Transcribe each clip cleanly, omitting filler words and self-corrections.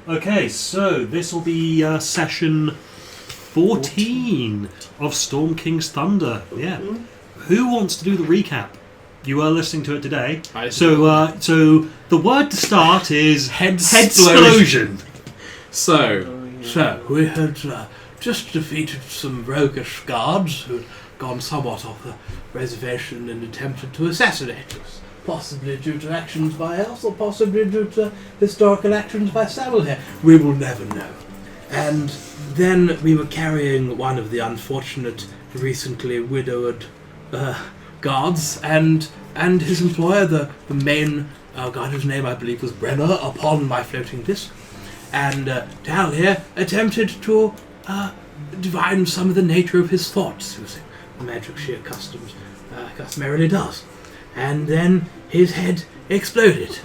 Okay, so this will be session 14 of Storm King's Thunder. Yeah. Who wants to do the recap? You are listening to it today. So the word to start is Headsplosion. So we had just defeated some roguish guards who had gone somewhat off the reservation and attempted to assassinate us. Possibly due to actions by us, or possibly due to historical actions by Samuel here. We will never know. And then we were carrying one of the unfortunate, recently widowed guards, and his employer, the main guard whose name I believe was Brenner, upon my floating disc. And Tal here attempted to divine some of the nature of his thoughts, using the magic she customarily does. And then his head exploded,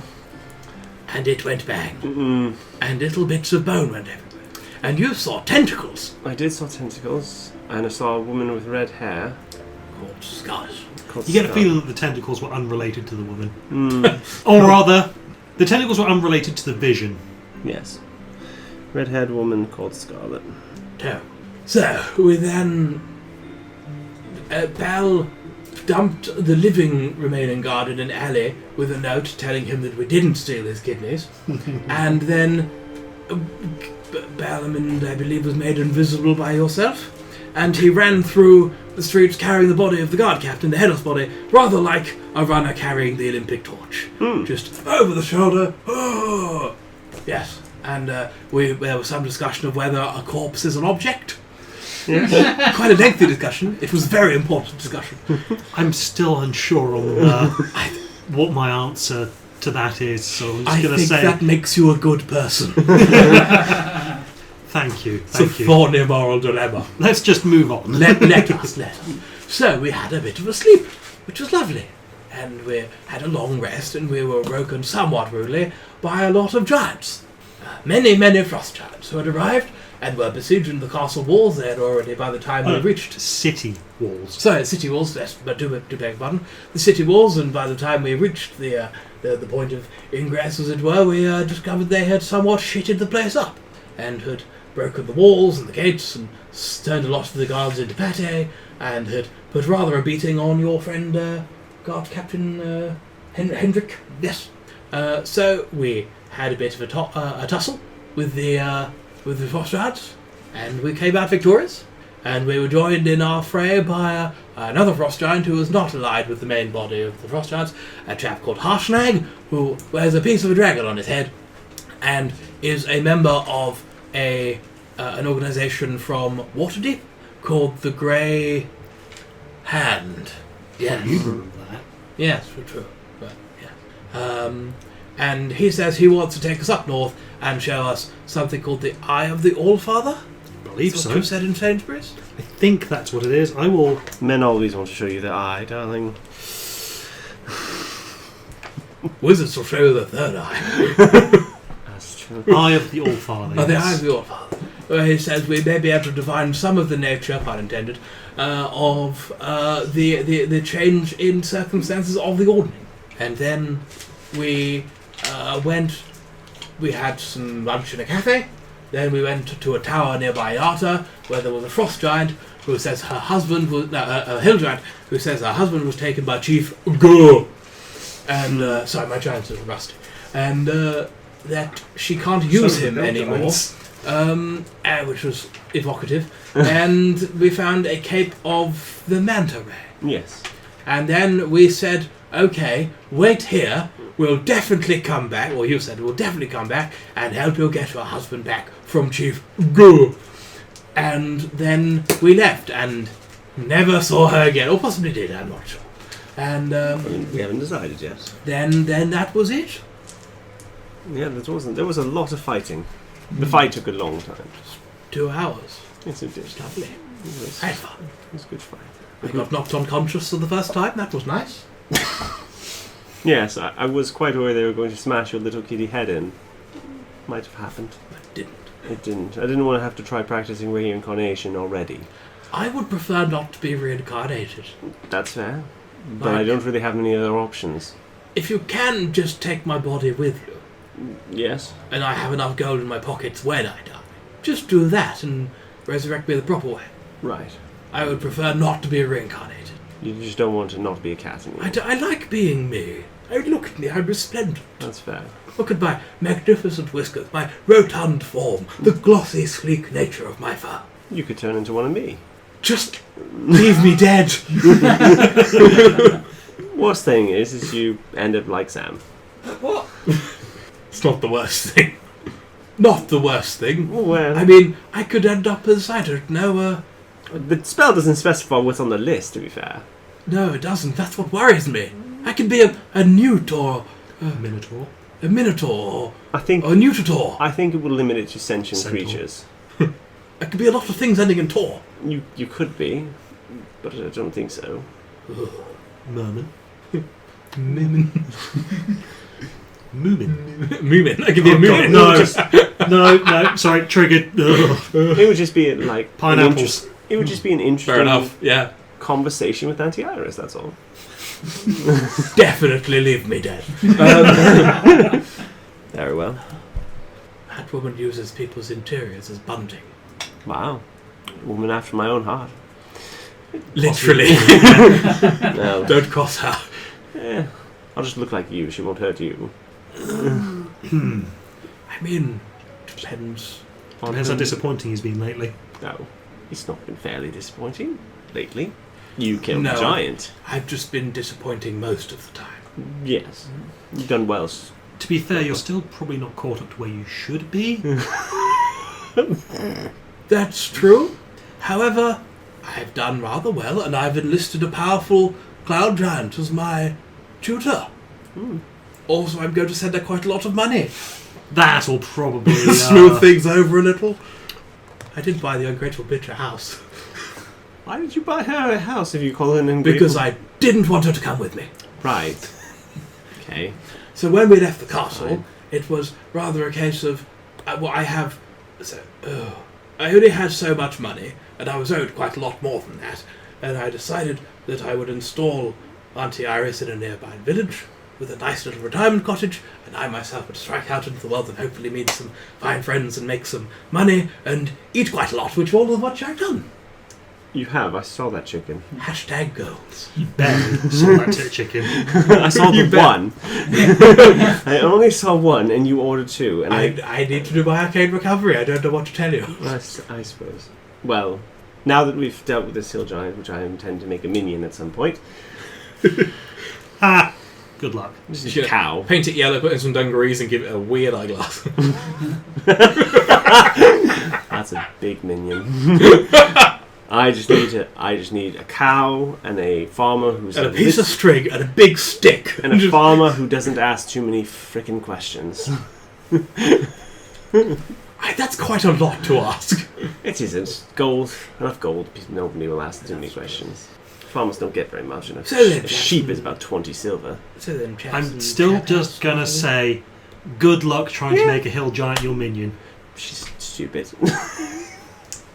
and it went bang, and little bits of bone went everywhere. And you saw tentacles. I did saw tentacles, and I saw a woman with red hair. Called Scarlet. You get a feeling that the tentacles were unrelated to the woman. Or rather, the tentacles were unrelated to the vision. Yes. Red-haired woman called Scarlet. So, we then... Pal dumped the living remaining guard in an alley with a note telling him that we didn't steal his kidneys. And then Balamond, I believe, was made invisible by yourself. And he ran through the streets carrying the body of the guard captain, the headless body, rather like a runner carrying the Olympic torch. Just over the shoulder. Oh! Yes. And there was some discussion of whether a corpse is an object. Yes. Quite a lengthy discussion. It was a very important discussion. I'm still unsure on what my answer to that is, so I'm just going to say... I think that makes you a good person. Thank you. It's a thorny moral dilemma. Let's just move on. Let us. So we had a bit of a sleep, which was lovely. And we had a long rest, and we were woken somewhat rudely by a lot of giants. Many, many frost giants who had arrived and were besieging the castle walls there already by the time we reached... City walls. Sorry, city walls, yes, but do beg your pardon. The city walls, and by the time we reached the point of ingress, as it were, we discovered they had somewhat shitted the place up, and had broken the walls and the gates, and turned a lot of the guards into pate, and had put rather a beating on your friend, Guard Captain Hendrik. Yes. So we had a bit of a tussle with the frost giants, and we came out victorious. And we were joined in our fray by another frost giant who was not allied with the main body of the frost giants, a chap called Harshnag, who wears a piece of a dragon on his head, and is a member of an organisation from Waterdeep called the Grey Hand. Yeah, you remember that. Yes, true. But, yeah. And he says he wants to take us up north and show us something called the Eye of the Allfather. I believe that's so. What you said in Sainsbury's? I think that's what it is. I will... Men always want to show you their eye, darling. Wizards will show you the third eye. That's true. Eye of the Allfather. Oh, the Eye of the Allfather. Where he says we may be able to divine some of the nature, pun intended, of the change in circumstances of the Ordning. And then we we had some lunch in a cafe, then we went to a tower nearby Yarta, where there was a frost giant who says her husband was, a hill giant, who says her husband was taken by Chief Go. And, sorry, my giants are rusty. And, that she can't use him anymore, which was evocative. And we found a cape of the manta ray. Yes. And then we said, okay, wait here, we'll definitely come back, or you said we'll definitely come back and help you get your husband back from Chief Go. And then we left and never saw her again, or possibly did, I'm not sure. And we haven't decided yet. Then that was it. Yeah, there was a lot of fighting. The fight took a long time. 2 hours. Yes, it did. It's lovely. It was a good fight. I got knocked unconscious for the first time. That was nice. Yes, I was quite aware they were going to smash your little kitty head in. Might have happened. It didn't. I didn't want to have to try practicing reincarnation already. I would prefer not to be reincarnated. That's fair. But I don't really have any other options. If you can just take my body with you. Yes. And I have enough gold in my pockets when I die. Just do that and resurrect me the proper way. Right. I would prefer not to be reincarnated. You just don't want to not be a cat anymore. I like being me. Look at me, I'm resplendent. That's fair. Look at my magnificent whiskers, my rotund form, the glossy, sleek nature of my fur. You could turn into one of me. Just leave me dead. Worst thing is you end up like Sam. What? It's not the worst thing. Not the worst thing. Well, I mean, I could end up as, I don't know, the spell doesn't specify what's on the list, to be fair. No, it doesn't. That's what worries me. I could be a newt or Minotaur. a minotaur I think or a newtator. I think it will limit it to sentient Centaur. creatures. I could be a lot of things ending in tor. You could be, but I don't think so. Merman. Moomin. Moomin. Moomin. I could be a moomin. No, sorry, triggered. Ugh. It would just be like Pineapples. It would just be an interesting Fair enough. Yeah. conversation with Auntie Iris. That's all. Definitely leave me dead. Very well. That woman uses people's interiors as bunting. Wow. Woman after my own heart. Literally. No. Don't cross her. I'll just look like you. She won't hurt you. I mean, depends. Depends how disappointing he's been lately. No. It's not been fairly disappointing lately. You killed No. the giant. I've just been disappointing most of the time. Yes. You've done well. To be fair, you're still probably not caught up to where you should be. That's true. However, I've done rather well, and I've enlisted a powerful cloud giant as my tutor. Also, I'm going to send her quite a lot of money. That'll probably Smooth things over a little. I did buy the ungrateful bitch a house. Why did you buy her a house if you call her an ungrateful? Because I didn't want her to come with me. Right. Okay. So when we left the castle, Fine. it was rather a case of, I only had so much money, and I was owed quite a lot more than that, and I decided that I would install Auntie Iris in a nearby village with a nice little retirement cottage, and I myself would strike out into the world and hopefully meet some fine friends and make some money and eat quite a lot, which all of what I've done. You have. I saw that chicken. Hashtag goals. You barely saw that chicken. I saw the You bet. one. I only saw one, and you ordered two. And I need to do my arcade recovery. I don't know what to tell you. I suppose. Well, now that we've dealt with this hill giant, which I intend to make a minion at some point, Ha! Good luck. this is Sure. a cow. Paint it yellow, put in some dungarees, and give it a weird eyeglass. That's a big minion. I just need a cow and a farmer who's And a piece of string and a big stick. and a farmer who doesn't ask too many frickin' questions. That's quite a lot to ask. It isn't. Gold. Enough gold. Nobody will ask too many questions. Farmers don't get very much. And So then, a sheep is about 20 silver. So then, I'm still just gonna say, good luck trying to make a hill giant your minion. She's stupid.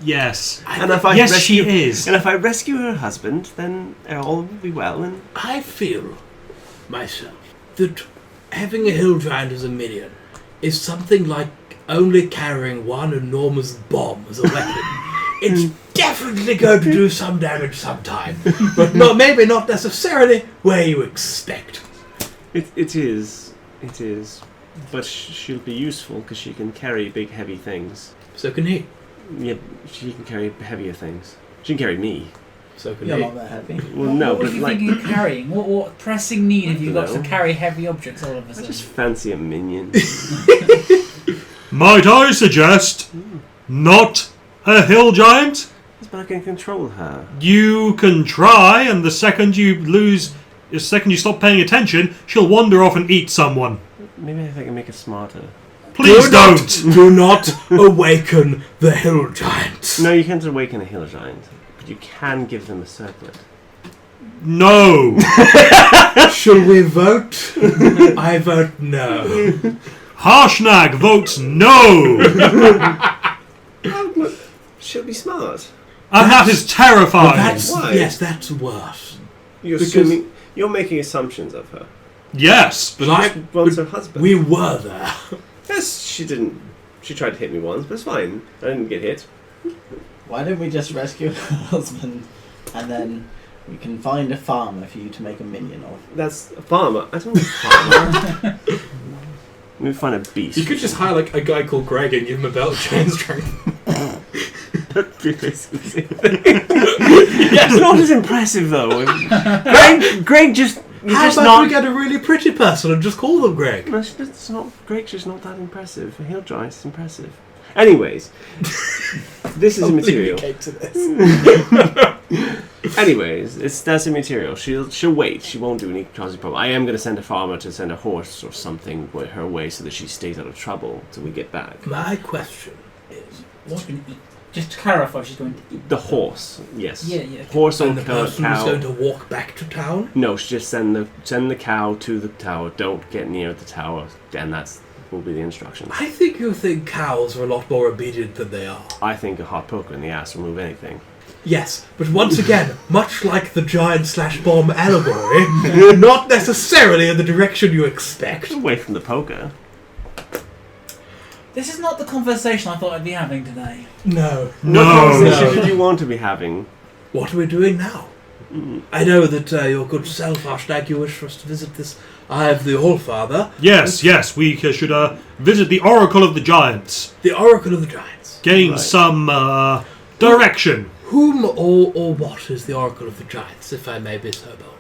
Yes. And if I Yes, rescue, she is. And if I rescue her husband, then all will be well. And I feel myself that having a hill giant as a minion is something like only carrying one enormous bomb as a weapon. It's definitely going to do some damage sometime, but maybe not necessarily where you expect. it is, but she'll be useful because she can carry big, heavy things. So can he. Yeah, she can carry heavier things. She can carry me. So can You're he. not that heavy. Well, no, what but do you like think you're carrying? What pressing need have you got to know. carry heavy objects all of a I sudden? just fancy a minion. Might I suggest not a hill giant? But I can control her. You can try, and the second you stop paying attention, she'll wander off and eat someone. Maybe if I can make her smarter. Please don't! Do not awaken the hill giant. No, you can't awaken a hill giant, but you can give them a circlet. No! Shall we vote? I vote no. Harshnag votes no! Oh, look, she'll be smart. And that is terrifying! That's Why? yes, that's worse. You're Because- assuming you're making assumptions of her. Yes. But She wants her husband. we were there. Yes, she didn't. She tried to hit me once, but it's fine. I didn't get hit. Why don't we just rescue her husband and then we can find a farmer for you to make a minion of? That's a farmer. I don't know farmer. Let me find a beast. You could just hire like a guy called Greg and give him a belt of giant strength. That'd be basically the same thing. It's not as impressive though. Greg just. How about we get a really pretty person and just call them Greg? No, it's not. Greg's just not that impressive. A hill giant is impressive. Anyways, this is immaterial. Anyways, that's immaterial. She'll wait. She won't do any causing problem. I am going to send a farmer to send a horse or something her way so that she stays out of trouble till we get back. My question is, She's going to eat. Just to clarify, she's going to eat. The horse, yes. Yeah, yeah. Horse or and the person cow. is going to walk back to town? No, just send the cow to the tower. Don't get near the tower, and that's will be the instructions. I think you think cows are a lot more obedient than they are. I think a hot poker in the ass will move anything. Yes, but once again, much like the giant/bomb allegory, not necessarily in the direction you expect. Away from the poker. This is not the conversation I thought I'd be having today. No. What conversation No. did you want to be having? What are we doing now? I know that your good self, Archnag, you wish for us to visit this Eye of the All-Father. Yes, we should visit the Oracle of the Giants. The Oracle of the Giants. Gain Right. some direction. Whom or what is the Oracle of the Giants, if I may be so bold?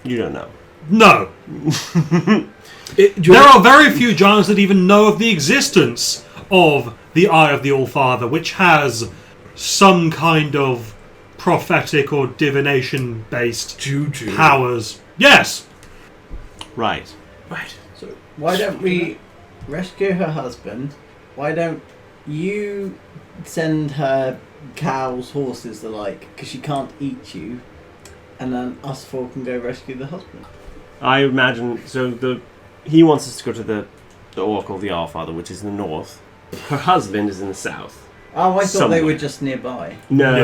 You don't know. No. There are very few giants that even know of the existence of the Eye of the All-Father, which has some kind of prophetic or divination-based Juju. powers. Yes. Right. Right. So why don't we rescue her husband? Why don't you send her cows, horses, the like, because she can't eat you, and then us four can go rescue the husband. I imagine he wants us to go to the Oracle of the Allfather, which is in the north. Her husband is in the south. Oh, I thought Somewhere. they were just nearby. No.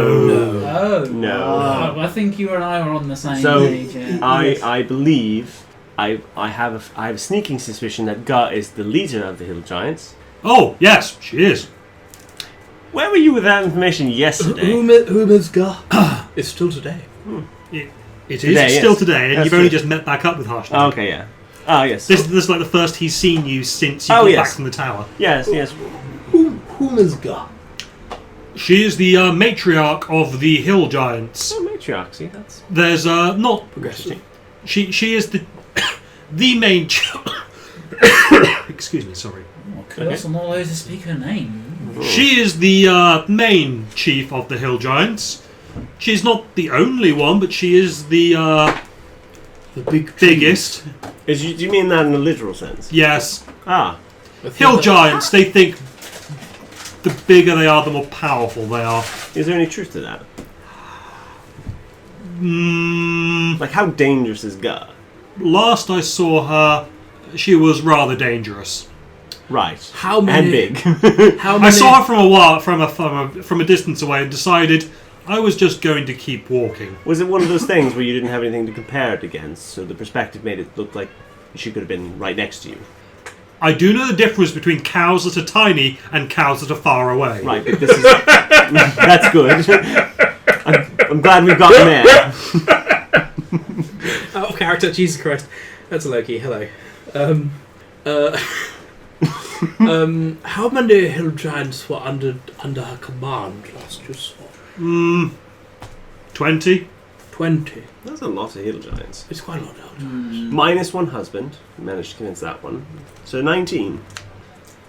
Oh. No. I think you and I were on the same So, page. Yeah. I believe I have a sneaking suspicion that Ga is the leader of the Hill Giants. Oh, yes, she is. Where were you with that information yesterday? Whom is God? It's still today. It is Today, still yes. today, and That's you've only true. just met back up with Harshnag. Oh, okay, yeah. Ah, yes. This is like the first he's seen you since you Oh, got yes. back from the tower. Yes, yes. Whom is God? She is the matriarch of the Hill Giants. Oh, matriarch, see, that's There's not. Progressive. She is the main. Excuse me, sorry. Curse on all those who speak her name. She is the main chief of the Hill Giants. She's not the only one, but she is the The big biggest. do you mean that in a literal sense? Yes. Ah. Hill Giants, they think the bigger they are, the more powerful they are. Is there any truth to that? Mm, Like, how dangerous is Ga? last I saw her, she was rather dangerous. Right. How many? And big. How many? I saw her from a while, from a distance away, and decided I was just going to keep walking. Was it one of those things where you didn't have anything to compare it against, so the perspective made it look like she could have been right next to you? I do know the difference between cows that are tiny and cows that are far away. Right, but this is... That's good. I'm glad we've gotten there. Out of character, Jesus Christ. That's a Loki, hello. How many hill giants were under her command last you saw? 20? 20. That's a lot of hill giants. It's quite a lot of hill Hmm. giants. Minus one husband. Managed to convince that one. So 19.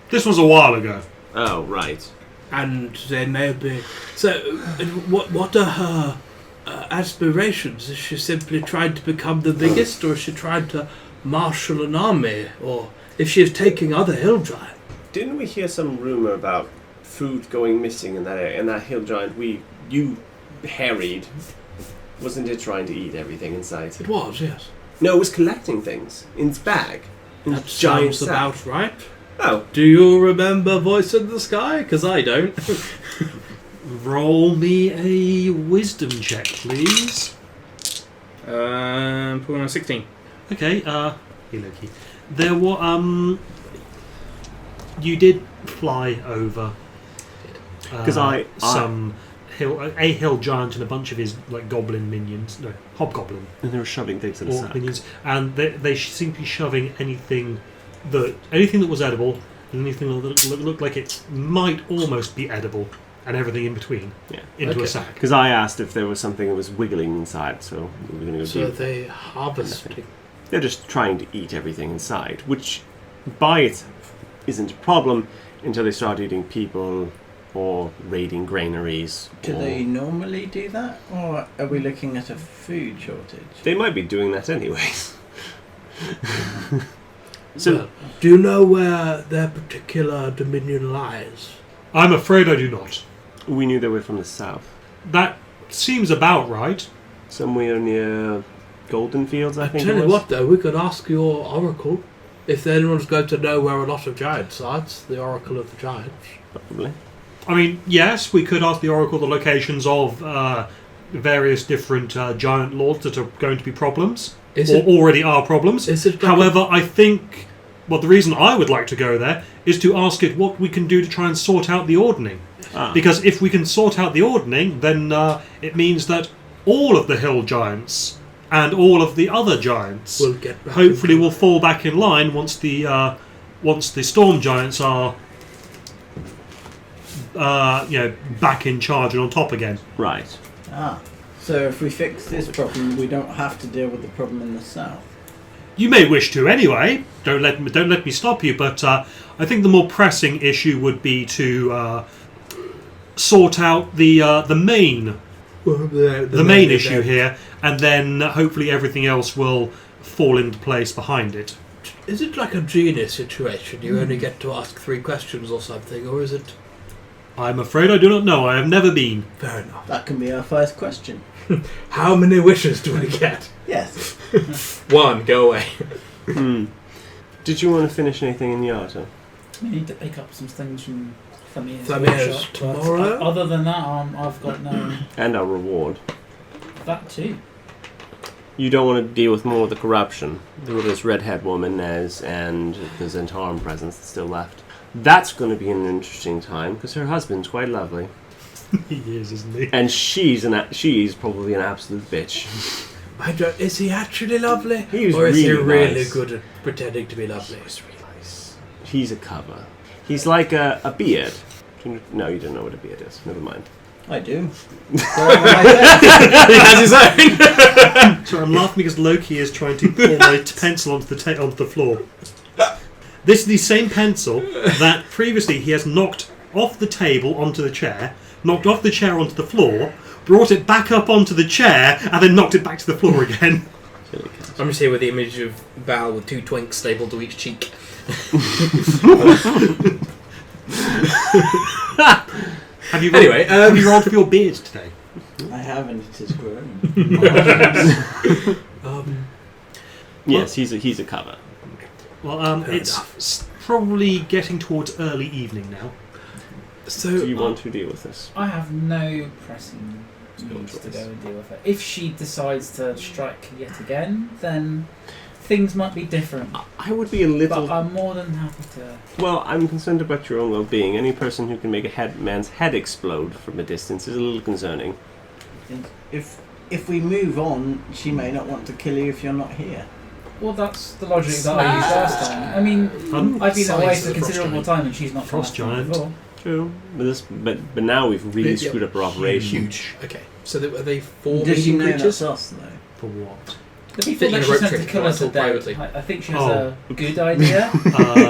This was a while ago. Oh, right. And they may be... So, what are her aspirations? Is she simply trying to become the biggest, or is she trying to marshal an army? Or if she is taking other hill giants? Didn't we hear some rumor about food going missing in that area? And that hill giant you harried, wasn't it trying to eat everything in sight? It was, yes. No, it was collecting things in its bag. In That its giant sounds sack. about right. Oh, Do you remember Voice in the Sky? Because I don't. Roll me a wisdom check, please. Put on a 16. Okay, Hey Loki. There were you did fly over Because some a hill giant and a bunch of his like goblin minions, no hobgoblin and they were shoving things in a sack. minions, and they seem to be shoving anything that was edible and anything that looked like it might almost be edible and everything in between into a sack. Because I asked if there was something that was wiggling inside, so we were going to go So deep. they harvesting. They're just trying to eat everything inside, which by itself isn't a problem until they start eating people or raiding granaries. Do they normally do that, or are we looking at a food shortage? They might be doing that anyways. So, Well, do you know where their particular dominion lies? I'm afraid I do not. we knew they were from the south. That seems about right. Somewhere near Golden Fields, I think Tell it you was. what, though, we could ask your oracle. If anyone's going to know where a lot of giants are, it's the oracle of the giants. Probably. I mean, yes, we could ask the Oracle the locations of various different giant lords that are going to be problems, already are problems. Is it like However, I think, the reason I would like to go there is to ask it what we can do to try and sort out the ordning. Because if we can sort out the ordning, then it means that all of the hill giants and all of the other giants we'll get back hopefully into will fall back in line once the storm giants are back in charge and on top again. Right. So if we fix this problem, we don't have to deal with the problem in the south. You may wish to anyway. Don't let me stop you. But I think the more pressing issue would be to sort out the main issue here, and then hopefully everything else will fall into place behind it. Is it like a genius situation? You only get to ask 3 questions or something, or is it... I'm afraid I do not know. I have never been. Fair enough. That can be our first question. How many wishes do we get? Yes. 1, go away. Did you want to finish anything in Yata? We need to pick up some things from Thamia's Thamia's workshop, but, tomorrow? other than that, I've got no... And our reward. That too. You don't want to deal with more of the corruption. There was this redhead woman, and the Zentarum presence that's still left. That's going to be an interesting time, because her husband's quite lovely. He is, isn't he? And she's probably an absolute bitch. Is he actually lovely? He was or is he really really nice. good at pretending to be lovely? He's really nice. He's a cover. He's like a beard. No, you don't know what a beard is. Never mind. I do. He has his own. So I'm laughing because Loki is trying to pull my pencil onto the floor. This is the same pencil that previously he has knocked off the table onto the chair, knocked off the chair onto the floor, brought it back up onto the chair, and then knocked it back to the floor again. I'm just here with the image of Val with 2 twinks stapled to each cheek. Have you rolled for your beard today? I haven't. It is grown. Yes, he's a cover. Well, it's probably getting towards early evening now. So, Do you want to deal with this? I have no pressing needs to go and deal with it. If she decides to strike yet again, then things might be different. I would be a little... But I'm more than happy to... Well, I'm concerned about your own well-being. Any person who can make a man's head explode from a distance is a little concerning. If we move on, she may not want to kill you if you're not here. Well, that's the logic that I used last time. I mean, I've been away for considerable time and she's not Frost come after me giant. before. True. But now we've really screwed up our operation. Huge. Okay. So are they 4 Does she medium know creatures? that's us, though? For what? The people Thinking that of she rope sent to trick, kill but us all are dead. privately. I think she has a good idea.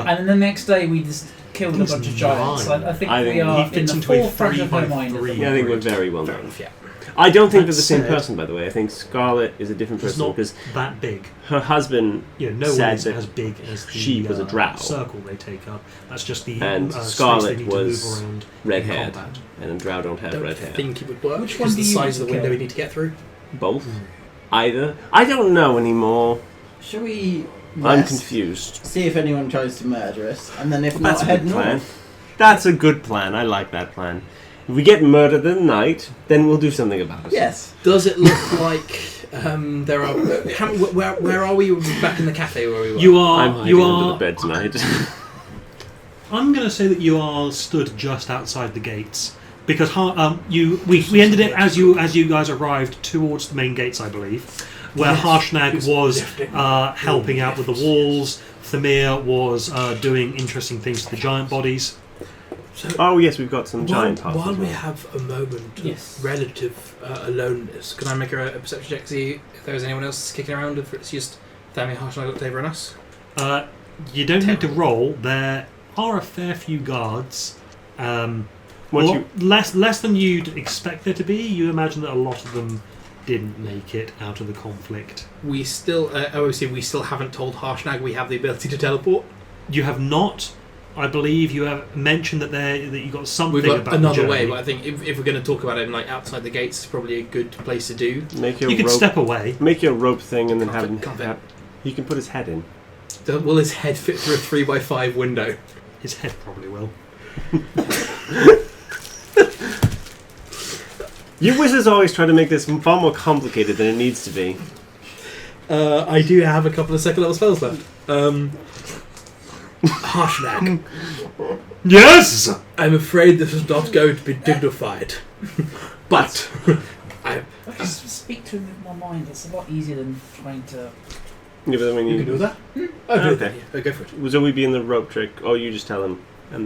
And then the next day we just killed a He's bunch of giants. nine. I think I we think are he in fits the into a forefront of her 3x3. mind. at the Yeah, I think we're moment. very well Fair done. enough, yeah. I don't think they're That the same said- person, by the way. I think Scarlet is a different It's person not because that big. her husband No one said is that as big as the she was a drow. circle they take up. That's just the And space Scarlet they need to was move around in red-haired, combat. and Drow don't have I don't red hair. think it would work. Which one because do the you size of want the to window we kill? need to get through. Both? Either? I don't know anymore. Shall we I'm rest, confused. see if anyone tries to murder us, and then if That's not, a head good plan. north? That's a good plan. I like that plan. If we get murdered in the night, then we'll do something about it. Yes. does it look like There are. Where are we? We're back in the cafe where we were. You are. I'm hiding You under are. the bed tonight. I'm going to say that you are stood just outside the gates because we ended it as you guys arrived towards the main gates, I believe, where Harshnag was helping out with the walls. Thamir was doing interesting things to the giant bodies. So, oh yes, we've got some giant puffs. While as we well. have a moment Yes. of relative aloneness, Can I make a perception check to see if there's anyone else kicking around? If it's just Thamir, Harshnag, Octavia, and us? You don't need to roll. There are a fair few guards. Less than you'd expect there to be. You imagine that a lot of them didn't make it out of the conflict. We still, obviously, we still haven't told Harshnag we have the ability to teleport. You have not. I believe you have mentioned that you got something. We've got about another the way, journey. but I think if we're going to talk about it like outside the gates, it's probably a good place to do. Make your You could rope, step away. Make your rope thing and then Can't have him. fit- can't fit. He can put his head in. Will his head fit through a 3x5 window? His head probably will. You wizards always try to make this far more complicated than it needs to be. I do have a couple of second level spells left. Harshnag, Yes. I'm afraid this is not going to be dignified. But I just speak to him with my mind. It's a lot easier than trying to. Yeah, but then we you need. can do that. Oh, do Okay. that, yeah. Go for it. So we be in the rope trick. Oh, you just tell him, and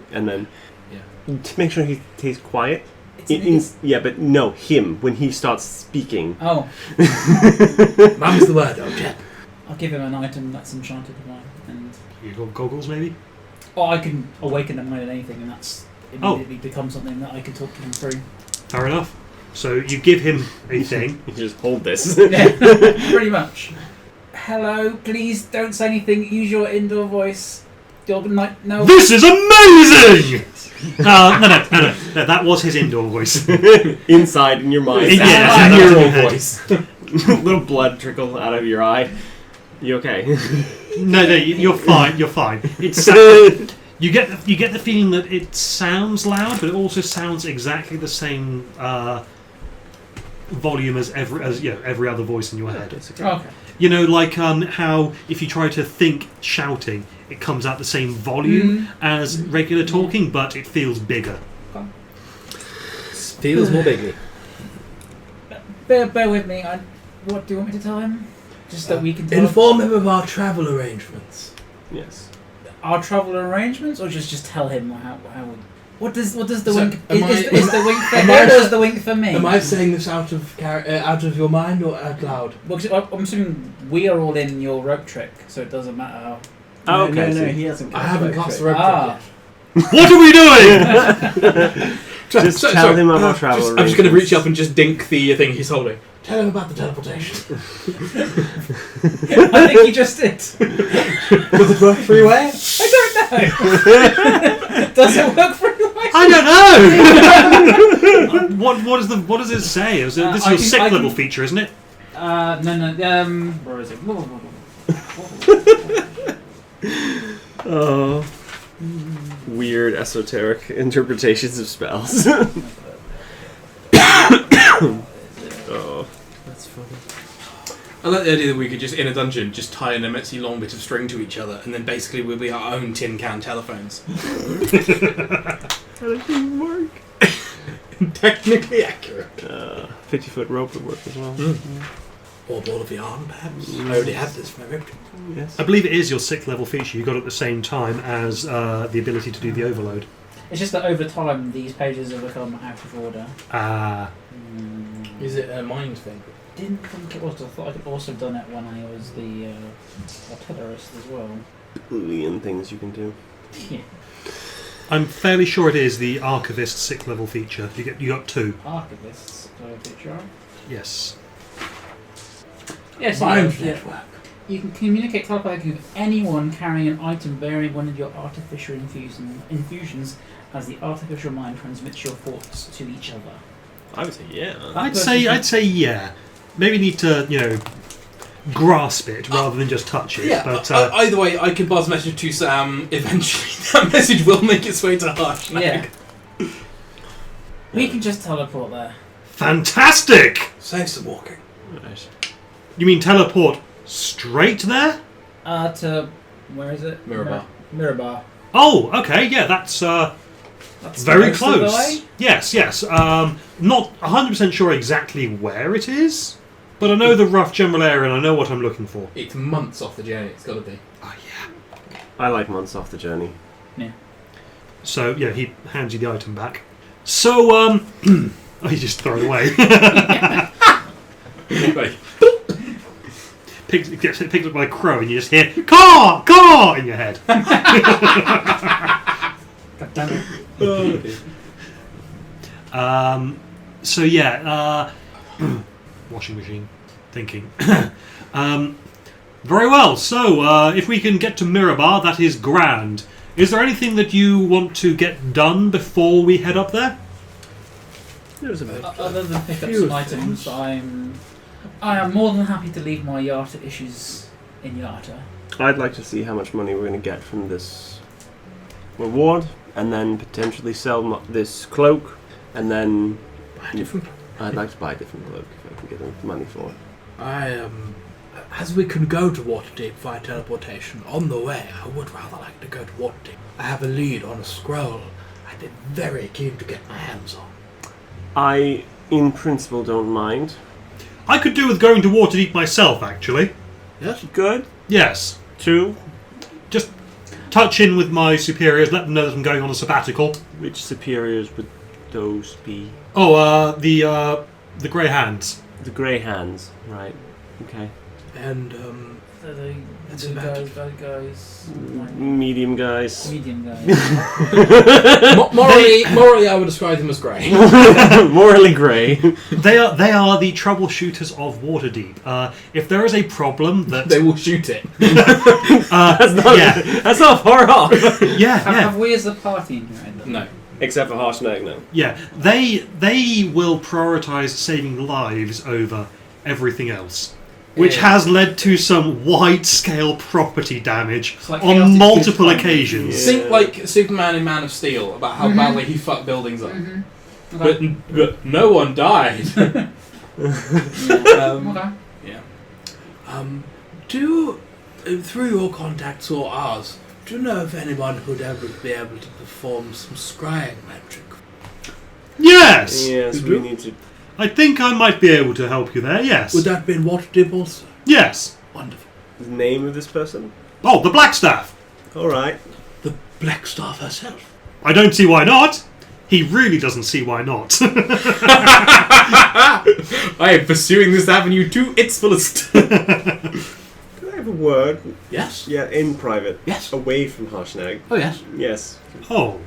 then to make sure he stays quiet. Yeah, but no, him when he starts speaking. Oh, Mum's the word, old chap. I'll give him an item that's enchanted of mine, and You got goggles, maybe. I can awaken the mind in anything, and that's immediately becomes something that I can talk to him through. Fair enough. So you give him a thing. You just hold this. Yeah, pretty much. Hello, please don't say anything. Use your indoor voice. Your night. No. This is amazing. No. That was his indoor voice. Inside in your mind. Yeah, That's in your your head. voice. Little blood trickle out of your eye. You okay? No, you're fine. You're fine. It's you get the feeling that it sounds loud, but it also sounds exactly the same volume as every other voice in your head. Okay. You know, like how if you try to think shouting, it comes out the same volume as regular talking, but it feels bigger. Feels more bigly. Bear with me. What do you want me to tell him? Just that we can tell Inform him of our travel arrangements. Yes. our travel arrangements, or just tell him how what does the So, wink am is the wink for am him, I- or is the wink for me? Am I saying this out of your mind or out loud? Well, 'cause I'm assuming we are all in your rope trick, so it doesn't matter how. Oh, okay. No, so he hasn't. I haven't cast the rope Ah. trick What are we doing? Just tell him about travel I'm just going to reach arrangements. up and just dink the thing he's holding. yet. Tell him about the teleportation. I think he just did. Does it work freeway? I don't know. Does it work for you? I don't know. What does it say? This is I your can- sixth I can- level feature, isn't it? No. Where is it? Oh. Weird esoteric interpretations of spells. Oh. That's funny. I like the idea that we could just, in a dungeon, just tie an immensely long bit of string to each other, and then basically we'll be our own tin can telephones. That doesn't work. Technically accurate. 50-foot rope would work as well. Or ball of yarn, perhaps. Mm. I already have this for my rope trick. Yes. I believe it is your sixth level feature. You got it at the same time as the ability to do the overload. It's just that over time these pages have become out of order. Is it a mind thing? Didn't think it was. I thought I'd also done it when I was the artillerist as well. Billion things you can do. Yeah. I'm fairly sure it is the archivist sixth level feature. You got two. Archivists, picture. Yes. Yes, Mind yeah. network. You can communicate telepathically with anyone carrying an item bearing one of your artificial infusions, as the artificial mind transmits your thoughts to each other. I would say yeah. I'd say yeah. Maybe need to grasp it rather than just touch it. Yeah, But either way, I can pass a message to Sam. Eventually, that message will make its way to Harsh. Yeah. We can just teleport there. fantastic. Save some walking. Right. You mean teleport straight there? To where is it? Mirabar. Mirabar. Oh, okay, yeah, that's That's very most of the close. way. Yes. Not 100% sure exactly where it is, but I know the rough general area and I know what I'm looking for. It's months off the journey. It's got to be. Oh, yeah. I like months off the journey. So, yeah, he hands you the item back. So, oh, you just throw it away. Like, It gets picked up by a crow and you just hear, caw, caw, in your head. God damn it. So yeah, washing machine, thinking. Very well. So if we can get to Mirabar, that is grand. Is there anything that you want to get done before we head up there? There's a bit. Other than pick up Few some items, I am more than happy to leave my Yarta issues in Yarta. I'd like to see how much money we're going to get from this reward, and then potentially sell this cloak, and then I'd like to buy a different cloak if I can get the money for it. As we can go to Waterdeep via teleportation, on the way, I would rather like to go to Waterdeep. I have a lead on a scroll I'd be very keen to get my hands on. I, in principle, don't mind. I could do with going to Waterdeep myself, actually. Yes? Good. Yes. True. Just touch in with my superiors, let them know that I'm going on a sabbatical. Which superiors would those be? Oh, the Grey Hands. The Grey Hands. Right. Okay. And, The That's good about guys, bad guys, Medium guys. medium guys. morally, I would describe them as grey. Morally grey. They are the troubleshooters of Waterdeep. If there is a problem that They will shoot it. That's not far off. Have we as a party enjoyed them? No. Except for Harshnag, no. Yeah, they will prioritise saving lives over everything else, which Yeah. has led to some wide-scale property damage It's like on chaotic multiple good fun. occasions. Yeah. Think like Superman in Man of Steel about how Mhm. badly he fucked buildings up. Okay. But no one died. Okay. through your contacts or ours, do you know if anyone would ever be able to perform some scrying magic? Yes! Yes, You we do? need to. I think I might be able to help you there, yes. Would that be in Waterdeep also? Yes. Wonderful. The name of this person? Oh, the Blackstaff! Alright. The Blackstaff herself. I don't see why not. He really doesn't see why not. I am pursuing this avenue to its fullest. Can I have a word? Yes? Yeah, in private. Yes. Away from Harshnag. Oh, yes. Yes. Oh.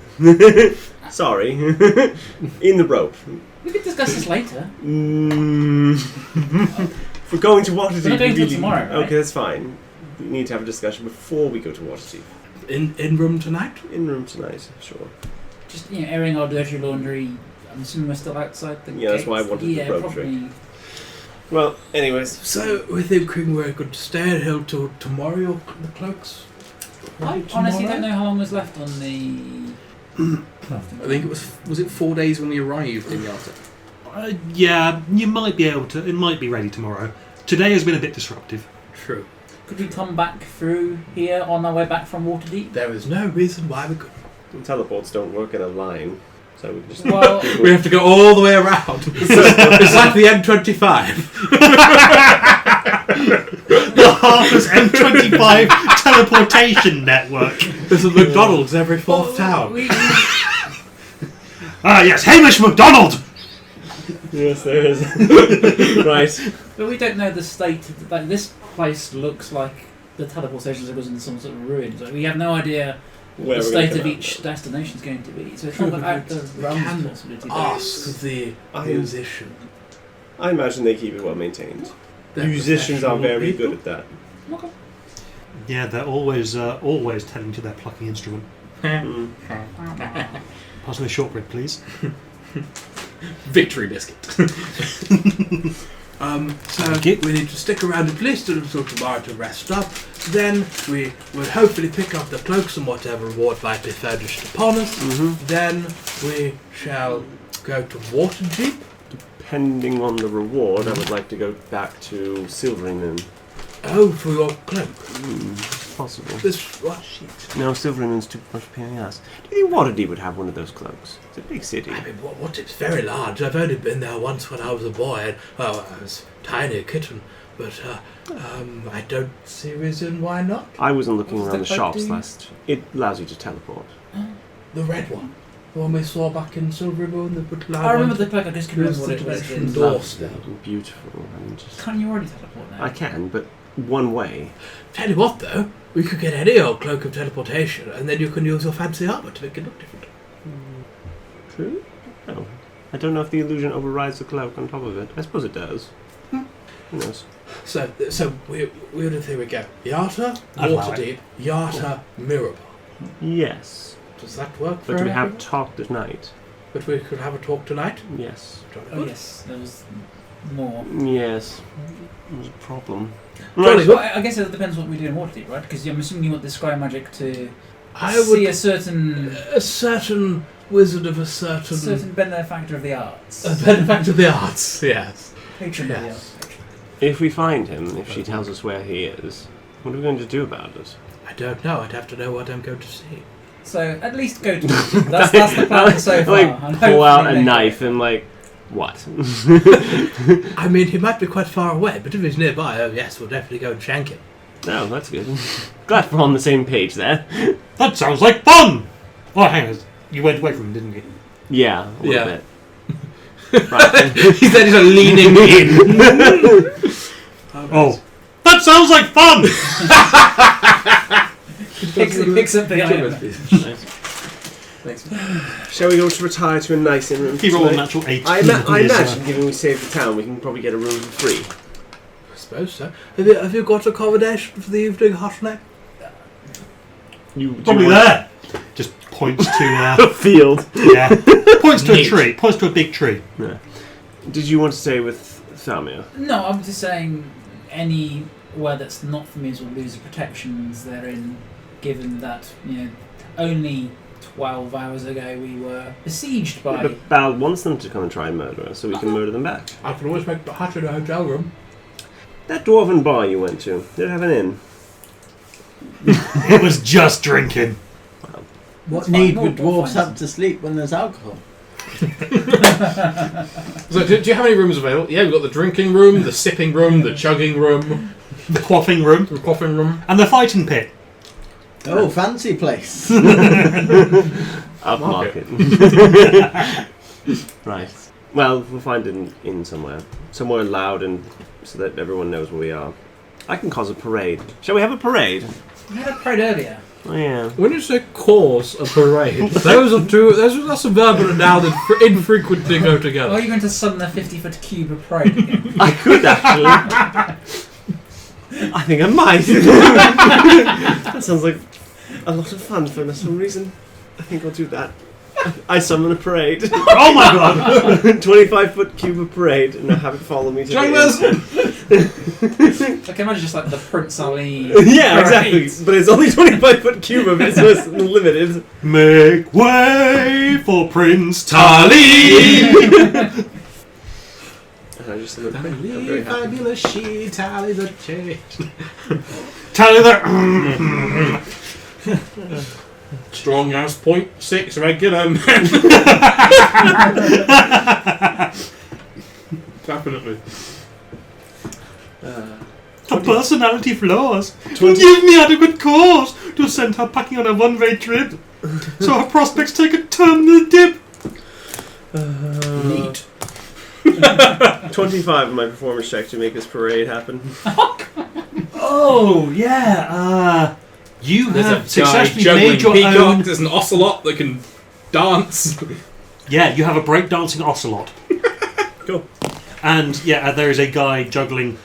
Sorry. In the rope. We could discuss this later. If we're going to Waterdeep, We're not going we till really... tomorrow, right? Okay, that's fine. We need to have a discussion before we go to Waterdeep. In room tonight? In room tonight, sure. Just airing our dirty laundry. I'm assuming we're still outside the Yeah, that's why I gates. wanted the Yeah, rope probably. Well, anyways. So, we're thinking we could stay at Hill till tomorrow, the cloaks? I honestly don't know how long was left on the. I think it was it 4 days when we arrived in Yarta? Yeah, you might be able to. It might be ready tomorrow. Today has been a bit disruptive. True. Could we come back through here on our way back from Waterdeep? There is no reason why we could. Teleports don't work in a line, so we just... Well, We have to go all the way around. It's like the M25. The Harper's M25 teleportation network. There's a McDonald's every fourth town. Ah, yes, Hamish MacDonald! Yes, there is. Right. But we don't know the state. Like this place looks like the teleport station was in some sort of ruins. Like, we have no idea what Where the we're gonna state of come out each destination is going to be. So it's True, not but without the we realms can possibility. Ask the musician. I imagine they keep it well maintained. They're Musicians are professional very people. good at that. Okay. Yeah, they're always tending to their plucking instrument. Mm. Pass me a shortbread, please. Victory biscuit. So Thank you. we need to stick around at least until tomorrow to rest up. Then we will hopefully pick up the cloaks and whatever reward might be furnished upon us. Mm-hmm. Then we shall go to Waterdeep. Depending on the reward, I would like to go back to Silvery Moon. Oh, for your cloak. Possible. This shit. No, Silvery Moon's too much pain in the ass. Do you think Waterdeep would have one of those cloaks? It's a big city. I mean, what? It's very large. I've only been there once when I was a boy, and I was tiny, a kitten. But I don't see reason why not. I wasn't looking What does around the the cloak shops do? last. It allows you to teleport. The red one, the one we saw back in Silver Moon. I remember the cloak, I just couldn't remember what it was. direction in. doorstep. And beautiful. And just... Can't you already teleport now? I can, but one way. Tell you what, though, we could get any old cloak of teleportation, and then you can use your fancy armor to make it look different. True? No. I don't know if the illusion overrides the cloak on top of it. I suppose it does. Who knows? So where do think we go? Yata, Allow Waterdeep, Yata, Mirror. Yes. Does that work for But we everyone? have talked tonight. But we could have a talk tonight. Yes. Oh yes, there was more. Yes. It was a problem. Jolly Well, I guess it depends what we do in Waterdeep, right? Because I'm assuming you want the Sky Magic to see a certain wizard of a certain benefactor of the arts. a benefactor of the arts. Yes. Patron of the Yes. arts. If we find him, if she tells us where he is, what are we going to do about it? I don't know. I'd have to know what I'm going to see. So at least go to Waterdeep. That's the plan so far. Like, and pull out hopefully a they- knife and like, what? I mean, he might be quite far away, but if he's nearby, oh yes, we'll definitely go and shank him. No, that's good. Glad we're on the same page there. That sounds like fun! Oh, hang on. You went away from him, didn't you? Yeah, a little Yeah. bit. Right. He said he's leaning in. Oh. That sounds like fun! Picks up the iron. Thanks. Shall we go to retire to a nice inn room? He rolled a natural 18. I on his, imagine, given we save the town, we can probably get a room for free. I suppose so. Have you got accommodation for the evening, Hotneck? Probably there. Just points to A field. yeah. Points to a Neat. tree. Points to a big tree. Yeah. Did you want to stay with Thamia? No, I'm just saying anywhere that's not for me will lose the protections they're in, given that, only 12 hours ago we were besieged by... But Bal wants them to come and try and murder us, so we can murder them back. I can always make the hut in a hotel room. That dwarven bar you went to, did it have an inn? It was just drinking. What That's need fine, would we'll dwarves find have to sleep when there's alcohol? So, do you have any rooms available? Yeah, we've got the drinking room, the sipping room, the chugging room, The quaffing room. the coughing room. And the fighting pit. Oh, fancy place. Upmarket. Right. Well, we'll find an inn somewhere. Somewhere loud and so that everyone knows where we are. I can cause a parade. Shall we have a parade? We had a parade earlier. Oh, yeah. When you say cause a parade, those are two. That's a verb and a noun that infrequently go Or are together. you going to summon a 50-foot cube of parade again? I could actually. I think I might. That sounds like a lot of fun for some reason. I think I'll do that. I summon a parade. Oh my god! 25-foot cube of parade, and I have it follow me to Join the us! I can imagine just like the Prince Ali. Yeah, parade. exactly. But it's only 25-foot cube of it, so it's limited. Make way for Prince Tali! And I just look. I'm very happy. Fabulous she tally the change. Tally the. Strong as 0.6 regular men. Definitely. Her personality flaws. 20 Give me adequate cause to send her packing on a one-way trip. So her prospects take a terminal dip. Neat. 25 in my performance check to make this parade happen. Oh, yeah. You There's a have guy successfully juggling made your peacocks. own. There's an ocelot that can dance. Yeah, you have a breakdancing ocelot. Cool. And yeah, there is a guy juggling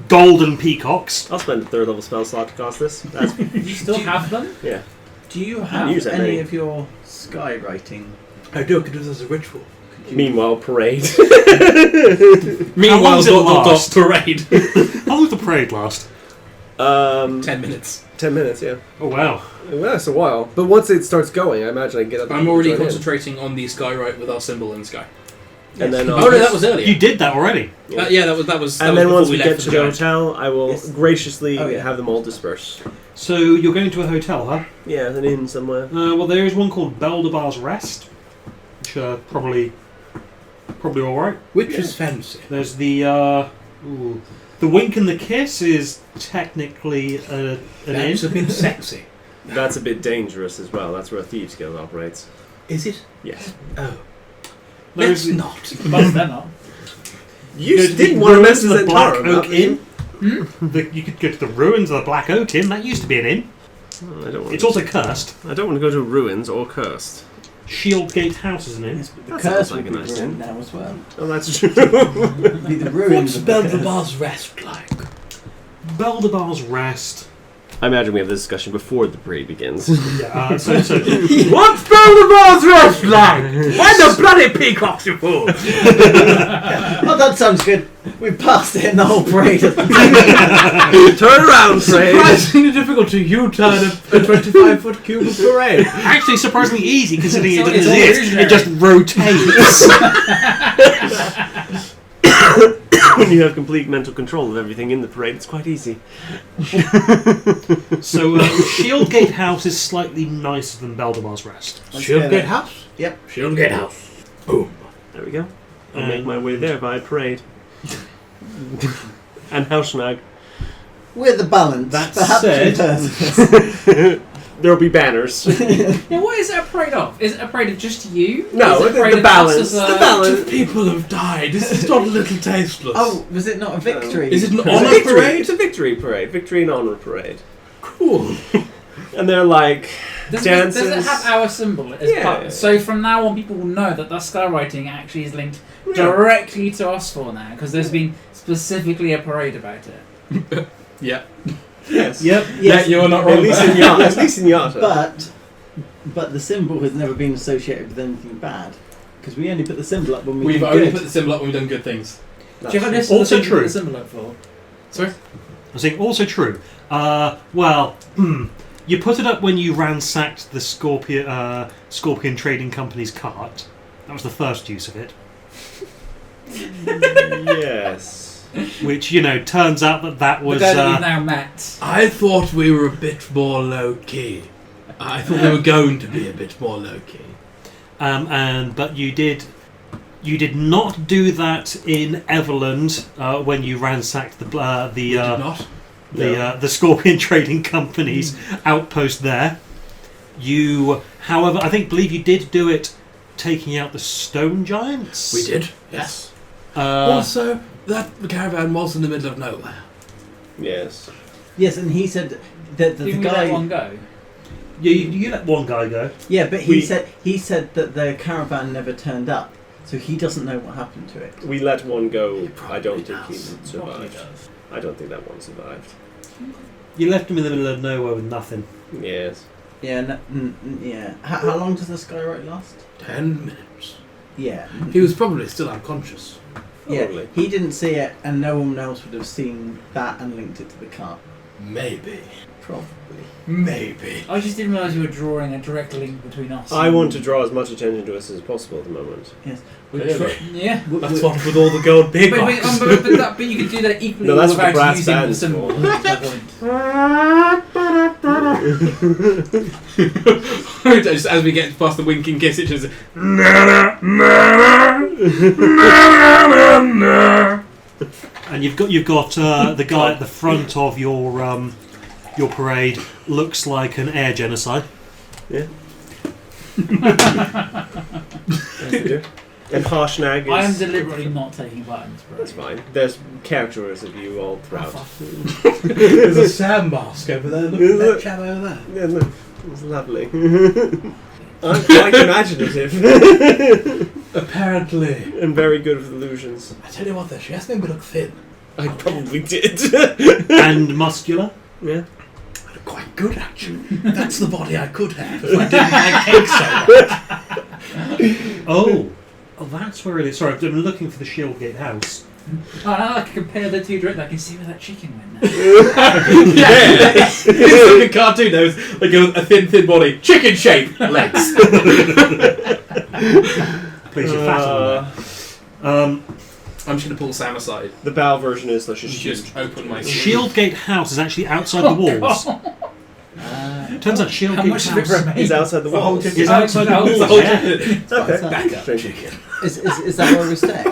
golden peacocks. I'll spend a third level spell slot to cast this. That's You still have them? yeah. Do you use have that any many. of your skywriting? I do. I could do this as a ritual. Meanwhile, parade. Meanwhile, long's it last? parade. How long does the parade last? 10 minutes. 10 minutes, yeah. Oh wow. Well, that's a while. But once it starts going, I imagine I can get up. I'm already join in. concentrating on the skywrite with our symbol in the sky. And then Oh no, that was earlier. You did that already. Yeah, that was. And that then was once before we left get for to the the night. hotel, I will Yes. graciously Oh, yeah. have them all disperse. So you're going to a hotel, huh? Yeah, an inn somewhere. Well, there is one called Beldebar's Rest, which are probably all right. Which is fancy. There's the Wink and the Kiss is technically an That's inn. a bit sexy. That's a bit dangerous as well. That's where a Thieves Guild operates. Is it? Yes. Oh. There's Let's not. But they're not. You There's didn't the want to ruins mess of with the Black Zentaro, Oak did you? Inn. You could go to the ruins of the Black Oak Inn. That used to be an inn. I don't want It's also cursed. I don't want to go to ruins or cursed. Shieldgate House is an inn. Yes, but the That curse sounds like would a be nice ruined inn. now as well. Oh, that's true. It'd be the ruins What's of the curse. Beldabar's Rest like? Beldebar's Rest. I imagine we have this discussion before the parade begins. Yeah, so What's Beldabar's Rest like? Why the bloody peacocks, you fool? Oh, that sounds good. We passed it in the whole parade. Turn around, parade. Surprisingly difficult to U-turn a 25-foot cube of parade. actually surprisingly easy considering So it it's doesn't exist. It just rotates. When you have complete mental control of everything in the parade, it's quite easy. So Shieldgate House is slightly nicer than Beldebar's Rest. Let's go Shieldgate there. House? Yep. Shieldgate House. Boom. There we go. I'll make my way there by parade. And Hausnag. We're the balance. That Perhaps said- returns. There'll be banners. Yeah, what is it a parade of? Is it a parade of just you? No, Is it a parade the of balance. us as The a- balance. People have died. This is not a little tasteless. Oh, was it not a victory? Is it an It's a honour victory. parade? It's a victory parade. Victory and honor parade. Cool. And they're like Does dances. it have our symbol as Yeah. part? So from now on, people will know that the skywriting actually is linked directly to us for now, because there's been specifically a parade about it. Yeah. Yes. Yep. Yes, you're not At wrong. least in Yata. At least in Yata. but the symbol has never been associated with anything bad. Because we only put the symbol up when we We've did only good. put the symbol up when we've done good things. Do you have a list Also of the true. the symbol up for? Sorry? I think also true. You put it up when you ransacked the Scorpion Trading Company's cart. That was the first use of it. Yes. Which, turns out that was... The guy that we've now met. I thought we were a bit more low-key. I thought we were going to be a bit more low-key. But you did not do that in Everland when you ransacked We did not. the Scorpion Trading Company's outpost there. You, however, believe you did do it taking out the stone giants. We did, yes. Uh, Also, that caravan was in the middle of nowhere. Yes. Yes, and he said that the Didn't we let guy. one go? you let one guy go. Yeah, but We- he said that the caravan never turned up, so he doesn't know what happened to it. We let one go. probably I don't think he does. survived. I don't think that one survived. You left him in the middle of nowhere with nothing. Yes. Yeah, yeah. How long does the skywrite last? 10 minutes. Yeah. He was probably still unconscious. Yeah, Probably. he didn't see it, and no one else would have seen that and linked it to the cart. Maybe. Probably. Maybe. I just didn't realise you were drawing a direct link between us. I want to draw as much attention to us as possible at the moment. Clearly. Yeah. That's what with all the gold But, peacocks. but you could do that equally No, that's what the without brass using the band's symbol. for. That's the point. Just as we get past the winking kiss, it's just And you've got the guy at the front of your parade looks like an air genocide. Yeah. And Harshnag is... I am deliberately not taking part in this That's parade. fine. There's characters of you all throughout. There's a sand mask over there. Look at that chap over there. Yeah, look, it's lovely. I'm quite imaginative Apparently. and very good with illusions. I tell you what though, she has made me look thin. I probably did. And muscular. Yeah. Quite good actually. That's the body I could have if I didn't like cake so much. Oh, that's where it is. Sorry, I've been looking for the Shieldgate house. Oh, now I can compare the two directly. I can see where that chicken went now. yeah. It's like a cartoon. There was like a thin body, chicken shape, legs. Please, you're fat on there. I'm just going to pull Sam aside. The bow version is let's just Just open my Shieldgate House is actually outside the walls. Turns out how Shieldgate much of it House remains? Is outside the walls. is outside the walls. The whole Yeah. chicken. Okay. Back up, Strange. chicken. Is that where we're staying?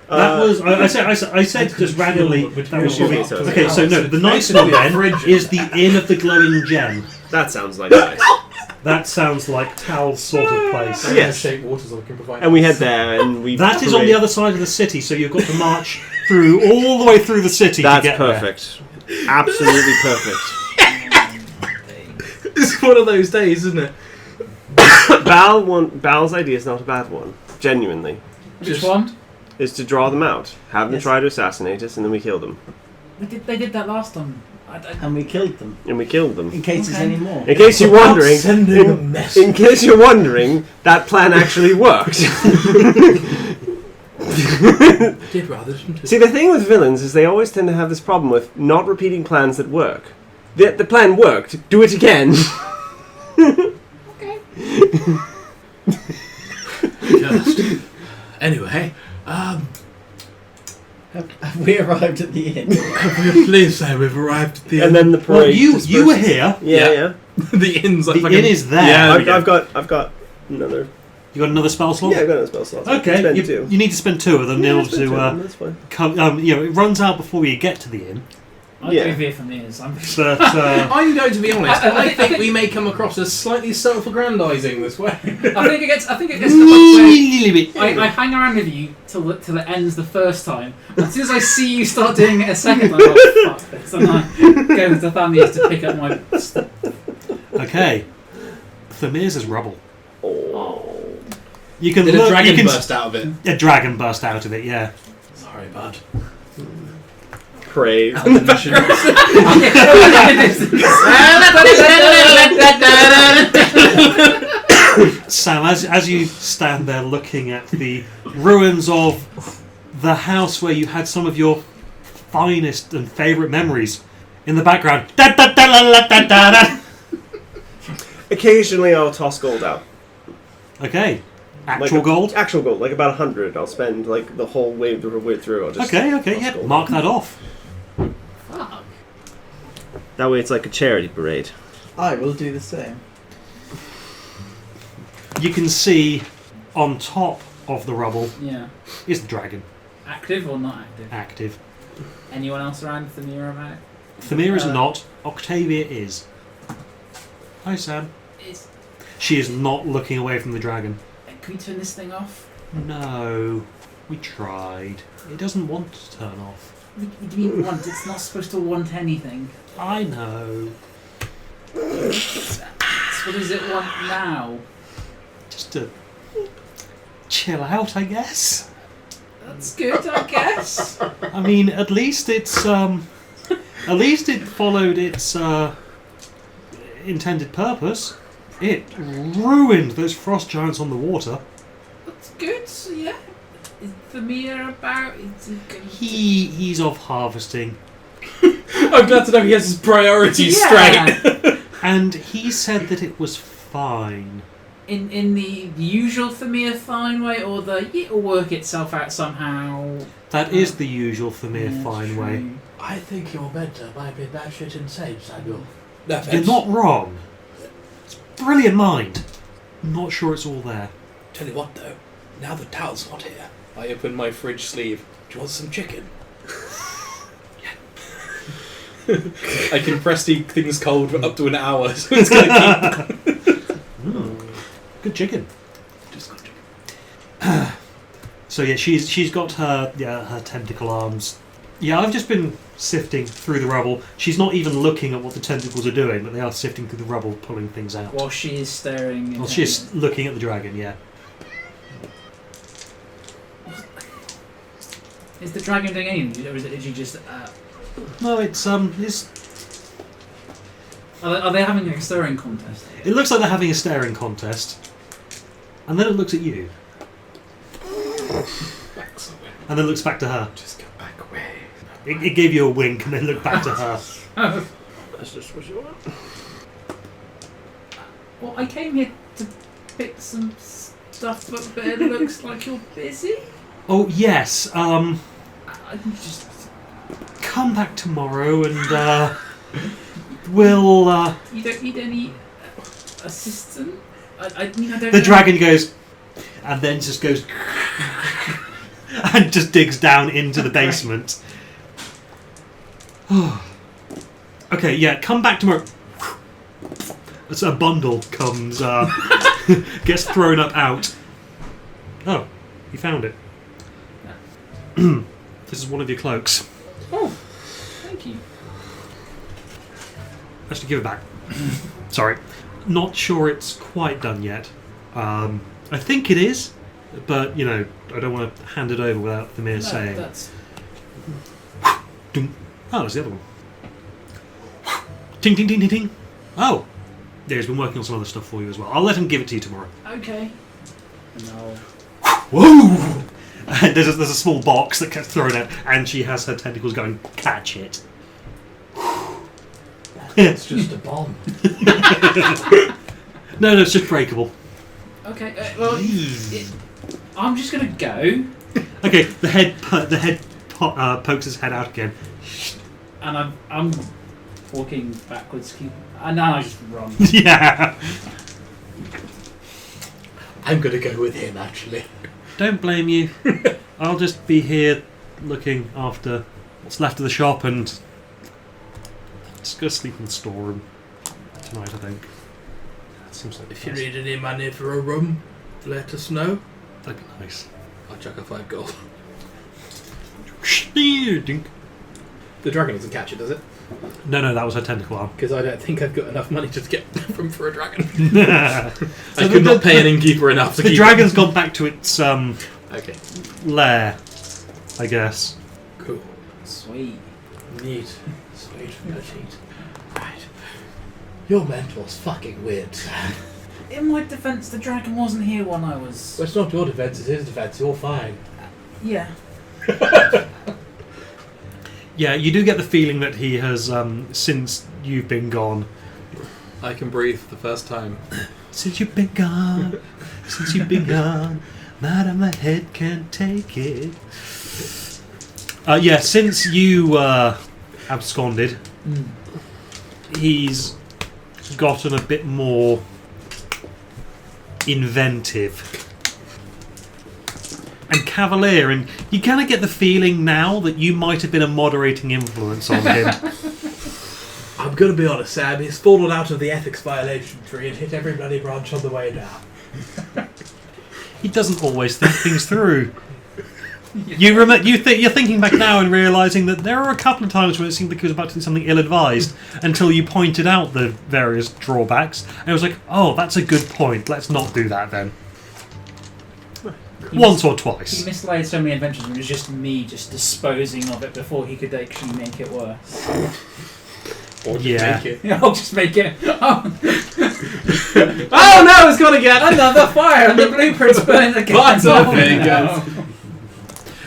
That was I said just randomly that was material. your okay. So no, the nice one then is the Inn of the Glowing Gem. That sounds like nice. That sounds like Tal's sort of place. Yes. Shape waters I can provide. And we head there, and we. That is on the other side of the city, so you've got to march through all the way through the city That's to get perfect. Absolutely perfect. It's one of those days, isn't it? Bal's idea is not a bad one. Genuinely, Which one? is to draw them out, have them Yes. try to assassinate us, and then we kill them. They did that last time. And we killed them. And we killed them. In case there's Okay. any more. In case you're wondering, Sending a message. in case you're wondering, that plan actually worked. Did rather, didn't it? See, the thing with villains is they always tend to have this problem with not repeating plans that work. The plan worked. Do it again. Cursed. Anyway, Have we arrived at the inn? we're pleased to say we've arrived at the And then the parade. Well, you were disperses. here. Yeah, Yeah. yeah. the inn's like The fucking- inn is there. Yeah, I've got another. You got another spell slot. Yeah, I've got another spell slot. Okay, Spend you, two. you need to spend 2 of them in Yeah, order spend two to of them, that's fine. come. It runs out before you get to the inn. I'll Yeah. go here from ears. I'm But I'm going to be honest. I I, think- think we may come across as slightly self-aggrandising this way. I think it gets to the point where bit. I hang around with you till it ends the first time. As soon as I see you start doing it a second, I'm like, oh, fuck this. And I go to Thamius to pick up my stuff. Okay. Thamir's is rubble. Oh. You can Did look. a dragon you can burst out of it? A dragon burst out of it. Yeah. Sorry, bud. Crave. Sam, as you stand there looking at the ruins of the house where you had some of your finest and favourite memories, in the background. Da, da, da, la, la, da, da, da. Occasionally, I'll toss gold out. Okay. Like Actual gold. Actual gold, like about 100. I'll spend like the whole way through. I'll just Okay. toss Yeah. gold. Mark that off. Fuck. That way, it's like a charity parade. I will do the same. You can see on top of the rubble Yeah. is the dragon. Active or not active? Active. Anyone else around the mirror about? Thamir is not. Octavia is. Hi, Sam. She is not looking away from the dragon. Can we turn this thing off? No. We tried. It doesn't want to turn off. What do you mean want? It's not supposed to want anything. I know. So what does it want now? Just to chill out, I guess. That's good, I guess. I mean, at least it's at least it followed its intended purpose. It ruined those frost giants on the water. That's good. So yeah. Is Thamir about? Is he going to... He's off harvesting, I'm glad to know he has his priorities Yeah. straight. and he said that it was fine. In the usual Thamir fine way, or it'll work itself out somehow. That is the usual Thamir Yeah, fine true. way. I think your mentor might be batshit insane, Samuel. You're not wrong. It's a brilliant mind. I'm not sure it's all there. Tell you what, though, now that Tal's not here, I open my fridge sleeve. do you want some chicken? I can press the things cold for up to an hour, so it's going to Good chicken. keep. Just good chicken. So yeah, she's got her tentacle arms. Yeah, I've just been sifting through the rubble. She's not even looking at what the tentacles are doing, but they are sifting through the rubble, pulling things out. While she is staring. Well, she's looking at the dragon. Yeah. Is the dragon doing anything, or is she just? No, it's Are they having a stirring contest? It looks like they're having a staring contest, and then it looks at you, Backs away. and then looks back to her. Just go back away. It gave you a wink, and then looked back to her. Oh, That's just what you want. well, I came here to pick some stuff, but it looks like you're busy. Oh yes. I just Come back tomorrow and we'll. you don't need any assistant. I mean, I don't. The know. dragon goes, and then just goes, and just digs down into the basement. Okay, yeah. Come back tomorrow. As a bundle comes, gets thrown up out. Oh, you found it. This is one of your cloaks. Oh, thank you. Actually, give it back. Sorry. Not sure it's quite done yet. I think it is, but, you know, I don't want to hand it over without the mere saying. That's Dum. Oh, there's the other one. Ting, ting, ting, ting, ting. Oh. Yeah, he's been working on some other stuff for you as well. I'll let him give it to you tomorrow. okay. No. Whoa! And there's a small box that gets thrown out, and she has her tentacles going, catch it. It's just a bomb. No, it's just breakable. Okay. Well, I'm just gonna go, Okay, the head pokes his head out again. and I'm walking backwards. And now I just run. Yeah. I'm gonna go with him, actually. Don't blame you. I'll just be here looking after what's left of the shop and just go sleep in the storeroom tonight, I think. That seems like If you need any money for a room, let us know. that'd be nice. I'll chuck a 5 gold. Dink. The dragon doesn't catch it, does it? No, that was her tentacle arm. Because I don't think I've got enough money to get from for a dragon. I I could not pay an innkeeper enough to The keep dragon's gone back to its Okay, lair, I guess. cool. Sweet. Neat. Sweet, petite. Right. Your mentor's fucking weird, Sam. In my defence, the dragon wasn't here when I was. Well, it's not your defence, it's his defence. You're fine. Yeah. Yeah, you do get the feeling that he has, since you've been gone. I can breathe for the first time. Since you've been gone, madam, my head can't take it. Yeah, since you absconded, he's gotten a bit more inventive and cavalier, and you kind of get the feeling now that you might have been a moderating influence on him. I'm gonna be honest, Sam. He's fallen out of the ethics violation tree and hit every bloody branch on the way down. He doesn't always think things through. You're thinking back now and realising that there are a couple of times when it seemed like he was about to do something ill-advised until you pointed out the various drawbacks, and it was like, oh, that's a good point, let's not do that then. Once or He twice. mislaid so many adventures and it was just me just disposing of it before he could actually make it worse. Or just Yeah. make it. I'll just make it. Oh, Oh no, it's gone again! another fire and the blueprint's burning again. Lots of Oh, fingers.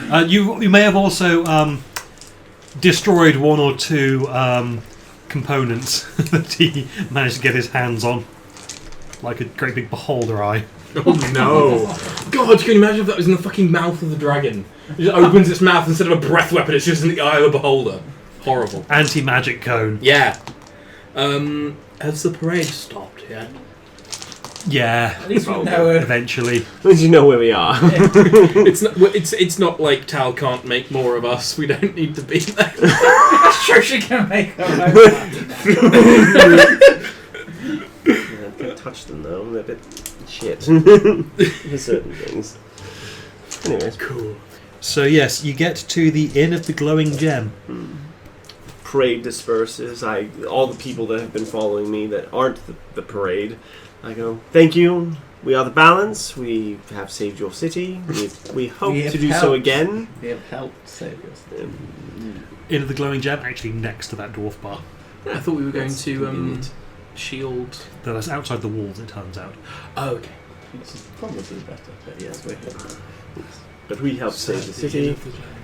no. You may have also destroyed one or two components that he managed to get his hands on, like a great big beholder eye. Oh no! God, can you imagine if that was in the fucking mouth of the dragon? It just opens its mouth instead of a breath weapon, it's just in the eye of a beholder. Horrible. Anti-magic cone. Yeah. Has the parade stopped yet? Yeah, At least we know eventually. At least you know where we are. It's not like Tal can't make more of us. We don't need to be there. I'm sure she can make her own. Yeah, I can't touch them though. They're a bit shit for certain things. Anyways, Cool. So yes, you get to the Inn of the Glowing Gem. parade disperses. All the people that have been following me that aren't the parade, I go, thank you. We are the balance. We have saved your city. We hope We to have do so helped. again. We have helped save us. Inn of the Glowing Gem, actually next to that dwarf bar. I thought we were going That's to convenient. shield. Though that's outside the walls, it turns out. Oh, okay. Which is probably better, but yes, we're here. But we helped save the city,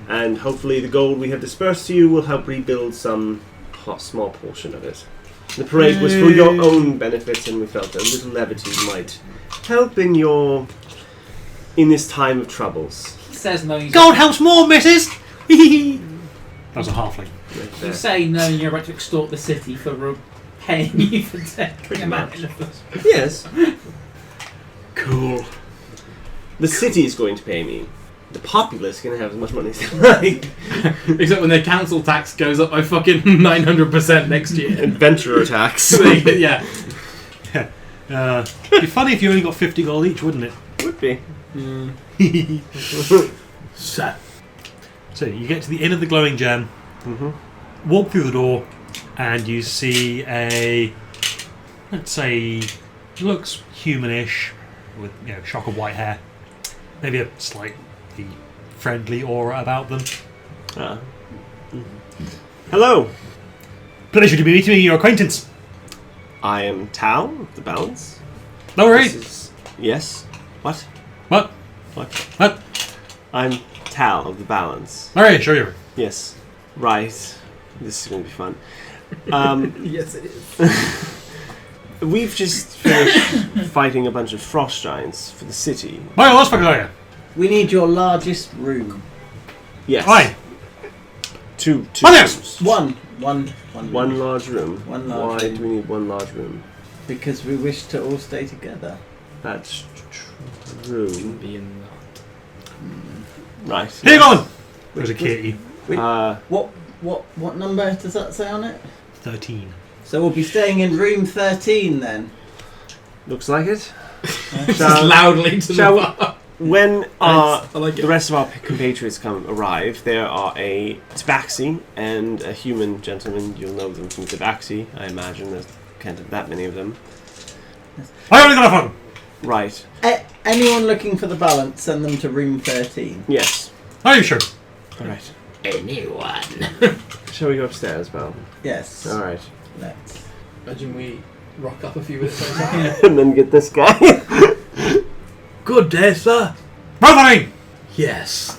and hopefully the gold we have dispersed to you will help rebuild some small portion of it. The parade was for your own benefit, and we felt a little levity might help in this time of troubles. says knowing God helps more, missus! That was a halfling. you say knowing you're about to extort the city for paying you for taking a man in the first. Yes. Cool. The city is going to pay me. The populace can have as much money as they like. Except when their council tax goes up by fucking 900% next year. Adventurer tax. Yeah. It'd be funny if you only got 50 gold each, wouldn't it? Would be. So. So you get to the inn of the glowing gem, walk through the door, and you see a, let's say, looks humanish, with shock of white hair, maybe a slightly friendly aura about them. Hello. Pleasure to be meeting your acquaintance. I am Tal of the Balance. No worries. Yes. What? What? What? What? I'm Tal of the Balance. Alright, sure you are. Yes. Right. This is going to be fun. Yes, it is. We've just finished fighting a bunch of frost giants for the city. Well, let's fucking go. We need your largest room. Yes. Aye. Two Oh, yes. rooms. One Large room. One large Why room. do we need one large room? Because we wish to all stay together. That's true. Be in Right. Here you going. There's a kitty. What number does that say on it? 13. So we'll be staying in room 13 then. Looks like it. Just loudly to shall the bar. When I like it. the rest of our compatriots arrive, there are a tabaxi and a human gentleman. You'll know them from tabaxi, I imagine. There can't have that many of them. I only got a phone. Right. Anyone looking for the balance, send them to room 13. Yes. Are you sure? All right. Anyone. Shall we go upstairs, Val? Yes. All right. Let's. Imagine we rock up a few minutes later. And then get this guy. Good day, sir. Rothering! Yes.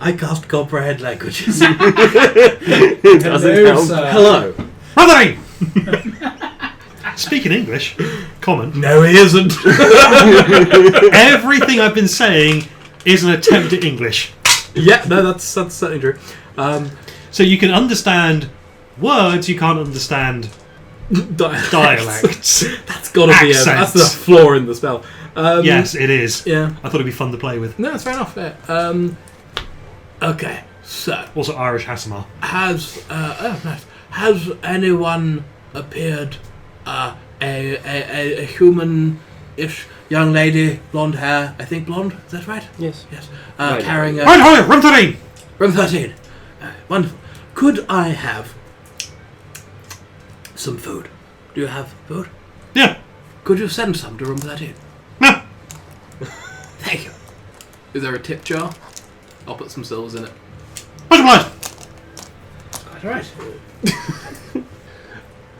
I can't comprehend languages. It doesn't help. Hello. Rothering! Speaking English, common. No, he isn't. Everything I've been saying is an attempt at English. Yeah, no, that's certainly true. So you can understand words, you can't understand dialects. That's got to be that's the flaw in the spell. Yes, it is. Yeah. I thought it'd be fun to play with. No, that's fair enough. Yeah. Okay, so Also Irish Hasamar. has anyone appeared? A human-ish young lady, blonde hair. I think blonde. Is that right? Yes. Yes. Right. Carrying a Right, room 13! room 13. Wonderful. Could I have some food? Do you have food? Yeah. Could you send some to room 13? No. Thank you. Is there a tip jar? I'll put some silvers in it. Much obliged. Quite alright.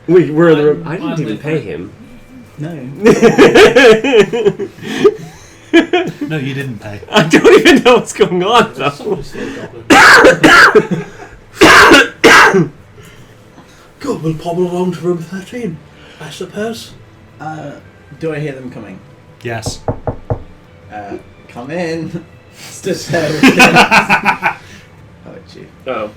We were in the room. I I'm didn't even with pay her. him. No. No, you didn't pay. I don't even know what's going on, though. Good, we'll pobble along to room 13, I suppose. Do I hear them coming? Yes. Come in. Stood there with this. How about you? Oh.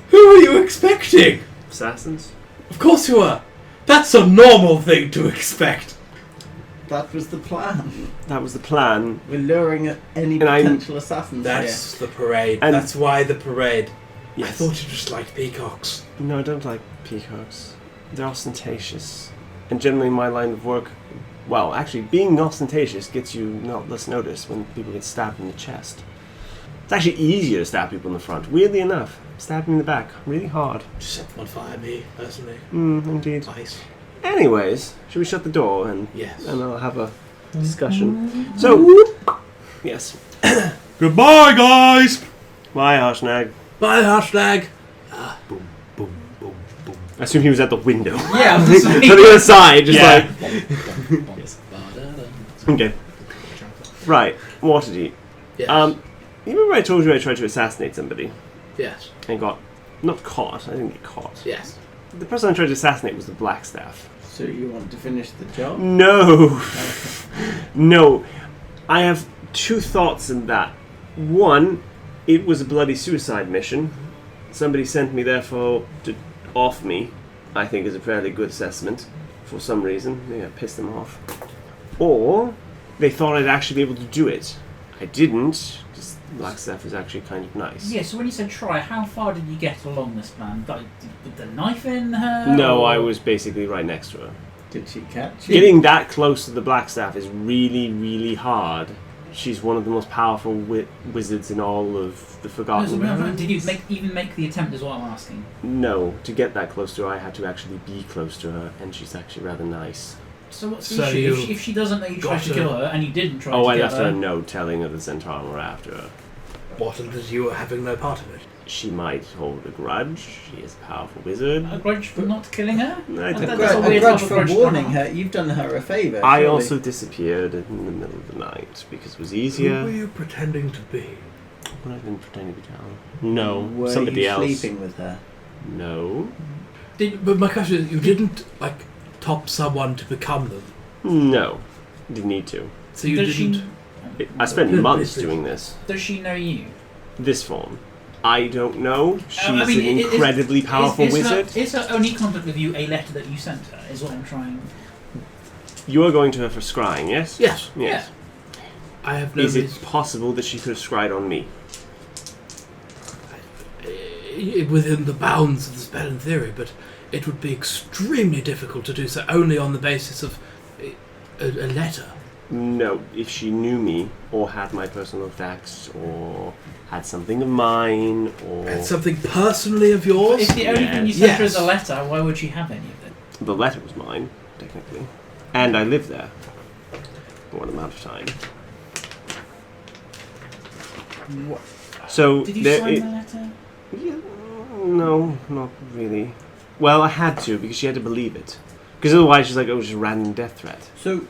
Who are you expecting? Assassins? Of course you are. That's a normal thing to expect. That was the plan. That was the plan. We're luring at any And I'm- potential assassins That's the parade. And- That's why the parade. Yes. I thought you just liked peacocks. No, I don't like peacocks. They're ostentatious. And generally my line of work, well, actually, being ostentatious gets you not less notice when people get stabbed in the chest. It's actually easier to stab people in the front. Weirdly enough, stab them in the back really hard. Just set them on fire, me, personally. Indeed. Nice. Anyways, should we shut the door and Yes. I'll have a discussion. So, yes. Goodbye, guys! Bye, Harshnag. Bye, hashtag. Boom, boom, boom, boom. I assume he was at the window. Yeah, I'm On the other side, just Yeah. like. Okay. Right, Waterdeep. Yes. You remember I told you I tried to assassinate somebody Yes. and got not caught. I didn't get caught. Yes. The person I tried to assassinate was the Blackstaff. So you want to finish the job? No, no. I have Two thoughts in that. One, it was a bloody suicide mission. Somebody sent me there to off me, I think is a fairly good assessment. For some reason. Maybe I pissed them off. Or, they thought I'd actually be able to do it. I didn't. Just Blackstaff is actually kind of nice. Yeah, so when you said try, how far did you get along this plan? Like, with the knife in her? No, or- I was basically right next to her. Did she catch you? Getting that close to the Blackstaff is really, really hard. She's one of the most powerful wizards in all of the No, Forgotten so Realms. did you even make the attempt is what I'm asking. No, to get that close to her, I had to actually be close to her, and she's actually rather nice. So what's the So issue? you If she doesn't know you tried got to her- kill her, and you didn't try Oh, to I kill left her a her... note telling her the Centaur were after her. wasn't as you were having no part of it. She might hold a grudge. She is a powerful wizard. A grudge for not killing her? I A take That's Grudge, a a weird grudge type of for grudge to warning have. her. You've done her a favour. I surely. also disappeared in the middle of the night because it was Who were easier. you pretending to be? Would I been pretending to be down? No, Were somebody you else. sleeping with her? No, But my question is, you didn't like top someone to become them. no, didn't need to. So you Does didn't. I spent Please, months please. doing this. Does she know you? This form. I don't know. She's I mean, an is- incredibly powerful is wizard. Is her only contact with you a letter that you sent her? Is what I'm trying... You are going to her for scrying, yes? Yes, Yes. I have no Is it reason. possible that she could have scryed on me? Within the bounds of the spell in theory, but it would be extremely difficult to do so only on the basis of a letter. No, if she knew me, or had my personal facts, or had something of mine, or... And something personally of yours. If the only thing you sent her is a Yes. letter, why would she have any of it? The letter was mine, technically. And I lived there for an amount of time. What? So Did you there sign the letter? Yeah, no, not really. Well, I had to because she had to believe it. Because otherwise, she's like, "Oh, just a random death threat." So,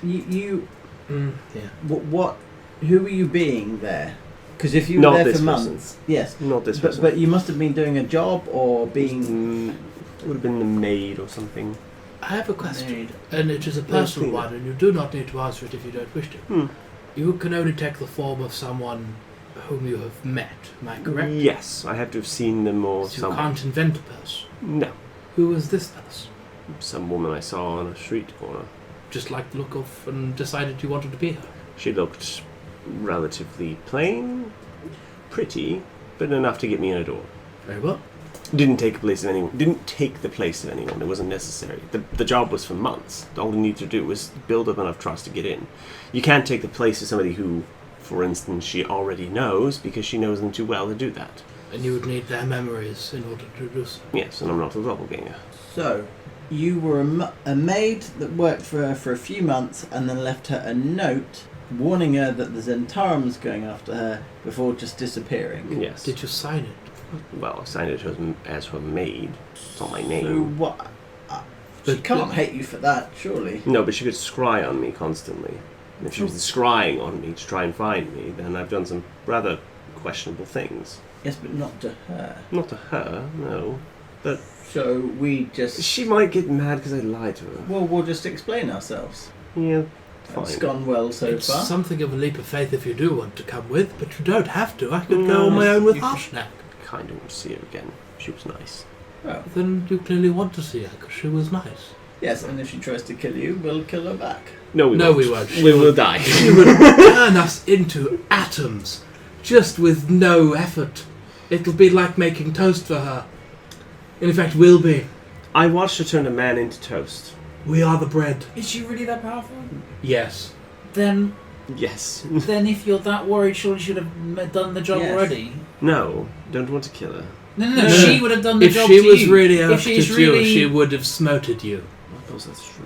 you Yeah. what? Who were you being there? Because if you were Not there this for person. months, yes, Not this but, person. but you must have been doing a job or being. It would have been the maid or something. I have a question, Maid. and it is a personal Cleaner. one, and you do not need to answer it if you don't wish to. Hmm. You can only take the form of someone whom you have met. Am I correct? Yes, I have to have seen them or So you someone. can't invent a person. No, Who was this person? some woman I saw on a street corner. Just liked the look of and decided you wanted to be her. She looked relatively plain, pretty, but enough to get me in a door. Very well. Didn't take the place of anyone. Didn't take the place of anyone. It wasn't necessary. The job was for months. All you need to do was build up enough trust to get in. You can't take the place of somebody who, for instance, she already knows because she knows them too well to do that. And you would need their memories in order to do so. Yes, and I'm not a doppelganger. So, you were a maid that worked for her for a few months and then left her a note warning her that the Zentarum was going after her before just disappearing. Yes. Did you sign it? Well, I signed it as her maid. It's not my So name. what? She But- can't hate you for that, surely. No, but she could scry on me constantly. And if she was scrying on me to try and find me, then I've done some rather questionable things. Yes, but not to her. Not to her, no. So we just. She might get mad because I lied to her. Well, we'll just explain ourselves. Yeah, It's fine. gone well so it's far. something of a leap of faith if you do want to come with, but you don't have to. I could No, go on my own with you can- Harshnag. Kind of want to see her again. She was nice. Well, Then you clearly want to see her because she was nice. yes, and if she tries to kill you, we'll kill her back. No, we No, won't. we won't. We will die. She would turn us into atoms, just with no effort. It'll be like making toast for her. In fact, will be. I watched her turn a man into toast. We are the bread. Is she really that powerful? Yes. Then Yes. if you're that worried, surely you should have done the job Yes. already. No, don't want to kill her. No, No. she would have done the If job she to was you. really If after she's you, really... she would have smoted you. I suppose that's true.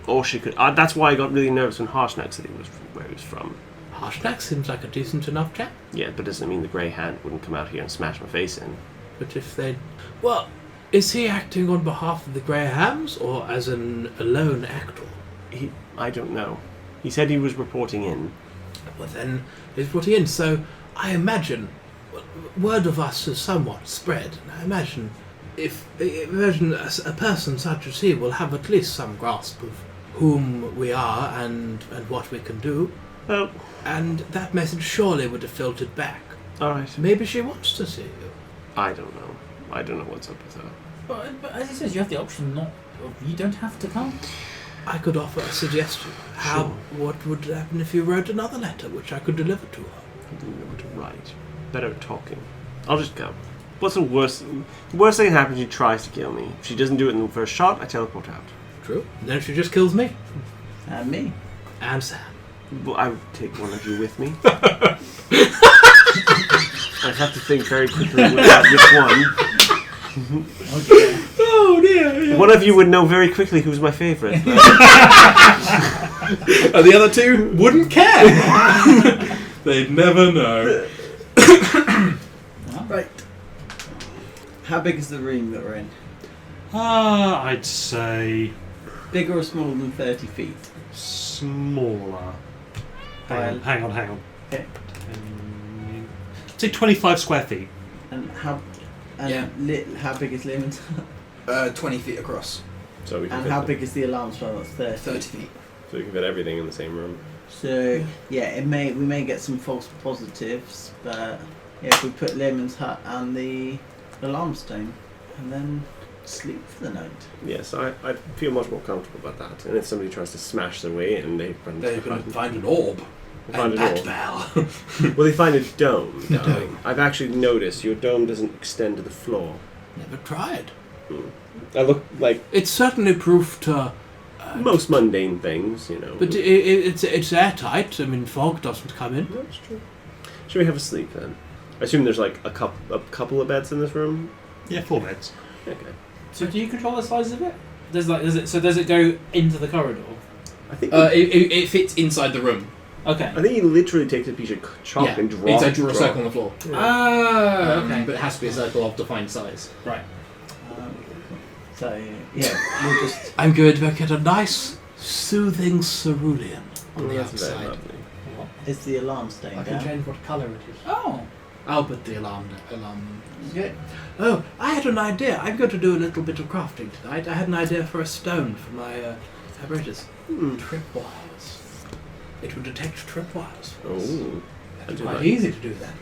Or she could. That's why I got really nervous when Harshnag said he was where he was from. Harshnag seems like a decent enough chap. Yeah, but doesn't mean the Grey Hand wouldn't come out here and smash my face in. But if they... Well, is he acting on behalf of the Grey Hams or as a lone actor? I don't know. He said he was reporting in. Well, then he's putting in. So I imagine word of us is somewhat spread. And I imagine a person such as he will have at least some grasp of whom we are and what we can do. Well, And that message surely would have filtered back. alright. Maybe she wants to see you. I don't know. I don't know what's up with her. But as he says, you have the option not. You don't have to come. I could offer a suggestion. What would happen if you wrote another letter, which I could deliver to her? I don't know what to write. Better at talking. I'll just go. What's the worst? The worst thing that happens, she tries to kill me. If she doesn't do it in the first shot, I teleport out. True. Then she just kills me. And me. And Sam. Well, I would take one of you with me. I'd have to think very quickly about which one. Okay. Oh dear. One of you would know very quickly who's my favourite. And the other two wouldn't care. They'd never know. Right. How big is the room that we're in? I'd say Bigger or smaller than 30 feet? smaller. Hang on. Okay. Say 25 square feet. And how? And Yeah. How big is Lehman's? 20 feet across. So we can And fit how them. big is the alarm spell? That's 30. 30 feet. So we can fit everything in the same room. So yeah, we may get some false positives, but yeah, if we put Lehman's hut and the alarm stone, and then sleep for the night. Yes, I feel much more comfortable about that. And if somebody tries to smash their way in, they They can find an orb. find And an orb. Bat-Val. Well, they find a dome. A darling. dome. I've actually noticed your dome doesn't extend to the floor. Never tried. I look like It's certainly proof to... most mundane things, you know. But it's airtight. I mean, fog doesn't come in. That's true. Should we have a sleep then? I assume there's like a couple of beds in this room. Yeah, 4 beds. Okay. So do you control the size of it? Does it go into the corridor? I think It fits inside the room. Okay. I think he literally takes a piece of chalk Yeah. and Means I draw a draw circle on the floor. Oh, okay. But it has to be a circle of defined size. Right. So yeah, we'll just. I'm going to get a nice, soothing cerulean on the That's very outside. lovely. Is the alarm stone I can down? change what colour it is. Oh. I'll put the alarm. Yeah. Oh, I had an idea. I'm going to do a little bit of crafting tonight. I had an idea for a stone for my apparatus. Tripwires. It would detect tripwires. Oh, I It's do quite like. easy to do that.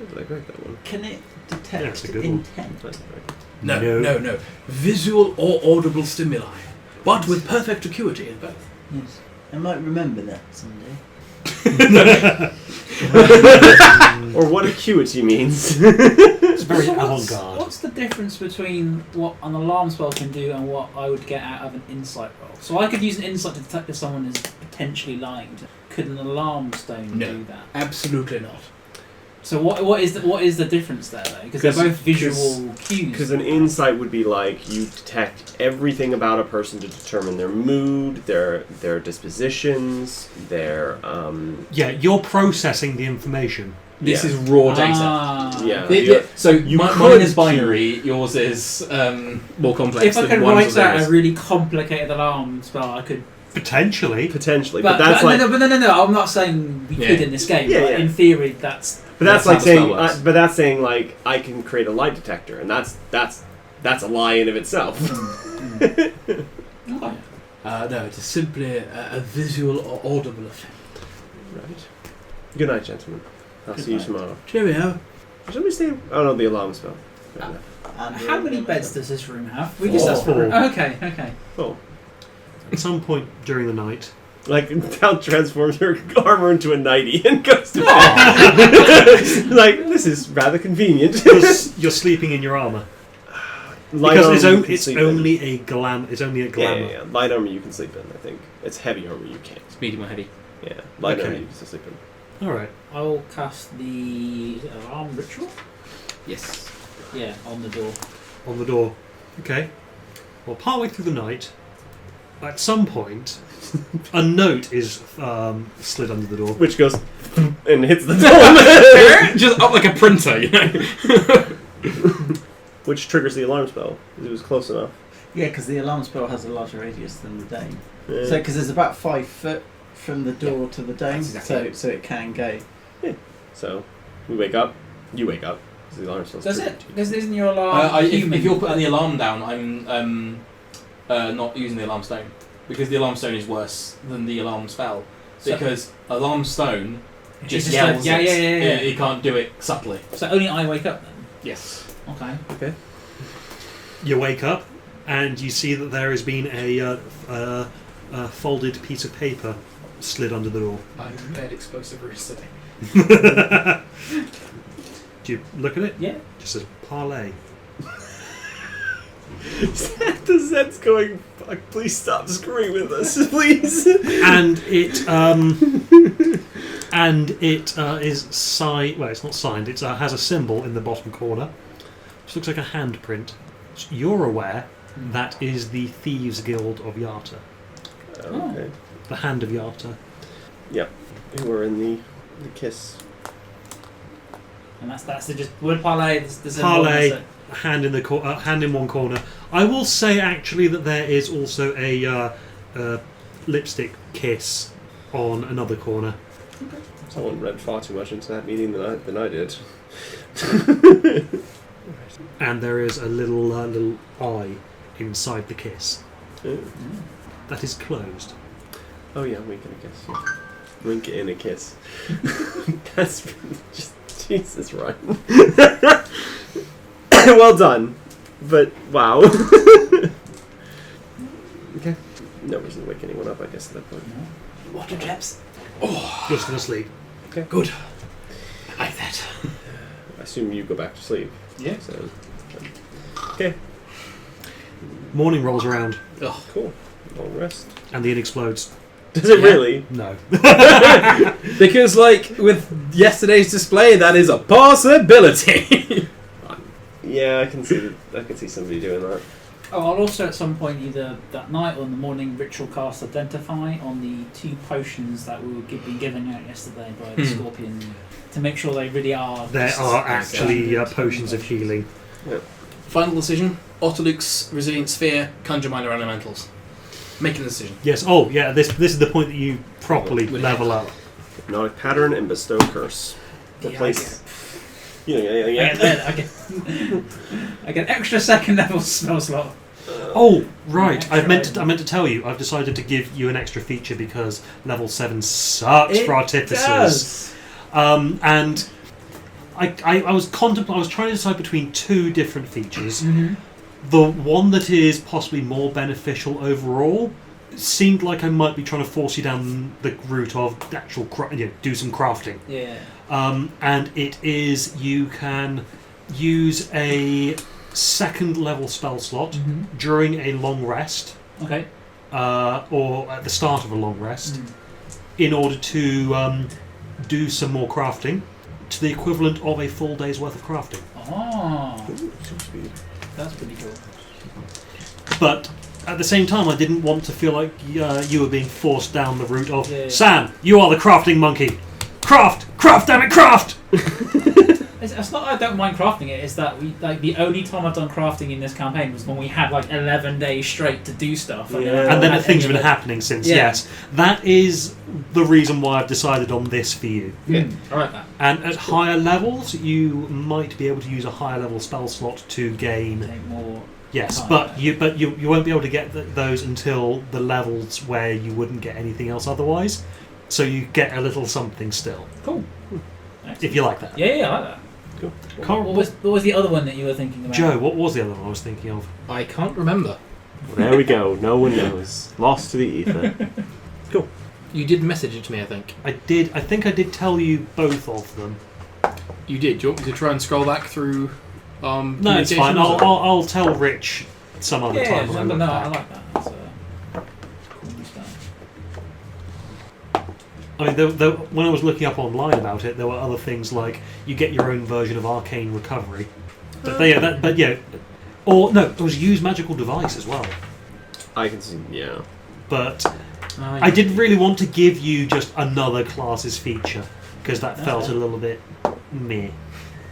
I like that one. Can it Yeah, detect it's a good one. intent? That's very good. No. Visual or audible stimuli, but with perfect acuity in both. Yes. I might remember that someday. Or what acuity means. It's very So avant-garde. what's the difference between what an alarm spell can do and what I would get out of an insight roll? So I could use an insight to detect if someone is potentially lying. Could an alarm stone No. do that? Absolutely not. So what is the difference there though? Because they're both visual cues. Because an insight would be like you detect everything about a person to determine their mood, their dispositions, their Yeah, you're processing the information. This Yeah. is raw data. Yeah. So You mine could is binary, yours is more complex If I than could ones or write out zeros. a really complicated alarm spell, I could. Potentially. potentially, but that's like no, I'm not saying we could Yeah. in this game. Yeah, but yeah. In theory, that's. but that's That's like how the spell saying works. but that's saying like I can create a lie detector, and that's a lie in of itself. Okay. No, it is simply a visual or audible effect. Right. Good night, gentlemen. I'll Good see you night. tomorrow. Cheerio. Did somebody say? Oh no, the alarm spell. Fair enough. And How many beds does this room have? We just Four. asked for. Okay. Oh, At some point during the night. like Tal transforms her armor into a nightie and goes to bed. Like this is rather convenient. You're sleeping in your armor. Light Because armor it's, you on, can it's sleep only in. a glam. It's only a Yeah, glamour. yeah, yeah. Light armor you can sleep in. I think it's heavy armor you can't. It's medium or heavy. Yeah, light armor Okay. you can still sleep in. All right. I will cast the is it alarm ritual. Yes. Yeah, on the door. On the door. Okay. Well, partway through the night, at some point, a note is slid under the door. Which goes and hits the door. Just up like a printer, you know. Which triggers the alarm spell. 'Cause it was close enough. Yeah, because the alarm spell has a larger radius than the dome. Yeah. So, because there's about 5 foot from the door to the dome, That's exactly so it can go. So we wake up. You wake up. 'Cause the alarm spell's Does triggered. it? Because isn't your alarm If human? you're putting the alarm down, I'm not using the alarm stone because the alarm stone is worse than the alarm spell. because alarm stone It's just just yells. like, yeah. He can't do it subtly. So only I wake up then? Yes. Okay. You wake up and you see that there has been a folded piece of paper slid under the door. I'm prepared explosive reset. Do you look at it? Yeah. It just says parlay. The Zed's going, fuck, please stop screwing with us, please. And it is signed. Well, it's not signed. It has a symbol in the bottom corner, which looks like a handprint. So you're aware that is the Thieves Guild of Yarta, Okay. the Hand of Yarta. Yep. Who are in the kiss. And that's the just word parlay. There's Parlay, hand in the hand in one corner. I will say actually that there is also a lipstick kiss on another corner. Someone read far too much into that meeting than I did. And there is a little eye inside the kiss. Ooh. That is closed. Oh yeah, wink and a kiss. Yeah. Wink in a kiss. That's just Jesus, right? Well done, but wow. Okay. No reason to wake anyone up, I guess, at that point. Water jets. Just gonna sleep. Okay. Good. I like that. I assume you go back to sleep. Yeah. So. Okay. Morning rolls around Oh, Cool. Long rest. and the inn explodes. Does it really? No. because like with yesterday's display, that is a possibility. Yeah, I can see somebody doing that. Oh, I'll also at some point either that night or in the morning ritual cast Identify on the 2 potions that we were been giving out yesterday by the Scorpion to make sure they really are. There are actually potions of healing. Final decision: Otterluke's Resilient Sphere, Conjure Minor Elementals. Making the decision. Yes. Oh, yeah. This is the point that you properly level up. Hypnotic pattern and bestow curse. Replace. I get extra second level spell slot. Oh, right. I meant Extra to tell you. I've decided to give you an extra feature because level 7 sucks for artificers. Does. And I was trying to decide between 2 different features. Mm-hmm. The one that is possibly more beneficial overall seemed like I might be trying to force you down the route of actual do some crafting. Yeah. And it is you can use a 2nd level spell slot during a long rest, Okay. or at the start of a long rest, in order to do some more crafting to the equivalent of a full day's worth of crafting. Oh, that's pretty cool. But at the same time, I didn't want to feel like you were being forced down the route of Sam, you are the crafting monkey. Craft, damn it, craft! It's not that I don't mind crafting it. It's that the only time I've done crafting in this campaign was when we had 11 days straight to do stuff. And then the things have been happening since. Yeah. Yes, that is the reason why I've decided on this for you. Yeah, I like that. And at higher levels, you might be able to use a higher level spell slot to gain. Take more. Yes, time. but you won't be able to get those until the levels where you wouldn't get anything else otherwise. So you get a little something still. Cool. If you like that. Yeah, I like that. Cool. What was the other one that you were thinking about? Joe, what was the other one I was thinking of? I can't remember. There we go. No one knows. Lost to the ether. Cool. You did message it to me, I think. I think I did tell you both of them. You did. Do you want me to try and scroll back through? No, it's fine. communications? I'll tell Rich some other Yeah, time. When I look no, back. I like that. That's cool stuff. I mean, when I was looking up online about it, there were other things like you get your own version of arcane recovery. But it was use magical device as well. I can see. Yeah. But I didn't really want to give you just another class's feature because that felt a little bit meh.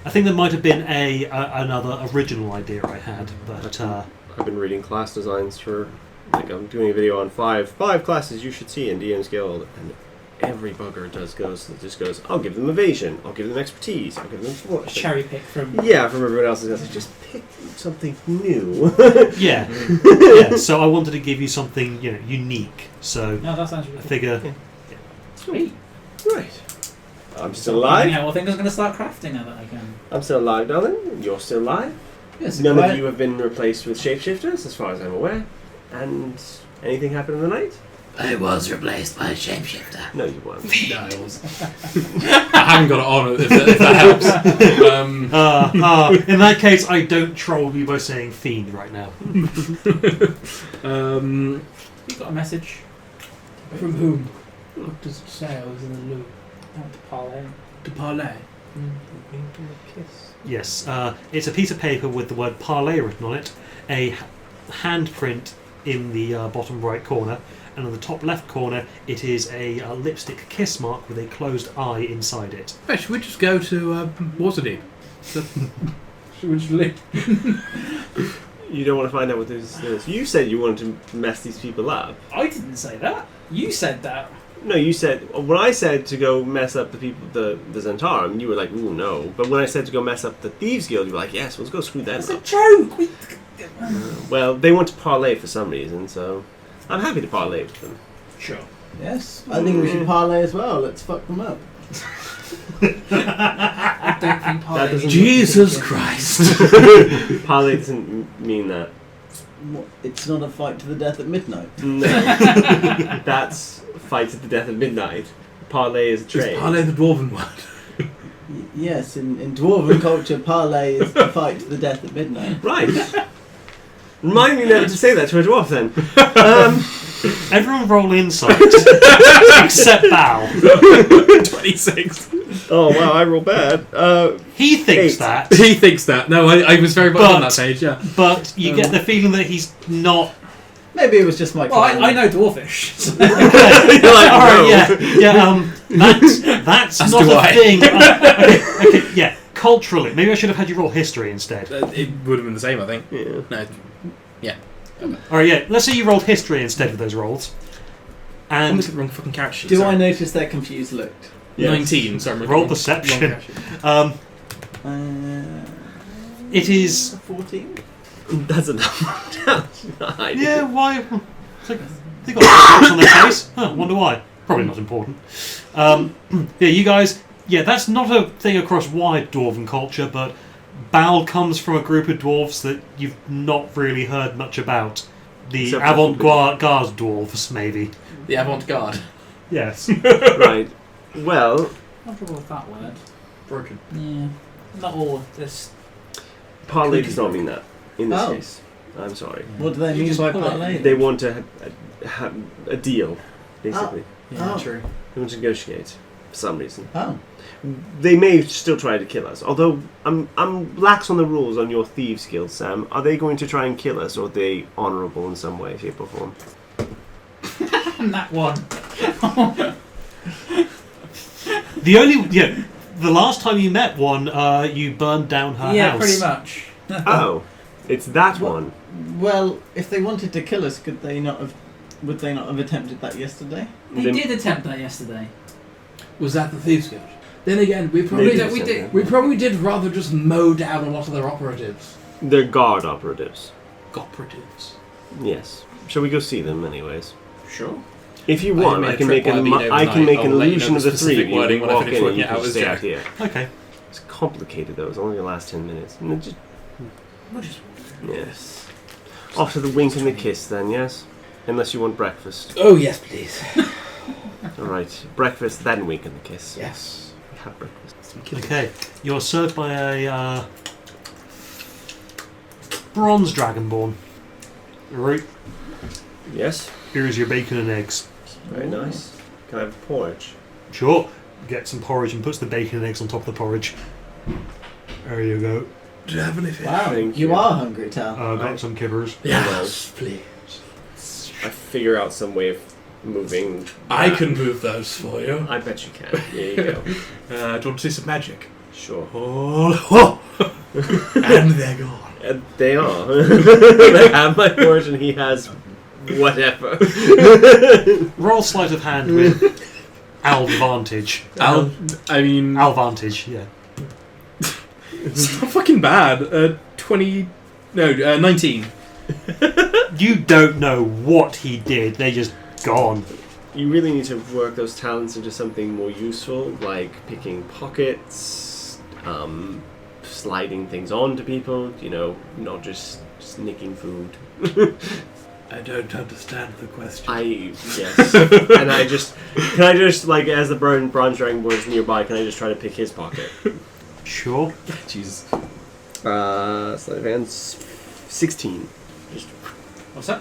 I think there might have been another original idea I had, but I've been reading class designs for, I'm doing a video on five classes you should see in DM's Guild, and every bugger just goes, I'll give them evasion, I'll give them expertise, I'll give them force. Cherry pick from. Yeah, from everyone else's guys. Just pick something new. yeah. So I wanted to give you something unique. So No, that sounds really I cool. figure. Yeah. Sweet. Right. I'm still alive. Yeah, well, I think I was going to start crafting now that I can. I'm still alive, darling. You're still alive. Yes, None quite- of you have been replaced with shapeshifters, as far as I'm aware. And anything happened in the night? I was replaced by a shapeshifter. No, you weren't. No, I wasn't. I haven't got it on, if that helps. In that case, I don't troll you by saying fiend right now. You got a message? From whom? What does it say? I was in the loop. I want to parlay. To parlay. Yes, it's a piece of paper with the word parlay written on it, a handprint in the bottom right corner, and on the top left corner it is a lipstick kiss mark with a closed eye inside it. Hey, should we just go to Waterdeep? Should we just leave? You don't want to find out what this is. You said you wanted to mess these people up. I didn't say that. You said that. No, you said when I said to go mess up the people, the Zentarum, you were like, "Ooh, no." But when I said to go mess up the Thieves Guild, you were like, "Yes, let's go screw them It's a up." joke. Well, they want to parlay for some reason, so I'm happy to parlay with them. Sure. Yes, I think we should parlay as well. Let's fuck them up. I don't think parlay. doesn't- Jesus Christ! Parlay doesn't mean that. What? It's not a fight to the death at midnight. No, that's fight to the death at midnight. Parlay is a trade. Is parlay the dwarven word? Yes, in dwarven culture, parlay is the fight to the death at midnight. Right. Remind me never to say that to a dwarf then. Everyone roll insight, except Bal. 26. Oh wow, I roll bad. He thinks 8. that, He thinks that. No, I was very much on that page, yeah. but you get the feeling that he's not. Maybe it was just my. Well, clan. I know dwarfish. So You're like, All right, no. yeah. That's As not do a I. thing. Okay, yeah. Culturally, maybe I should have had you roll history instead. It would have been the same, I think. Yeah. No. All right, yeah. Let's say you rolled history instead of those rolls, I'm and looking at the wrong fucking character sheet. Do sorry. I notice their confused look? Yes. 19, sorry. I'm looking roll at the perception. wrong character sheet. It is. 14. That's enough. Yeah. Why? It's like, they got marks on their face. Huh, wonder why. Probably not important. Yeah, you guys. Yeah, that's not a thing across wide dwarven culture, but Bal comes from a group of dwarves that you've not really heard much about. The Except for avant-garde dwarves, maybe. The avant-garde. Yes. Right. Well, I've trouble with that word. Broken. Yeah. Not all of this. parlay does not mean that in this Oh. case. I'm sorry. What do they You mean just by pull it. parlay? They want to have a deal, basically. Yeah, Oh. true. They want to negotiate for some reason. Oh. They may still try to kill us. Although I'm lax on the rules on your thieves guild, Sam. Are they going to try and kill us, or are they honourable in some way, shape, or form? And that one. The last time you met one, you burned down her Yeah, house. pretty much. Oh, it's that What? one. Well, if they wanted to kill us, could they not have? Would they not have attempted that yesterday? They did attempt that yesterday. Was that the Thieves Guild? Then again, we They probably did did, attempt that. we probably did rather just mow down a lot of their operatives. They're guard operatives. Operatives. Yes. Shall we go see them, anyways? Sure. If you I want, made I a can trip make while an I've been I can make an overnight. I'll let you illusion know of the the three of specific you. wording when I Walk finish in and working you it can out with stay out Jack. here. Okay. It's complicated though. It's only the last 10 minutes. And it just, We'll just yes. Off to the wink and the kiss then, yes? Unless you want breakfast. Oh, yes, please. Alright, breakfast, then wink and the kiss. Yes. Have breakfast. Okay. You're served by a bronze dragonborn. Right. Yes? Here's your bacon and eggs. Very nice. Can I have porridge? Sure. Get some porridge and puts the bacon and eggs on top of the porridge. There you go. Do you have any fish? Wow, Thank you you. are hungry, Tal. Got some kivers. Yes, please. I figure out some way of moving. I that. can move those for you. I bet you can. There you go. Do you want to see some magic? Sure. Oh, and they're gone. They are. They have my porridge and he has whatever. Roll sleight of hand with Alvantage. Alvantage, yeah. It's not fucking bad. 20... No, 19. You don't know what he did. They're just gone. you really need to work those talents into something more useful, like picking pockets, sliding things on to people, not just nicking food. I don't understand the question. Yes. And can I just, like, as the bronze dragonborn is nearby, can I just try to pick his pocket? Sure. Jesus. Sleight of hand 16. What's that?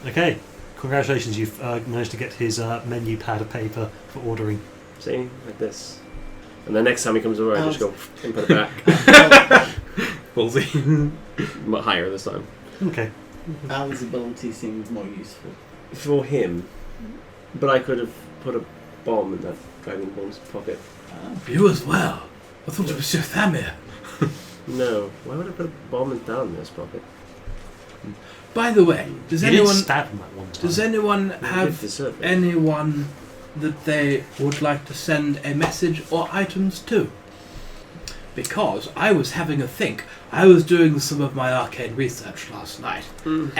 Okay. Congratulations, you've managed to get his menu pad of paper for ordering. See? Like this. And the next time he comes over, I just go and put it back. Ballsy. But higher this time. Okay. Al's ability seems more useful. For him. But I could have put a bomb in that dragonborn's pocket. You as well. I thought it was just Thamir. No. Why would I put a bomb down in this pocket? By the way, does You did anyone stab him at one time. does anyone I did have deserve it. anyone that they would like to send a message or items to? Because I was having a think. I was doing some of my arcane research last night, and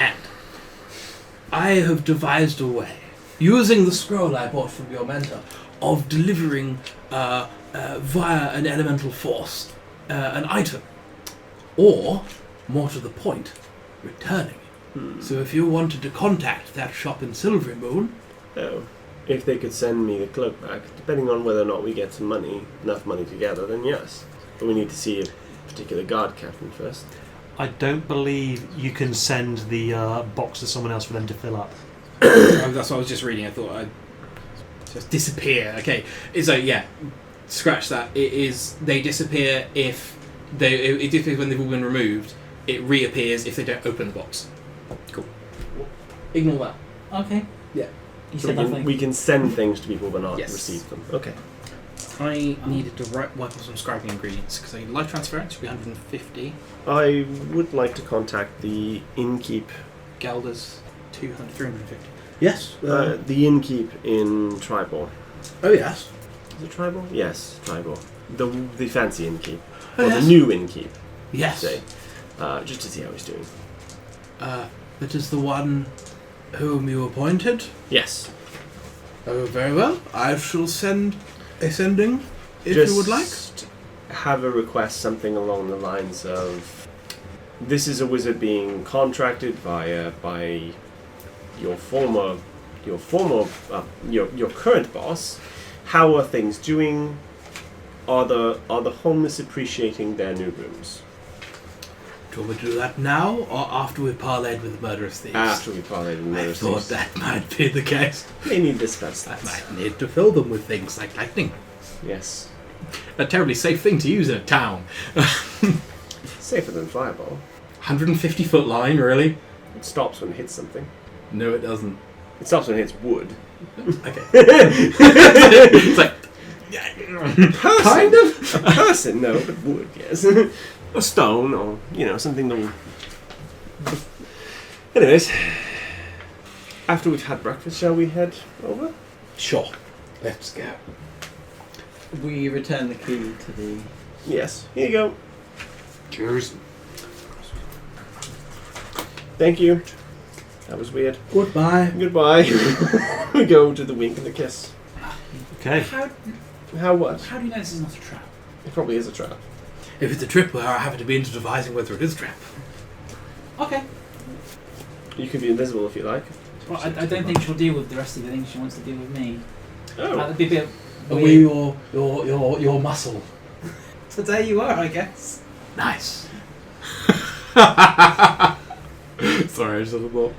I have devised a way, using the scroll I bought from your mentor, of delivering via an elemental force an item, or, more to the point, returning it. So if you wanted to contact that shop in Silvery Moon, Oh. If they could send me the cloak back, depending on whether or not we get some money, enough money together, then yes. But we need to see a particular guard captain first. I don't believe you can send the box to someone else for them to fill up. That's what I was just reading. I thought I'd just disappear. Okay, so yeah, scratch that. It is they disappear if it disappears when they've all been removed. It reappears if they don't open the box. Cool. Ignore that. Okay. Yeah. You So said nothing. we can send things to people but not Yes. receive them. Okay. I needed to wipe off some scribing ingredients because a life transference would be 150. I would like to contact the innkeep. Galder's 350. yes. The innkeep in Tribal. Oh yes. Is it Tribal? Yes, Tribal. The fancy innkeep. Oh, Or yes. the new innkeep, Yes. say. Just to see how he's doing. That is the one whom you appointed. Yes. Oh, very well. I shall send a sending if Just you would like. have a request, something along the lines of, this is a wizard being contracted by your current boss. How are things doing? Are the homeless appreciating their new rooms? Do you want me to do that now or after we've parlayed with the murderous thieves? After we parlayed with I those thought things. that might be the case. They need dispatch I stats. might need to fill them with things like lightning. Yes. A terribly safe thing to use in a town. Safer than fireball. 150-foot line, really? It stops when it hits something. No, it doesn't. It stops when it hits wood. Okay. It's like Person. kind of. A person, no, but wood, yes. A stone, or, something that will... Anyways, after we've had breakfast, shall we head over? Sure. Let's go. We return the key to the... Yes, here you go. Cheers. Thank you. That was weird. Goodbye. Goodbye. We go to the wink and the kiss. Okay. How what? How do you know this is not a trap? It probably is a trap. If it's a trip, well, I have to be into devising whether it is a trap. Okay. You can be invisible if you like. Well, I don't think she'll deal with the rest of the things she wants to deal with me. Oh. That'd be a bit Are weird. we your muscle? Today you are, I guess. Nice. Sorry, I just had a thought.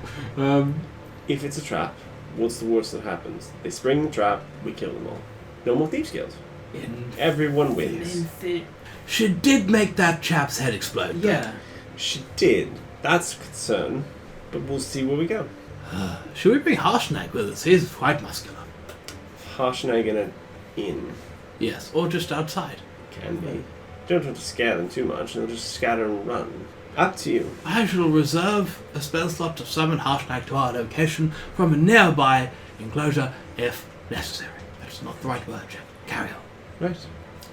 If it's a trap, what's the worst that happens? They spring the trap, we kill them all. No more Thieves Guild. Everyone wins. She did make that chap's head explode. Yeah. She did. That's a concern. But we'll see where we go. Should we bring Harshnag with us? He's quite muscular. Harshnag in an inn. Yes, or just outside. Can be. Don't have to scare them too much, they'll just scatter and run. Up to you. I shall reserve a spell slot to summon Harshnag to our location from a nearby enclosure if necessary. That's not the right word, Jack. Carry on. Right.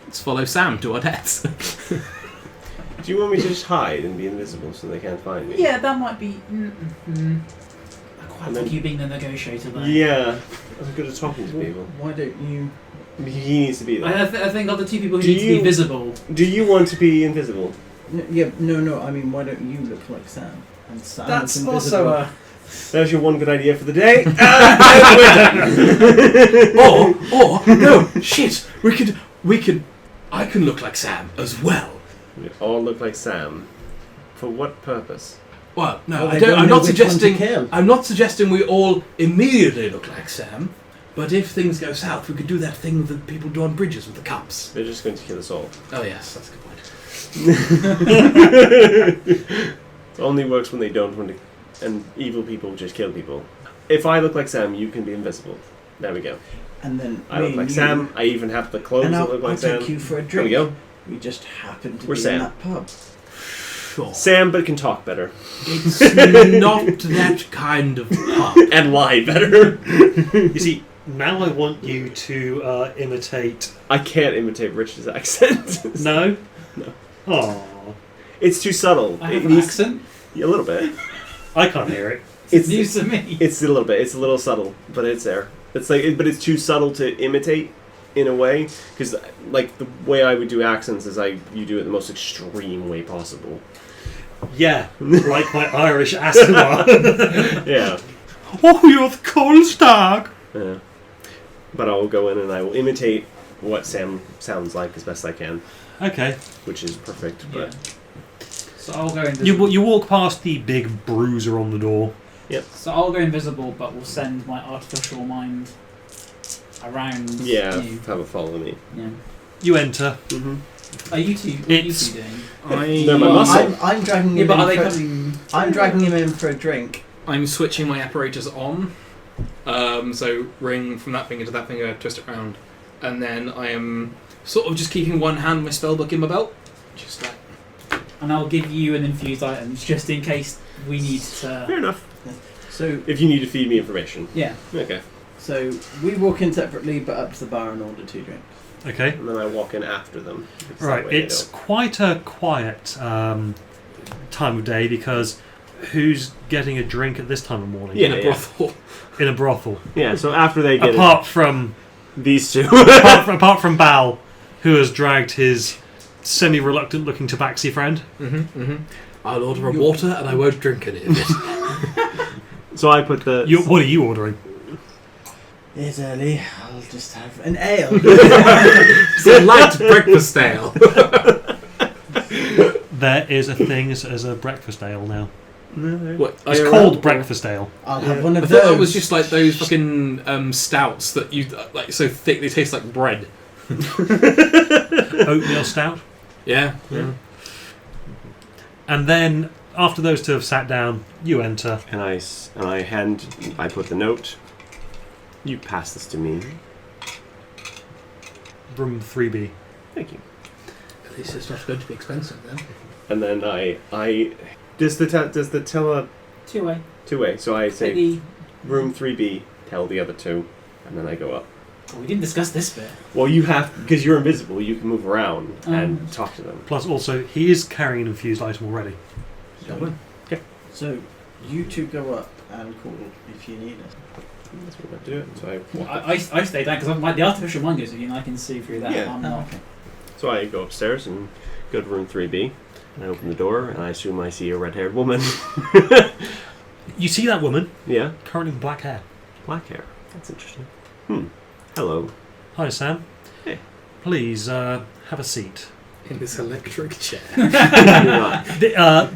Let's follow Sam to our deaths. Do you want me to just hide and be invisible so they can't find me? Yeah, that might be. quite like you being the negotiator there. Yeah, I'm good at talking to people. Why don't you? He needs to be there. I think of the two people who need to be visible. Do you want to be invisible? No. I mean, why don't you look like Sam? And Sam That's is also invisible. There's your one good idea for the day. No, shit. We could. I can look like Sam as well. We all look like Sam. For what purpose? Well, no, Well, I they don't. don't I'm know not which one to suggesting. kill. I'm not suggesting we all immediately look like Sam. But if things go south, we could do that thing that people do on bridges with the cups. They're just going to kill us all. Oh yes, that's a good point. It only works when they don't want to, and evil people just kill people. If I look like Sam, you can be invisible. There we go. And then I me look and like you, Sam. I even have the clothes and that I'll, look I'll like Sam. take you for a There drink. we go. We just happen to We're be Sam. in that pub. Sure. Sam, but can talk better It's not that kind of pub. and lie better. You see, now I want you to imitate. I can't imitate Richard's accent. No? No. Oh, It's too subtle. I have It an needs- accent. Yeah, a little bit. I can't hear it. It's news to me. It's a little bit. It's a little subtle, but it's there. It's like, but it's too subtle to imitate in a way, because like the way I would do accents is you do it the most extreme way possible. Yeah, like my Irish Asthma. Yeah. Oh, you're the cold stag. Yeah. But I will go in and I will imitate what Sam sounds like as best I can, Okay. which is perfect. Yeah. But So I'll go invisible. You walk past the big bruiser on the door. So I'll go invisible, but we'll send my artificial mind around. yeah, You. have a follow me. Yeah. You enter. Mm-hmm. Are you two? What are you It's- two doing? They're my Well, muscle. I'm dragging Yeah, him but are in they for, coming? I'm dragging him in for a drink. I'm switching my apparatus on. So ring from that finger to that finger, twist it round. And then I am sort of just keeping one hand my spellbook in my belt. Just like... And I'll give you an infused item just in case we need Fair to. enough. So If you need to feed me information. Yeah. Okay. we walk in separately, but up to the bar and order 2 drinks. Okay. And then I walk in after them. because that Right. way they It's don't- quite a quiet time of day because who's getting a drink at this time of morning? Yeah, in a brothel. In a brothel. Yeah, so after they get Apart from these two. apart from Bal, who has dragged his semi-reluctant looking tabaxi friend. I'll order a water and I won't drink any of it. So I put the... What are you ordering? It's early. I'll just have an ale. It's a light breakfast ale. There is a thing as a breakfast ale now. What? It's IRL? called breakfast ale. I'll have one I of thought those. that was just like those fucking stouts that you like so thick they taste like bread. Oatmeal stout. Yeah. And then after those two have sat down, you enter. And I put the note. You pass this to me. Room 3B. Thank you. At least it's not going to be expensive then. And then I does the tele 2-way. two-way? So I say Maybe. room 3B. Tell the other two, and then I go up. Oh, we didn't discuss this bit. Well, you have because you're invisible. You can move around and talk to them. Plus, also, he is carrying an infused item already. So you two go up and call if you need us. That's what I do. So I walk up. I stay down because the artificial mind goes with you and I can see through that. Yeah. I'm Oh, not. okay. So I go upstairs and go to room 3B. And I open the door, and I assume I see a red-haired woman. You see that woman, Yeah, currently with black hair. black hair. That's interesting. Hello. Hi, Sam. Hey. Please have a seat. In this electric chair. You're not.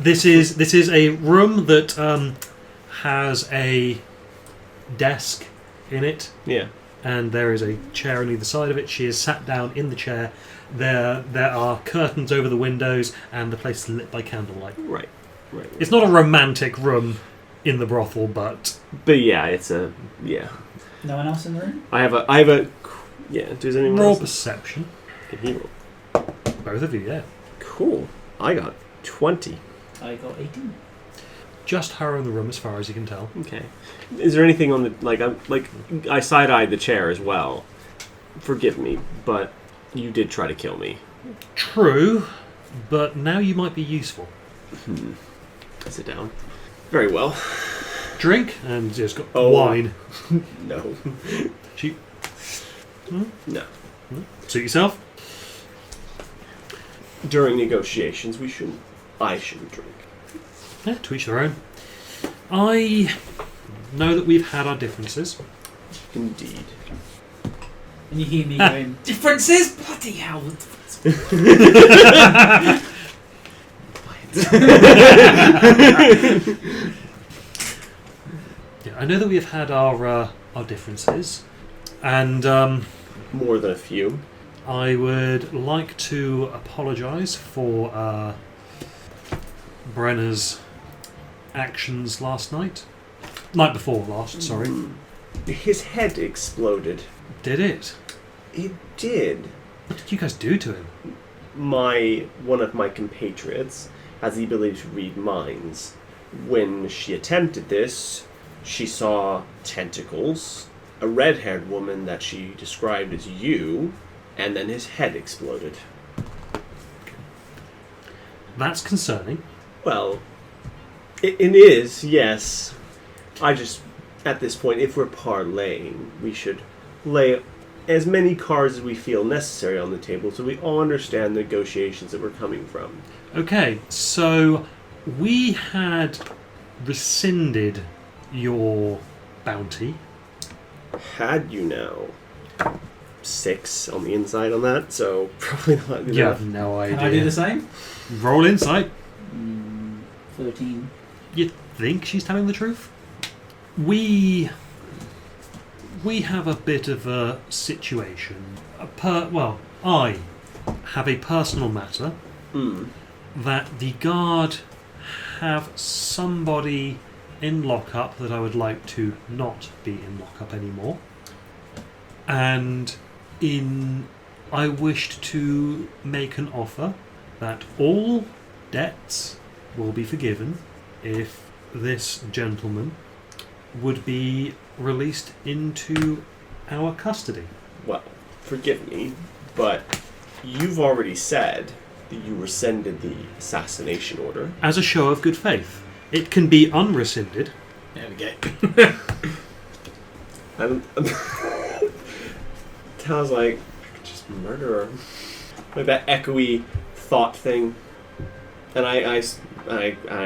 This is a room that has a desk in it, Yeah. and there is a chair on either side of it. She is sat down in the chair. There are curtains over the windows, and the place is lit by candlelight. Right. It's not a romantic room in the brothel, but But yeah, it's a No one else in the room? I have a yeah. Does anyone raw else? perception. Can he roll? Both of you, yeah. Cool. I got 20. I got 18. Just her in the room, as far as you can tell. Okay. Is there anything on the I side-eyed the chair as well. Forgive me, but you did try to kill me. True, but now you might be useful. Sit down. Very well. drink, and it's got Oh. wine. No. She, No. suit yourself. During negotiations, I shouldn't drink. Yeah, to each their own. I know that we've had our differences. Indeed. And you hear me going, differences? Bloody hell. Yeah, I know that we've had our differences, and More than a few. I would like to apologise for Brenner's actions last night. Night before last, sorry. His head exploded. Did it? It did. What did you guys do to him? One of my compatriots has the ability to read minds. When she attempted this, she saw tentacles, a red-haired woman that she described as you, and then his head exploded. That's concerning. Well, it is, yes. I just, at this point, if we're parlaying, we should lay as many cards as we feel necessary on the table so we all understand the negotiations that we're coming from. Okay, so we had rescinded your bounty. Had you now 6 on the inside on that, so probably not enough. You have no idea. Can I do the same? Roll insight. 13. You think she's telling the truth? We have a bit of a situation. I have a personal matter that the guard have somebody in lockup that I would like to not be in lockup anymore. And I wished to make an offer that all debts will be forgiven if this gentleman would be released into our custody. Well, forgive me, but you've already said that you rescinded the assassination order. As a show of good faith. It can be unrescinded. There we go. And Tal's like, I could just murder her. Like that echoey thought thing. And I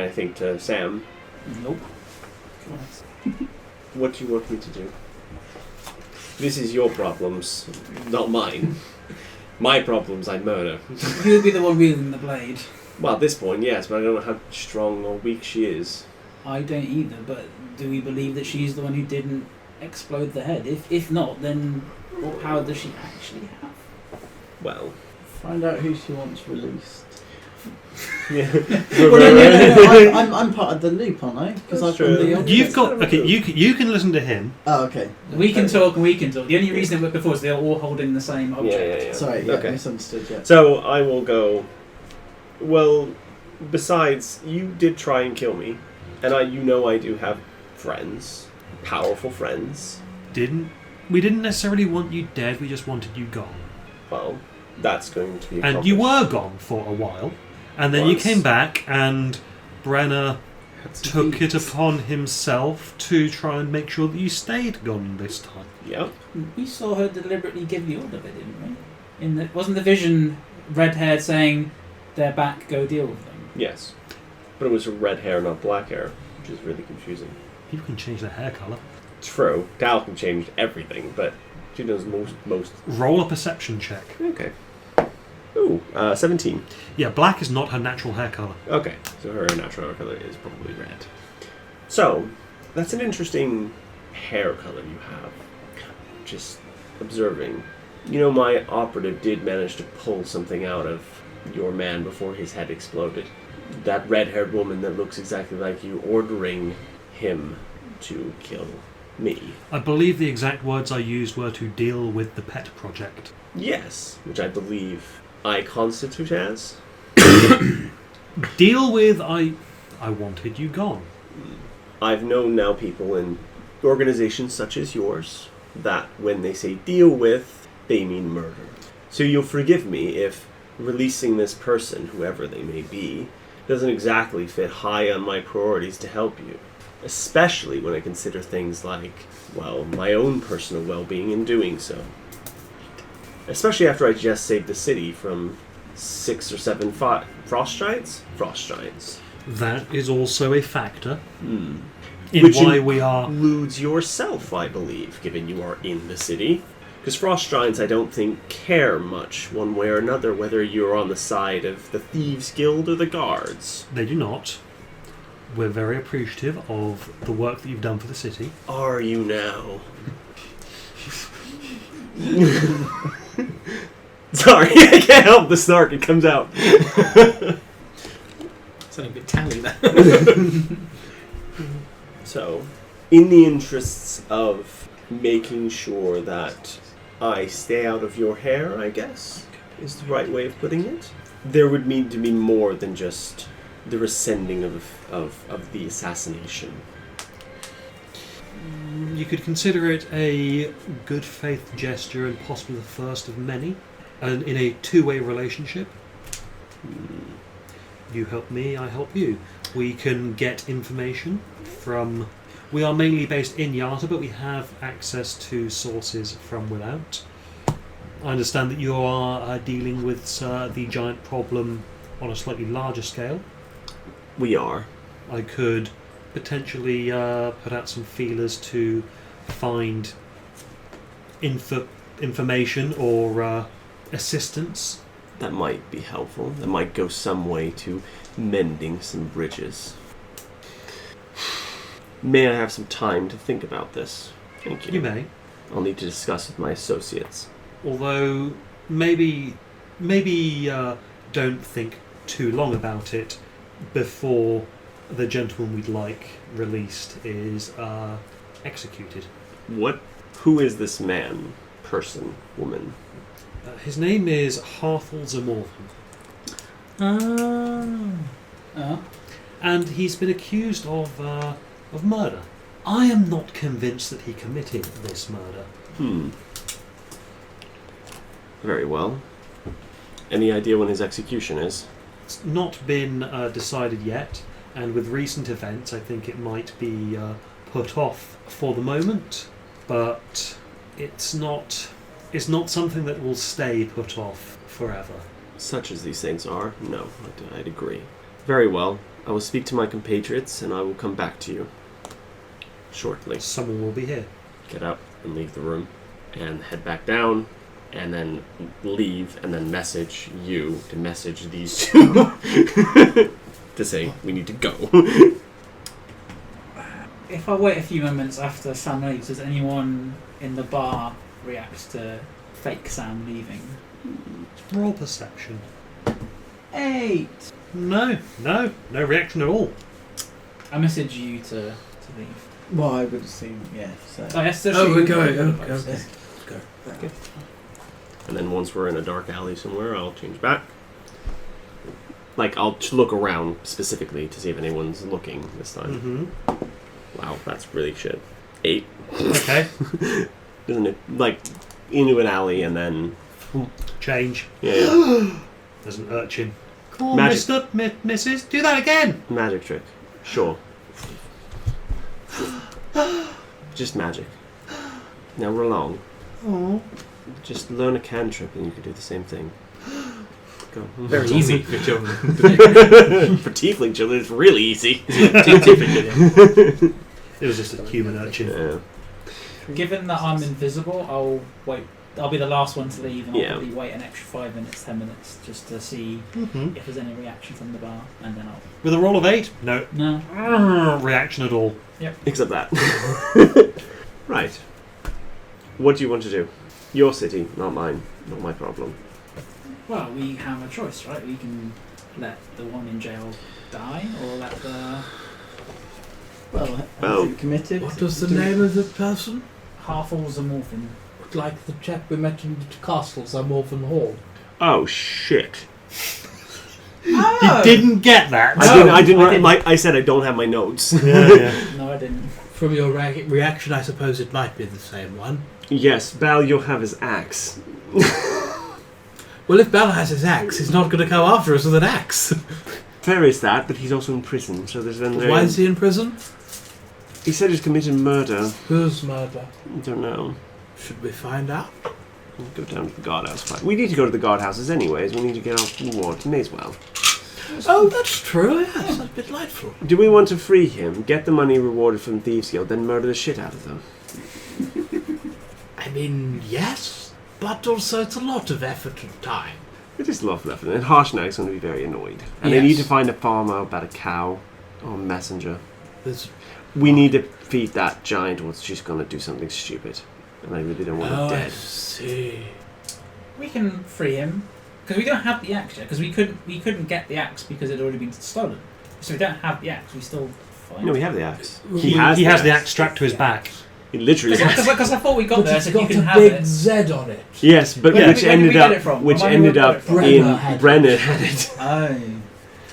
think to Sam, Nope. what do you want me to do? This is your problems, not mine. My problems I'd murder. You'll be the one wielding the blade. Well, at this point, yes, but I don't know how strong or weak she is. I don't either, but do we believe that she's the one who didn't explode the head? If not, then what power does she actually have? Well, Find out who she wants released. yeah. Well, no, I'm part of the loop, aren't I? Because That's I've true. been the You've got you can listen to him. Oh, okay. We can talk and we can talk. The only reason it worked before is they're all holding the same object. Yeah. Sorry, yeah, Okay. misunderstood. Yeah. So I will go. Well, besides, you did try and kill me, and I do have friends, powerful friends. We didn't necessarily want you dead, we just wanted you gone. Well, that's going to be. And you were gone for a while. And then you Once. came back and Brenner took it upon himself to try and make sure that you stayed gone this time. Yep. We saw her deliberately give the order, didn't we? Wasn't the vision red-haired saying, "They're back, go deal with them"? Yes, but it was red hair, not black hair, which is really confusing. People can change their hair colour. True, Dal can change everything, but she does most. Roll a perception check. Okay. Ooh, 17. Yeah, black is not her natural hair colour. Okay, so her natural hair color is probably red. So, that's an interesting hair color you have. Just observing. You know, my operative did manage to pull something out of your man before his head exploded. That red-haired woman that looks exactly like you, ordering him to kill me. I believe the exact words I used were to deal with the pet project. Yes, which I believe I constitute as. Deal with I wanted you gone. I've known now people in organizations such as yours that when they say deal with, they mean murder. So you'll forgive me if releasing this person, whoever they may be, doesn't exactly fit high on my priorities to help you. Especially when I consider things like, well, my own personal well-being in doing so. Especially after I just saved the city from 6 or 7 frost giants? Frost giants. That is also a factor in Which why we are... includes yourself, I believe, given you are in the city. Because frost giants, I don't think, care much one way or another whether you're on the side of the Thieves Guild or the Guards. They do not. We're very appreciative of the work that you've done for the city. Are you now? Sorry, I can't help the snark, it comes out. Sounding a bit tally there. So, in the interests of making sure that I stay out of your hair, I guess, is the right way of putting it, there would need to be more than just the rescinding of the assassination. You could consider it a good faith gesture and possibly the first of many, and in a two-way relationship. You help me, I help you. We can get information from... We are mainly based in Yata, but we have access to sources from without. I understand that you are dealing with the giant problem on a slightly larger scale. We are. I could potentially put out some feelers to find information or assistance. That might be helpful. That might go some way to mending some bridges. May I have some time to think about this? Thank you. You may. I'll need to discuss with my associates. Although, maybe don't think too long about it before the gentleman we'd like released is executed. What? Who is this man? Person? Woman? His name is Harthel Zamorthan. And he's been accused of murder. I am not convinced that he committed this murder. Very well. Any idea when his execution is? It's not been decided yet, and with recent events I think it might be put off for the moment, but it's not something that will stay put off forever. Such as these things are, no, I'd agree. Very well. I will speak to my compatriots and I will come back to you shortly. Someone will be here. Get up and leave the room and head back down and then leave and then message you to message these two to say we need to go. If I wait a few moments after Sam leaves, does anyone in the bar react to fake Sam leaving? Roll perception. 8. No reaction at all. I message you to leave. Well, I would assume, yeah. So. Oh, yes, we're going. Okay. Let's go. Okay. And then once we're in a dark alley somewhere, I'll change back. Like, I'll look around specifically to see if anyone's looking this time. Mm-hmm. Wow, that's really shit. 8. Okay. Isn't it? Like, into an alley and then... Change. Yeah. There's an urchin. Come on, Magic. Mr. Mrs. Do that again! Magic trick. Sure. Just magic. Now we're along. Oh. Just learn a cantrip and you can do the same thing. Go. Very easy for children. For tiefling children, it's really easy. It was just a human urchin. Yeah. Given that I'm invisible, I'll wait. I'll be the last one to leave, and I'll Yeah. probably wait an extra 5 minutes, 10 minutes, just to see if there's any reaction from the bar, and then I'll. With a roll of 8? No. No. Reaction at all. Except that. Right. What do you want to do? Your city, not mine. Not my problem. Well, we have a choice, right? We can let the one in jail die, or let the Well, has Well, it committed? What was the name of the person? Harthel Zamorthan. Like the chap we met in the castle, Zamorthan Hall. Oh shit! You didn't get that. I didn't. I said I don't have my notes. Yeah. No, I didn't. From your reaction, I suppose it might be the same one. Yes, Bal, you'll have his axe. Well, if Bal has his axe, he's not going to come after us with an axe. Fair is that, but he's also in prison, so there's then. Why is he in prison? He said he's committed murder. Whose murder? I don't know. Should we find out? We'll go down to the guardhouse. Fine. We need to go to the guardhouses anyways. We need to get our reward. May as well. Oh, that's true, yes. That'd be delightful. Do we want to free him, get the money rewarded from Thieves Guild, then murder the shit out of them? I mean, yes, but also it's a lot of effort and time. It is love left, and Harshnag's going to be very annoyed. And Yes. they need to find a farmer about a cow or a messenger. There's We need to feed that giant, or she's going to do something stupid. And I really don't want her I dead. see. We can free him because we don't have the axe yet. Because we couldn't get the axe because it had already been stolen. So we don't have the axe. We still find. No, we have the axe. He has the axe strapped to his back. He literally has. Because I thought we got But there, it's so got you can a have big it. Z on it. Yes, but Where which did we ended get up it from? which Remind me ended where we up got it from. in Brennan had it. Oh,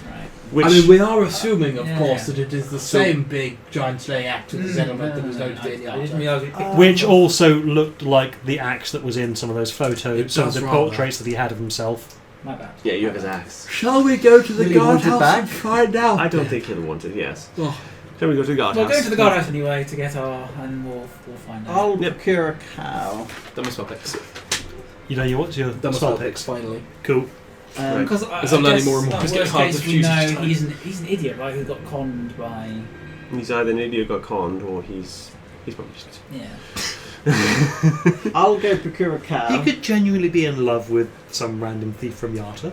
right. Which I mean, we are assuming, of Yeah. course, that it is the same big giant slaying axe with the Z on it that was noted in the I didn't article. realise we picked Which also looked like the axe that was in some of those photos, It some of does the rather. portraits that he had of himself. My bad. Yeah, you have his axe. Shall we go to the Really want it guardhouse back? and find out? I don't think he'll want it, yes. Oh, Shall we go to the guardhouse? We'll go to the guardhouse anyway to get our, and we'll find out. I'll Yep. procure a cow. Done my spell picks. You know, what's your Done my spell spell picks? picks, finally. Cool. Right. Because As I'm learning more and more, it's getting worst harder case, to we choose know each time. he's an idiot, right? Who got conned by He's either an idiot got conned, or he's probably just... yeah. I'll go procure a cow. He could genuinely be in love with some random thief from Yarta.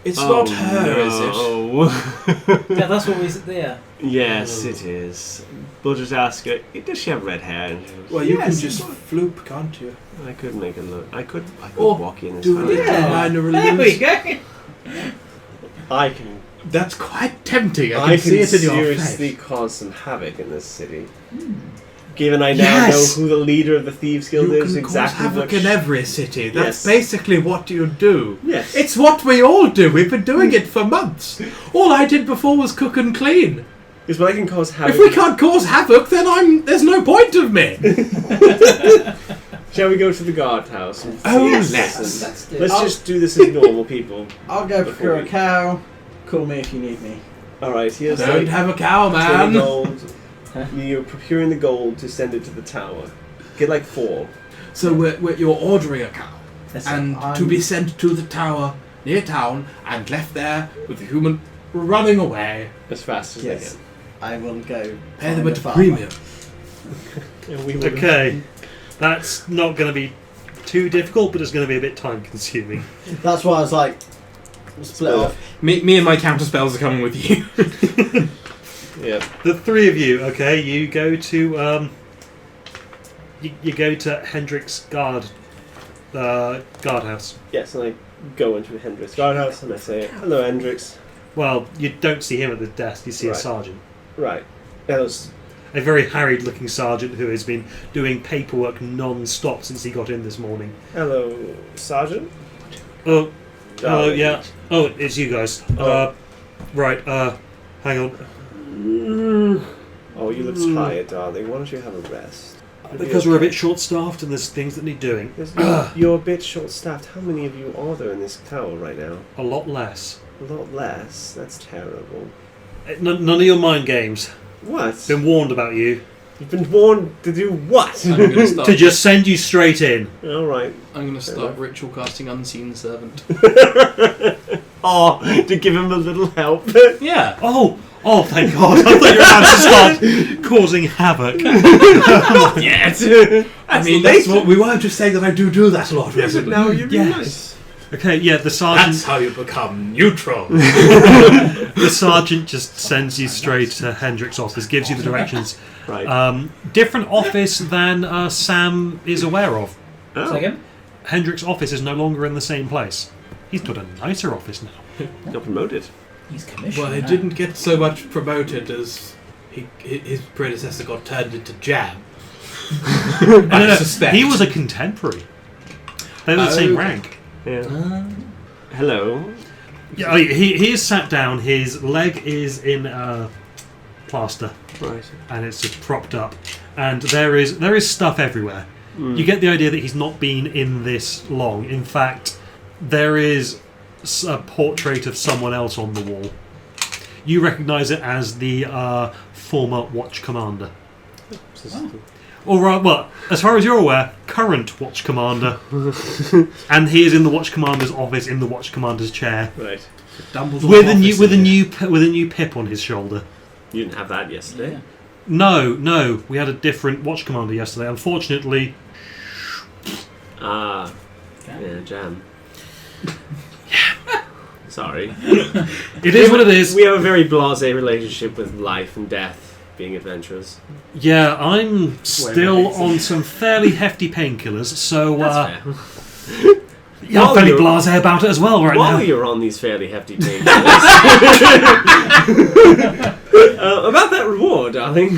it's Oh, not her, is it? Yeah, that's what we said there. Yes, it is. We'll just ask her, does she have red hair? And she goes, Well, you yes, can just floop, can't you? I could make it look... I could Or walk in as Do a far little as... Yeah. minor There we release. go. I can... That's quite tempting. I I can see it in your seriously face. cause some havoc in this city. Given I now Yes. know who the leader of the Thieves Guild You is, can exactly cause havoc what... in every city. That's Yes. basically what you do. Yes. It's what we all do. We've been doing it for months. All I did before was cook and clean. It's what I can cause havoc... If we can't cause havoc, then there's no point of me. Shall we go to the guardhouse? And Oh, Yes. let's. Let's do it. Let's just do this as normal people. I'll go Before procure a we- cow. Call me if you need me. Alright, here's Don't like have a cow, 20 man. gold. Huh? You're procuring the gold to send it to the tower. Get like 4. So you're ordering a cow, Listen, and I'm- to be sent to the tower near town and left there with the human running away. As fast as Yes. I will go. Pay them find at a a farmer. premium. they can. We will- Okay. That's not going to be too difficult, but it's going to be a bit time consuming. That's why I was like, split off. Me and my counter spells are coming with you. Yeah. The three of you, okay, you go to you go to Hendrick's guardhouse. Yes, and I go into Hendrick's guardhouse and I say, "Hello, Hendricks." Well, you don't see him at the desk. You see a Right. sergeant, Right. Hello. a very harried-looking sergeant who has been doing paperwork non-stop since he got in this morning. Hello, Sergeant. Oh, hello, Oh, yeah. Oh, it's you guys. Oh. Right. Hang on. Oh, you look tired, darling. Why don't you have a rest? You'll be Because we're a okay. bit short-staffed and there's things that need doing. You're a bit short-staffed. How many of you are there in this tower right now? A lot less. A lot less. That's terrible. None of your mind games. What? Been warned about you. You've been warned to do what? I'm going to start. To just send you straight in. All right. I'm going to start ritual casting unseen servant. Oh, to give him a little help. Yeah. Oh, thank God. I thought you were about to start causing havoc. Yes. I mean, that's what we were just saying that I do that a lot. Yes, wasn't it? now you're Yes. nice. Okay, yeah, the That's sergeant how you become neutral. the sergeant just sends you straight to Hendrick's office, gives you the directions. Right. Different office than Sam is aware of. Oh. Second. Hendrick's office is no longer in the same place. He's got a nicer office now. Got promoted. He's commissioned. Well, he now. didn't get so much promoted as his predecessor got turned into jam. I suspect. He was a contemporary. They were the same Okay. rank. Yeah. Hello. Yeah, he is sat down. His leg is in plaster, Right. and it's just propped up. And there is stuff everywhere. You get the idea that he's not been in this long. In fact, there is a portrait of someone else on the wall. You recognise it as the former watch commander. All right. Well, as far as you're aware, current Watch Commander, and he is in the Watch Commander's office in the Watch Commander's chair Right. Dumbledore with a new pip on his shoulder. You didn't have that yesterday. Yeah. No, we had a different Watch Commander yesterday. Unfortunately, Ah, Okay. yeah, jam. Sorry. it is what it is. We have a very blasé relationship with life and death being adventurous. Yeah, I'm still amazing. on some fairly hefty painkillers, so That's fair. yeah, I'm While fairly you're- blasé about it as well right While now. you're on these fairly hefty painkillers, about that reward, darling.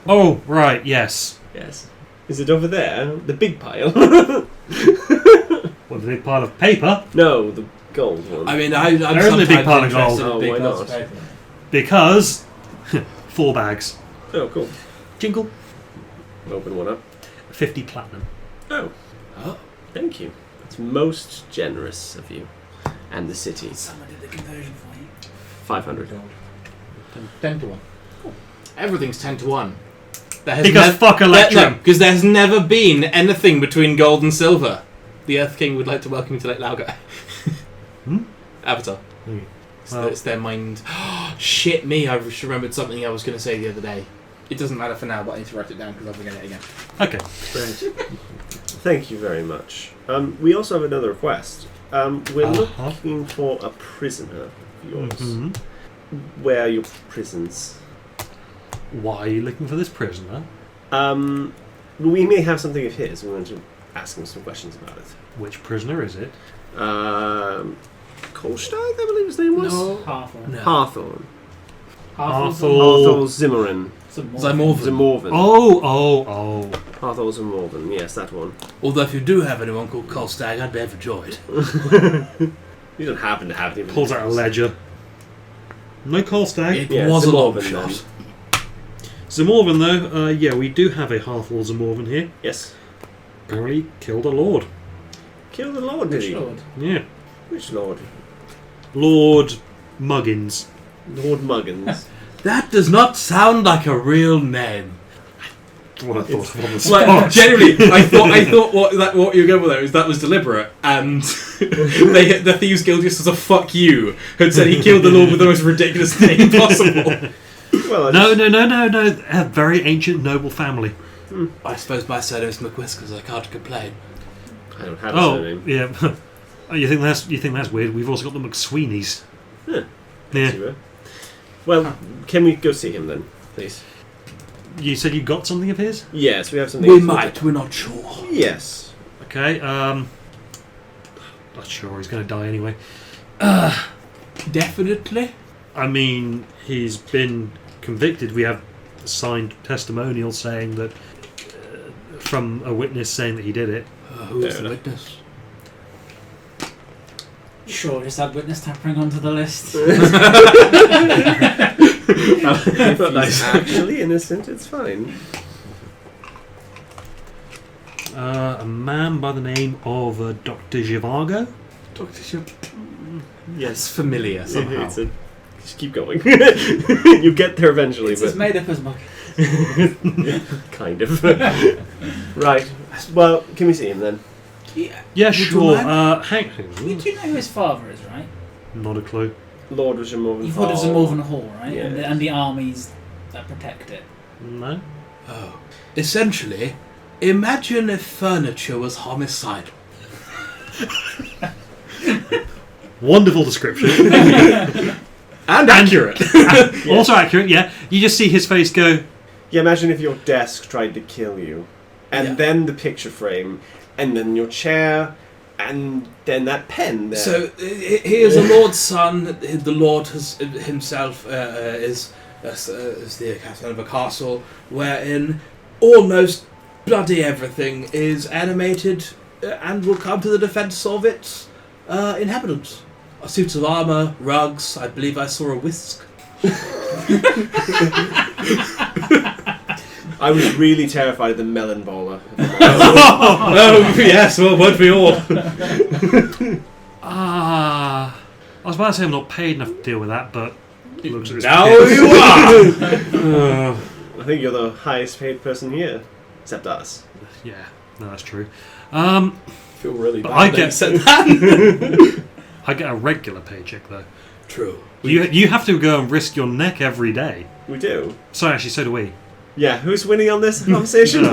Oh, right, yes. Yes. Is it over there? The big pile? What, the big pile of paper? No, the gold one. I mean, I'm There isn't a big pile of sometimes gold. interested in Oh, big why piles of not? paper. Because 4 bags. Oh, cool. Jingle. Open one up. 50 platinum. Oh, Oh, thank you. That's most generous of you. And the city. Someone did the conversion for you. 500. 10 to 1. Everything's 10 to 1. There has Because fuck Electrum. because there's never been anything between gold and silver. The Earth King would like to welcome you to Lake Laogai. Hmm? Avatar. Hmm. So Well- it's their mind. Shit me, I just remembered something I was going to say the other day. It doesn't matter for now, but I need to write it down because I'll forget it again. Okay. Thank you very much. We also have another request. We're Uh-huh. looking for a prisoner of yours. Mhm. Where are your prisons? Why are you looking for this prisoner? We may have something of his. We want to ask him some questions about it. Which prisoner is it? Kolsteig, I believe his name was? Half-orc. No. Hawthorne. Arthur. Zimmerman. Zymorvan. Zimorvan. Oh. Arthur Zimorvan, yes, that one. Although if you do have anyone called Kolstag, I'd be overjoyed. You don't happen to have him. Pulls out a ledger. No call stag. It Yeah, was a long Zymorvan then. shot. Zamorvan, though, yeah, we do have a half-orc Zamorvan here. Yes. Apparently killed a lord. Kill the Lord, did Which he? lord? Yeah. Which Lord? Lord Muggins. Lord Muggins. That does not sound like a real name. What I thought of on the Like, spot. generally, I thought what you were going with there is that was deliberate, and the Thieves Guild just as a fuck you had said he killed the Lord with the most ridiculous name possible. Well, I No. just- A very ancient noble family. I suppose my surname's McWhiskers. I can't complain. I don't have a Oh, surname. yeah. Oh, you think that's weird? We've also got the McSweeneys. Huh. Yeah. You were. Well, can we go see him then, please? You said you got something of his? Yes, we have something. We else to might. look at. We're not sure. Yes. Okay. Not sure. He's going to die anyway. Definitely. I mean, he's been convicted. We have signed testimonial saying that from a witness saying that he did it. Who is Fair the enough. witness? Sure, just add witness tampering onto the list. If he's actually innocent, it's fine. A man by the name of Dr. Zhivago. Dr. Ship. Yes, familiar somehow. It's a, just keep going. You get there eventually, It's as but made up as mug. kind of. Right. Well, can we see him then? Yeah. Yeah, Would you sure. mind? Hank. You do know who his father is, right? Not a clue. Lord was your Morven. You've heard of Zamorvan Hall, right? Yeah. And the armies that protect it. No. Oh. Essentially, imagine if furniture was homicidal. Wonderful description. And accurate. Also accurate. Yeah. You just see his face go. Yeah, imagine if your desk tried to kill you, and Yeah. then the picture frame, and then your chair, and then that pen there. So he is a lord's son. The lord has himself is the captain of a castle wherein almost bloody everything is animated and will come to the defence of its inhabitants. Suits of armour, rugs. I believe I saw a whisk. I was really terrified of the melon bowler. Oh yes, well, won't we all? I was about to say I'm not paid enough to deal with that, but looks at his Now pits. you are. I think you're the highest paid person here, except us. Yeah, no, that's true. I feel really But bad I that get- you said that. I get a regular paycheck though. True. You have to go and risk your neck every day. We do. So actually, so do we. Yeah, who's winning on this conversation? No.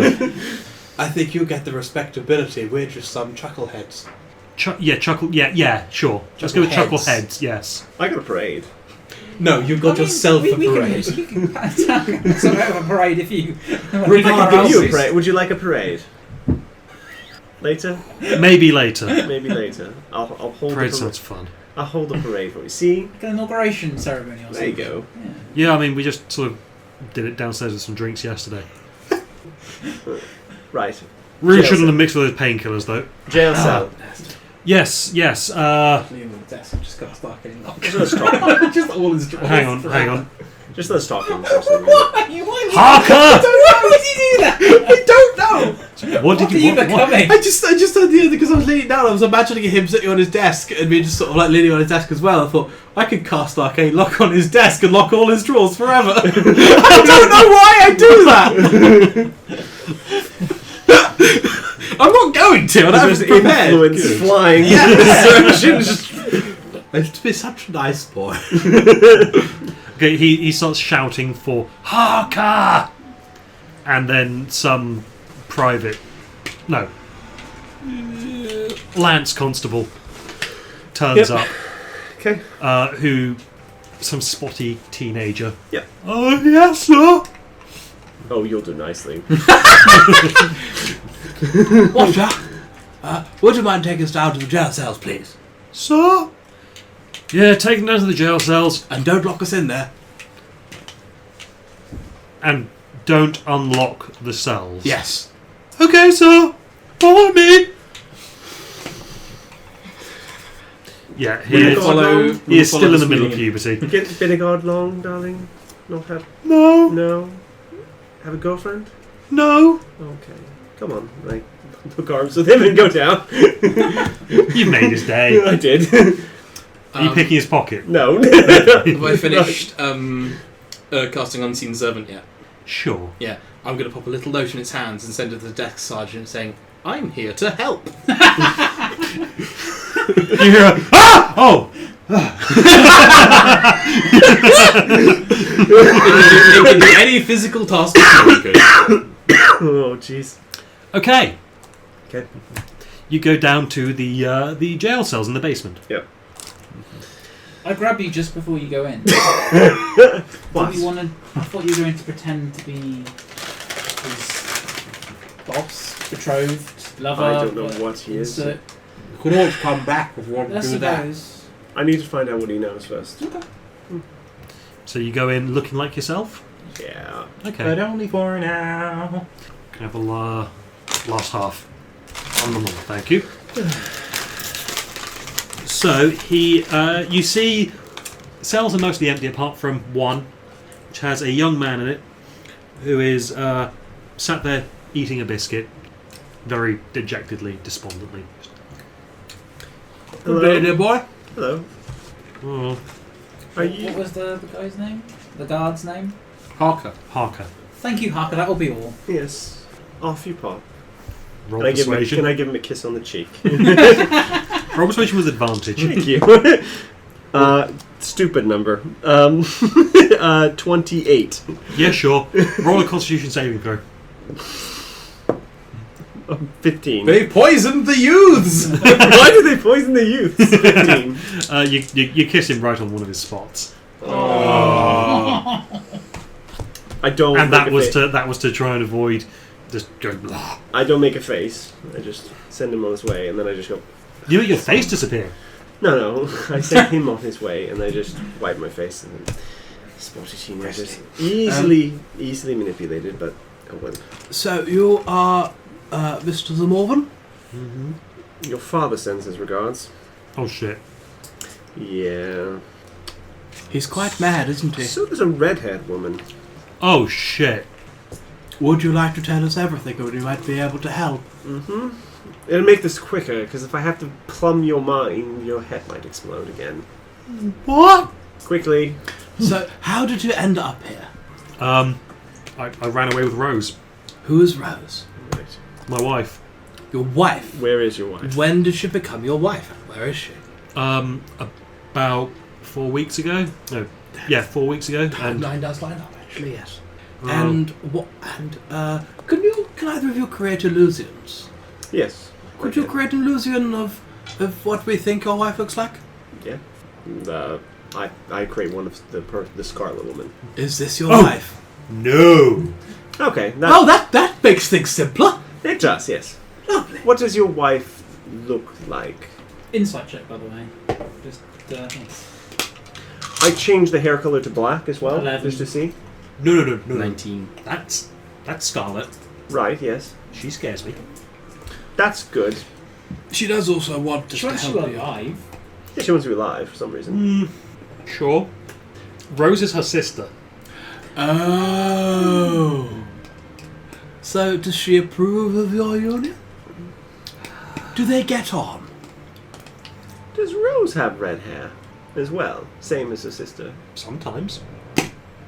I think you get the respectability. We're just some chuckleheads. Chuckle. Yeah, sure. Let's go with Chuckleheads. chuckleheads. Yes. I got a parade. No, you've got yourself a parade. We can have a parade if you. I can give you a parade. Would you like a parade? Later? Maybe later. Maybe later. I'll hold Parade the sounds fun. I'll hold the parade for you. See? Like an inauguration ceremony or something. There you go. Yeah. Yeah, I mean, we just sort of did it downstairs with some drinks yesterday. Right. Really Jail shouldn't cell. have mixed with those painkillers though. Jail cell. Yes. Leaning on the desk, I've just got to start getting knocked. Just let's talk. Just all his drawers. Hang on. Just let's talk. For a second. Harker! Why would you do that? I don't know. What did What are you? you What? becoming? I just had the other because I was leaning down. I was imagining him sitting on his desk and me just sort of like leaning on his desk as well. I thought I could cast Arcane Lock on his desk and lock all his drawers forever. I don't know why I do that. I'm not going to. I don't There's have to prepared. influence flying Yeah. in this direction. I used to be such a nice boy. Okay, he starts shouting for Harker, and then some private, no, Lance Constable turns Yep. up. Okay. Who, some spotty teenager. Yep. Oh yes, sir. Oh, you'll do nicely. Watcher, would you mind taking us down to the jail cells, please? Sir. Yeah, take him down to the jail cells And don't lock us in there. and don't unlock the cells. Yes. Okay, sir. Follow me. Yeah, Will you follow- he is still in the middle of puberty. Get Binigard long, darling. Not have No, no. Have a girlfriend? no. Okay. Come on, like hook arms with him and go down. You've made his day. I did. Are you picking his pocket? No. Have I finished casting Unseen Servant yet? Sure. Yeah. I'm going to pop a little note in its hands and send it to the desk sergeant saying, I'm here to help. You hear a, ah! Oh! It can do any physical task you could. Oh, jeez. Okay. Okay. You go down to the jail cells in the basement. Yep. I grab you just before you go in. What? Do you want to? I thought you were going to pretend to be his boss, betrothed, lover. I don't know what he is. insert- You could always come back if you want I suppose. I need to find out what he knows first. So you go in looking like yourself? Yeah. Okay. only for now. Can I have a last half on the month, thank you. So you see, cells are mostly empty apart from one, which has a young man in it, who is sat there eating a biscuit, very dejectedly, despondently. Hello. Good day, dear boy. Hello. Oh, Are What you? was the guy's name? The guard's name? Harker. Harker. Thank you, Harker. That will be all. Yes. Off you pop. Roll Can persuasion. I give him a kiss on the cheek? Roll persuasion with advantage. Thank you. Stupid number. 28. Yeah, sure. Roll a Constitution saving throw. 15. They poisoned the youths! Why did they poison the youth? 15. You kiss him right on one of his spots, I don't. and make that a was fa- to try and avoid just going. Blah. I don't make a face. I just send him on his way, and then I just go. You make your face disappear. No. I send him on his way, and I just wipe my face, and then spotty teenagers easily manipulated, but oh well. So you are Mr. Zamorvan? Mm-hmm. Your father sends his regards. Oh shit! Yeah. He's quite mad, isn't he? So there's a red-haired woman. Oh shit! Would you like to tell us everything, or we might be able to help? Mm-hmm. It'll make this quicker, because if I have to plumb your mind, your head might explode again. What? Quickly. So, how did you end up here? I ran away with Rose, Who is Rose? Right. my wife. Your wife. Where is your wife? When did she become your wife? Where is she? About 4 weeks ago. No, yeah, 4 weeks ago. And Timeline does line up, actually, yes. Oh. And what? And can either of you create illusions? Yes. Could you create an illusion of what we think your wife looks like? Yeah. I create one of the Scarlet Woman. Is this your Oh. wife? no. Okay. That makes things simpler. It does, yes. Lovely. What does your wife look like? Insight check, by the way. Just I changed the hair color to black as well, 11. just to see. No. 19. That's Scarlet. Right, yes. She scares me. That's good. She does also want us she to wants you help you. alive. Yeah, she wants to be alive for some reason. Sure. Rose is her sister. Oh. So does she approve of your union? Do they get on? Does Rose have red hair as well? Same as her sister? Sometimes.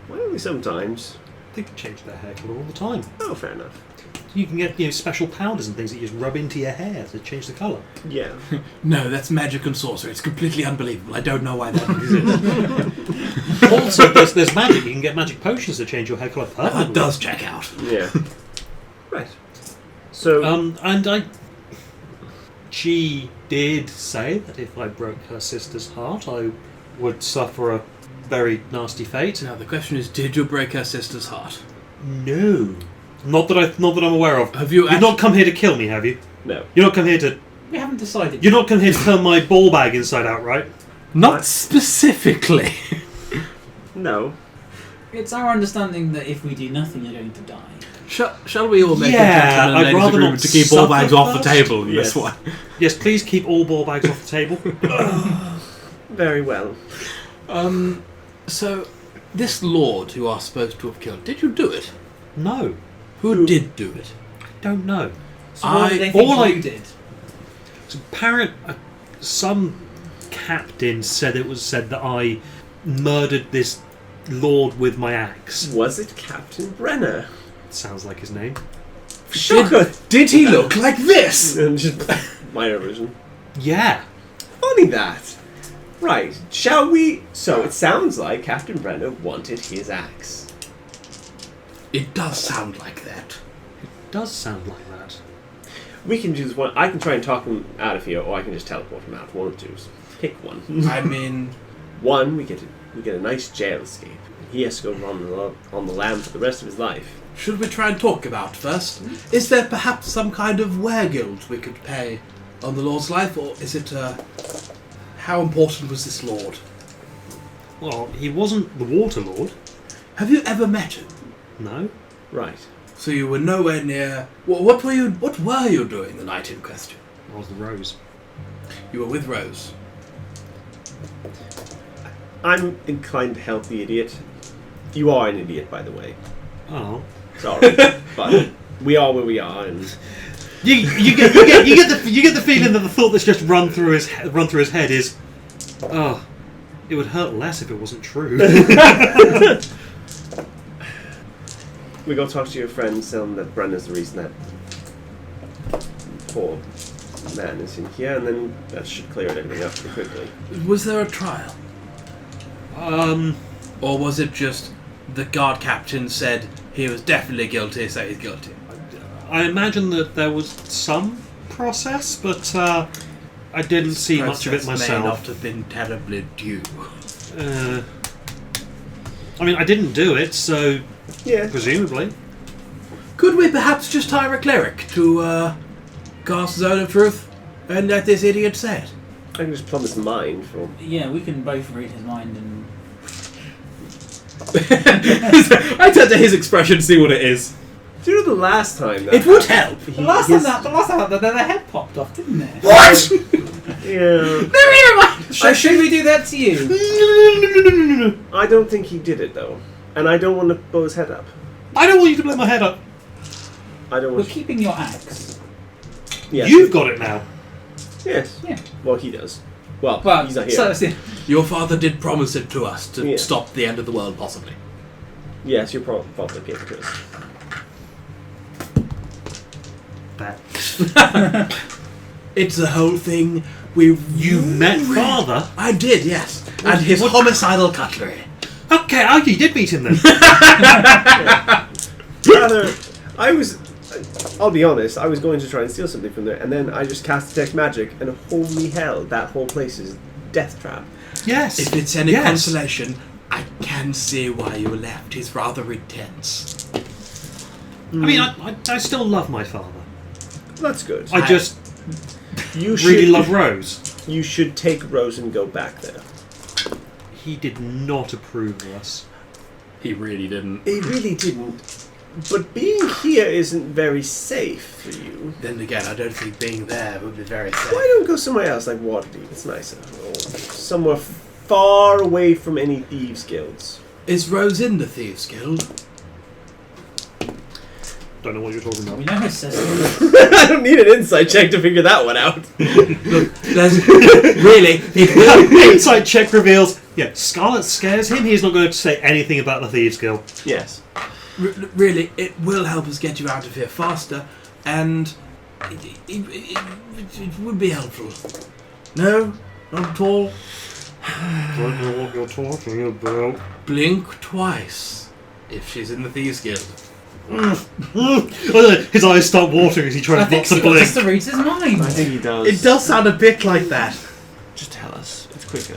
Well, only sometimes. They can change their hair colour all the time. Oh, fair enough. You can get special powders and things that you just rub into your hair to change the colour. Yeah. No, that's magic and sorcery. It's completely unbelievable. I don't know why that exists. Also, there's magic. You can get magic potions to change your hair colour permanently. That does check out. Yeah. Right. So, She did say that if I broke her sister's heart, I would suffer a very nasty fate. Now the question is, did you break her sister's heart? No. Not that I'm aware of. Have you You've not come here to kill me, have you? no. You're not come here to... We haven't decided. You're not come here to turn my ball bag inside out, right? Not specifically. No. It's our understanding that if we do nothing, you're going to die. Shall we all make Yeah, a gentleman I'd and ladies rather agreement not to keep ball bags suffer off the first? table in Yes. this one? Yes, please keep all ball bags off the table. Very well. So, this lord who are supposed to have killed, did you do it? No. Who did do it? Don't know. So what do they think you did? So some captain said that I murdered this lord with my axe. Was it Captain Brenner? Sounds like his name. Shocker! Did he look like this? And just minor version. Yeah. Only that. Right. Shall we? So it sounds like Captain Brenner wanted his axe. It does sound like that. Does sound like that. We can choose one. I can try and talk him out of here, or I can just teleport him out. One or two. Pick one. I mean, One, we get a nice jail escape. He has to go on the lam for the rest of his life. should we try and talk about first? Is there perhaps some kind of wereguild we could pay on the lord's life, or is it, how important was this lord? Well, he wasn't the Water Lord. Have you ever met him? No. Right. So you were nowhere near... What were you doing the night in question? I was the Rose. You were with Rose. I'm inclined to help the idiot. You are an idiot, by the way. Oh. Sorry, but we are where we are, and You get the feeling that the thought that's just run through his head is, oh, it would hurt less if it wasn't true. we go talk to your friends, tell them that Brenda's the reason that poor man is in here, and then that should clear everything up pretty quickly. Was there a trial? Or was it just the guard captain said he was definitely guilty, so he's guilty? I imagine that there was some process, but I didn't see much of it Process may not myself. have been terribly due. I mean, I didn't do it, so Yeah. presumably. Could we perhaps just hire a cleric to cast the zone of truth and let this idiot say it? I can just plumb his mind for... Yeah, we can both read his mind and... I turn to his expression to see what it is. Do you know the last time that It would help. The last time that their head popped off, didn't it? What? Yeah. So should we do that to you? No. I don't think he did it, though. And I don't want to blow his head up. I don't want you to blow my head up. I don't We're want... keeping your axe. Yes. You've got it now. Yes. Yeah. Well, he does. Well, But he's not here. so, Your father did promise it to us to Yeah. stop the end of the world, possibly. Yes, your father gave it to us. That. It's the whole thing. You met father? I did, yes. And his homicidal cutlery. Okay, you did meet him then. Rather, I'll be honest, I was going to try and steal something from there, and then I just cast Detect Magic, and holy hell, that whole place is death trap. Yes. If it's any consolation, I can see why you left. He's rather intense. I mean, I still love my father. That's good. I just You really love Rose. You should take Rose and go back there. He did not approve of us. He really didn't. He really didn't. But being here isn't very safe for you. Then again, I don't think being there would be very safe. Why don't we go somewhere else, like Waterdeep? It's nicer. Or somewhere far away from any thieves' guilds. Is Rose in the Thieves Guild? Don't know what you're talking We about. know his sister. I don't need an insight check to figure that one out. Look, really, it will. Insight check reveals, Scarlet scares him. He's not going to say anything about the Thieves Guild. Yes. Really, it will help us get you out of here faster, and it would be helpful. No? Not at all? Don't know what you're talking about. Blink twice if she's in the Thieves Guild. His eyes start watering as he I tries think not to he blink. wants to read his mind. I think he does. It does sound a bit like that. Just tell us. It's quicker.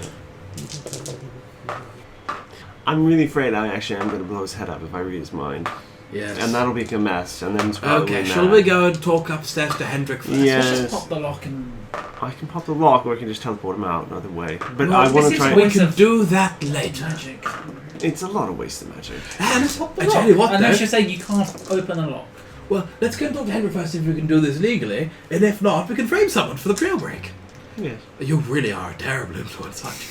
I'm really afraid I actually am going to blow his head up if I read his mind. Yes. And that'll be a mess, and then it's probably Okay, mad. shall we go and talk upstairs to Hendrik first? Yeah. Let's Yes. just pop the lock and... I can pop the lock, or I can just teleport him out another way. But Well, I want this to is try... We waste can of do that later. magic. It's a lot of wasted magic. And Pop the I lock. tell you what, Unless though. you're saying you can't open a lock. Well, let's go and talk to Hendrik first if we can do this legally, and if not, we can frame someone for the jailbreak. Yes. You really are a terrible influence, aren't you?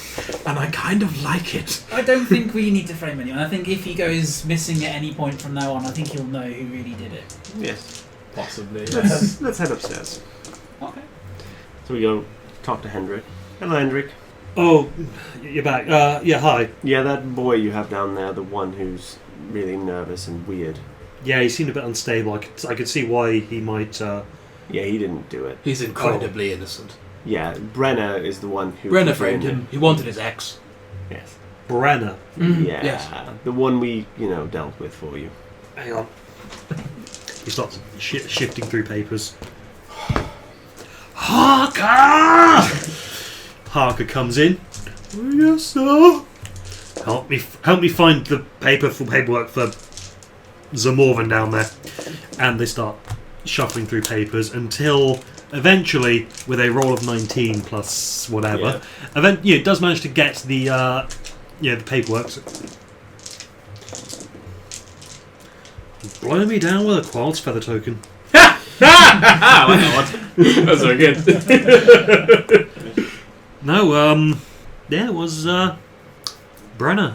And I kind of like it. I don't think we need to frame anyone. I think if he goes missing at any point from now on, I think he'll know who really did it. Yes. Possibly. Let's head upstairs. Okay. So we go talk to Hendrik. Hello, Hendrik. Oh, you're back. Hi. Yeah, that boy you have down there, the one who's really nervous and weird. Yeah, he seemed a bit unstable. I could see why he might... Yeah, he didn't do it. He's incredibly innocent. Yeah, Brenna is the one who... Brenna framed him. He wanted his ex. Yes. Brenna. Yeah, Yes. the one we, dealt with for you. Hang on. He starts shifting through papers. Harker! Harker comes in. Yes, sir. Help me find the paperwork for Zamorvan down there. And they start shuffling through papers until eventually, with a roll of 19 plus whatever, it does manage to get the the paperwork. Blow me down with a Quald's feather token. That's very good. No, it was Brenner.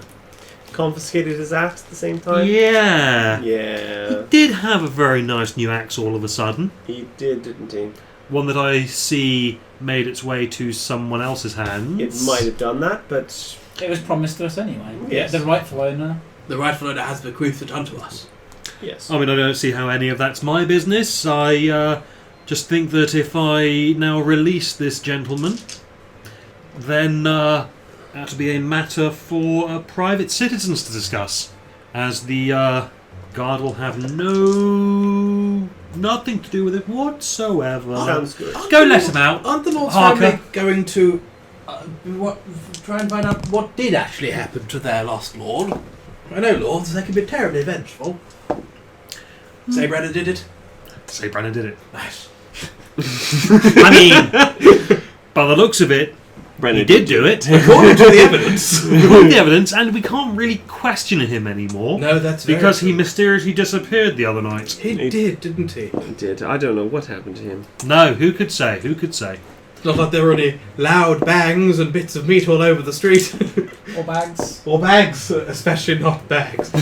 Confiscated his axe at the same time? Yeah. Yeah. He did have a very nice new axe all of a sudden. He did, didn't he? One that I see made its way to someone else's hands. It might have done that, but... It was promised to us anyway. Yes. The rightful owner. The rightful owner has bequeathed it unto us. Yes. I mean, I don't see how any of that's my business. I just think that if I now release this gentleman, then that'll be a matter for private citizens to discuss, as the guard will have nothing to do with it whatsoever. Sounds good. Go let him out. Aren't the Lord's Harker. family going to try and find out what did actually happen to their lost lord? I know lords, they can be terribly vengeful. Say Brenna did it? Say Brennan did it. Nice. I mean, by the looks of it, Brennan he did do it. According to the evidence. According to the evidence, and we can't really question him anymore. No, that's very because he true. mysteriously disappeared the other night. He did, didn't he? He did. I don't know what happened to him. No, who could say? Who could say? Not like there were any loud bangs and bits of meat all over the street. Or bags. Or bags, especially not bags.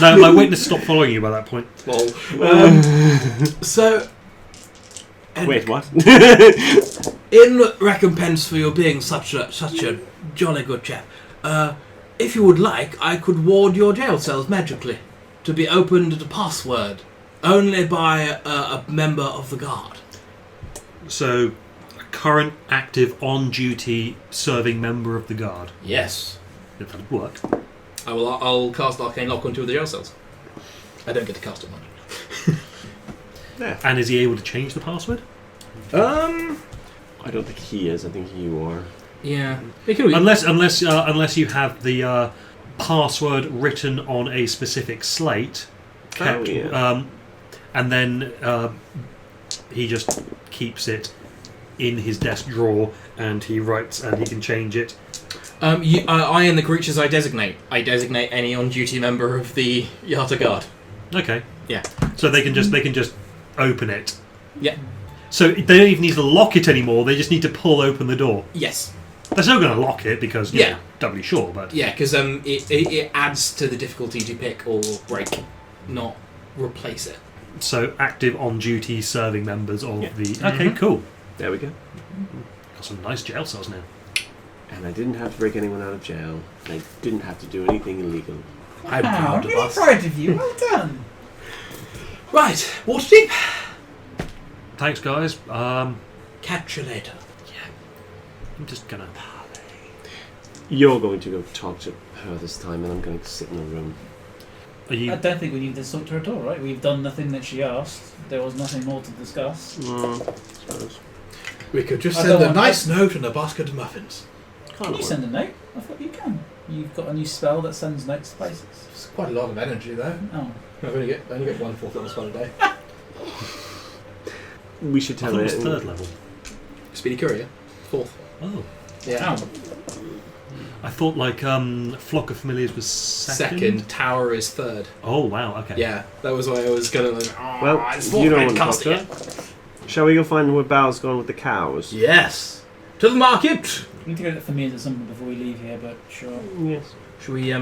No, my witness stopped following you by that point. So, Wait, what? in recompense for your being such a jolly good chap, if you would like, I could ward your jail cells magically to be opened at a password only by a member of the guard. So, a current, active, on-duty, serving member of the guard. Yes. If that would work. I'll cast Arcane Lock on 2 of the jail cells. I don't get to cast it much. Yeah. And is he able to change the password? I don't think he is. I think you are. Yeah. Unless you have the password written on a specific slate, kept, and then he just keeps it in his desk drawer, and he writes, and he can change it. I and the creatures I designate any on-duty member of the Yata Guard. Okay. Yeah. So they can just open it. Yeah. So they don't even need to lock it anymore. They just need to pull open the door. Yes. They're still going to lock it because you know, doubly sure, but yeah, because it adds to the difficulty to pick or break, not replace it. So active on-duty serving members of the. Okay, Mm-hmm. cool. There we go. Got some nice jail cells now. And I didn't have to break anyone out of jail. I didn't have to do anything illegal. I'm proud of really us. proud of you. Well done. Right, Waterdeep. Thanks, guys. Catch you later. I'm just gonna. You're going to go talk to her this time, and I'm going to sit in a room. Are you? I don't think we need to talk to her at all, right? We've done nothing that she asked. There was nothing more to discuss. I suppose. We could just I send don't a want- nice note and a basket of muffins. Can you send a note? I thought you can. You've got a new spell that sends notes to places. It's quite a lot of energy, though. Oh. I only get 1/4 on the spell a day. We should I tell thought it her. was third level. Speedy Courier, 4th. Oh. Yeah. Ow. I thought Flock of Familiars was second. Tower is 3rd. Oh wow. Okay. Yeah, that was why I was gonna Well, it's you don't want to cast talk it to yet. her. Shall we go find where Bal's gone with the cows? Yes. To the market. We need to go to the familiars at some point before we leave here, but sure. Yes. Should we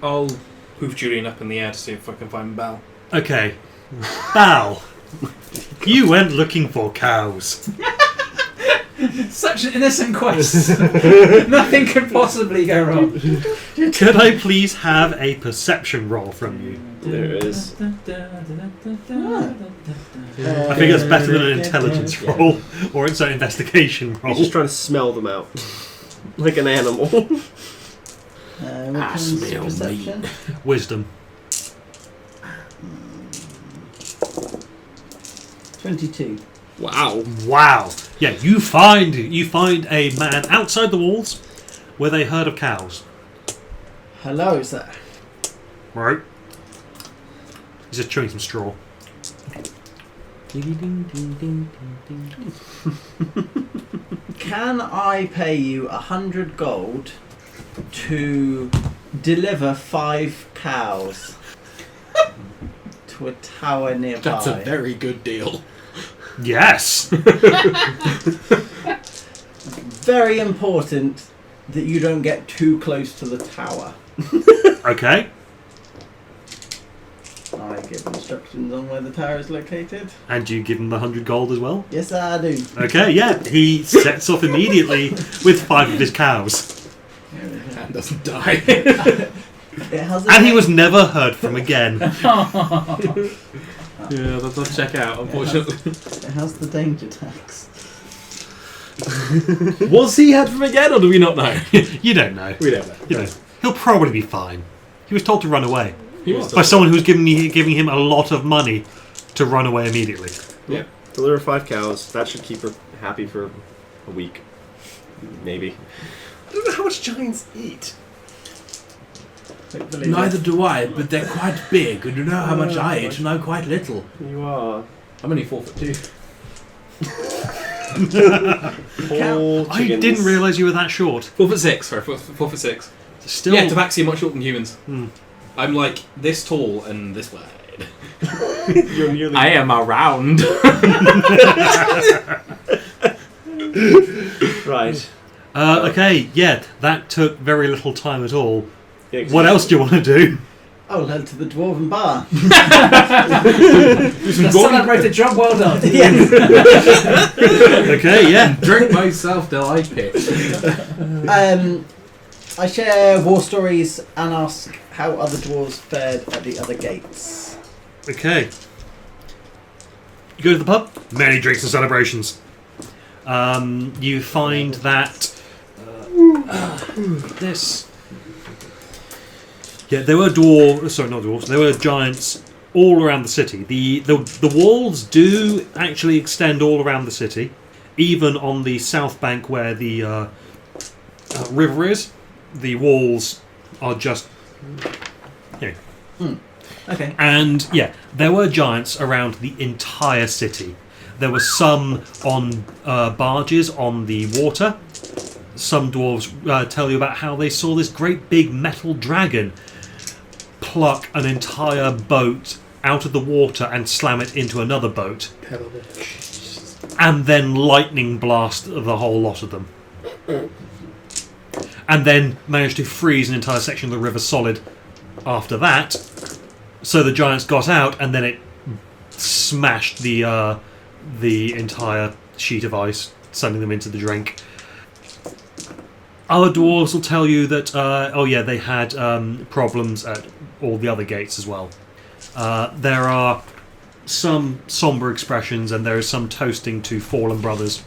I'll hoof Julian up in the air to see if I can find Bal. Okay. Bal, you went looking for cows. Such an innocent quest. Nothing could possibly go wrong. Could I please have a perception roll from you? There is. I think that's better than an intelligence roll or it's an investigation roll. He's just trying to smell them out. Like an animal. What smell perception? Wisdom. 22. Wow. Wow. Yeah, you find a man outside the walls with a herd of cows. Hello, sir. Right. He's just chewing some straw. Can I pay you 100 gold to deliver 5 cows to a tower nearby? That's a very good deal. Yes. Very important that you don't get too close to the tower. Okay. I give instructions on where the tower is located. And you give him the 100 gold as well? Yes, I do. Okay, yeah. He sets off immediately with 5 of his cows. And doesn't die. It has a And he was never heard from again. Yeah, that does check out, unfortunately. It has the danger tax. Was he heard from again, or do we not know? You don't know. We don't know. You know. He'll probably be fine. He was told to run away He was by someone who was giving him a lot of money to run away immediately. Yeah. Deliver 5 cows. That should keep her happy for a week. Maybe. I don't know how much giants eat. Neither do I, but they're quite big, and you know how much I eat, and I'm quite little. You are. I'm only 4'2". Whole I chickens. didn't realise you were that short. 4'6", sorry, 4'6". Still. Yeah, Tabaxi are much shorter than humans. Hmm. I'm like this tall and this wide. You're nearly. I am around. Right. Okay, yeah, that took very little time at all. Yeah, What else do you want to do? I'll head to the Dwarven Bar. Celebrate a job well done. Okay, yeah. Drink myself till I pitch. I share war stories and ask how other dwarves fared at the other gates. Okay. You go to the pub. Many drinks and celebrations. You find that this. Yeah, there were dwarves. Sorry, not dwarves. There were giants all around the city. The walls do actually extend all around the city, even on the south bank where the river is. The walls are just. Okay. And yeah, there were giants around the entire city. There were some on barges on the water. Some dwarves tell you about how they saw this great big metal dragon pluck an entire boat out of the water and slam it into another boat. And then lightning blast the whole lot of them. And then managed to freeze an entire section of the river solid after that. So the giants got out, and then it smashed the entire sheet of ice, sending them into the drink. Other dwarves will tell you that, they had problems at all the other gates as well. There are some somber expressions, and there is some toasting to fallen brothers.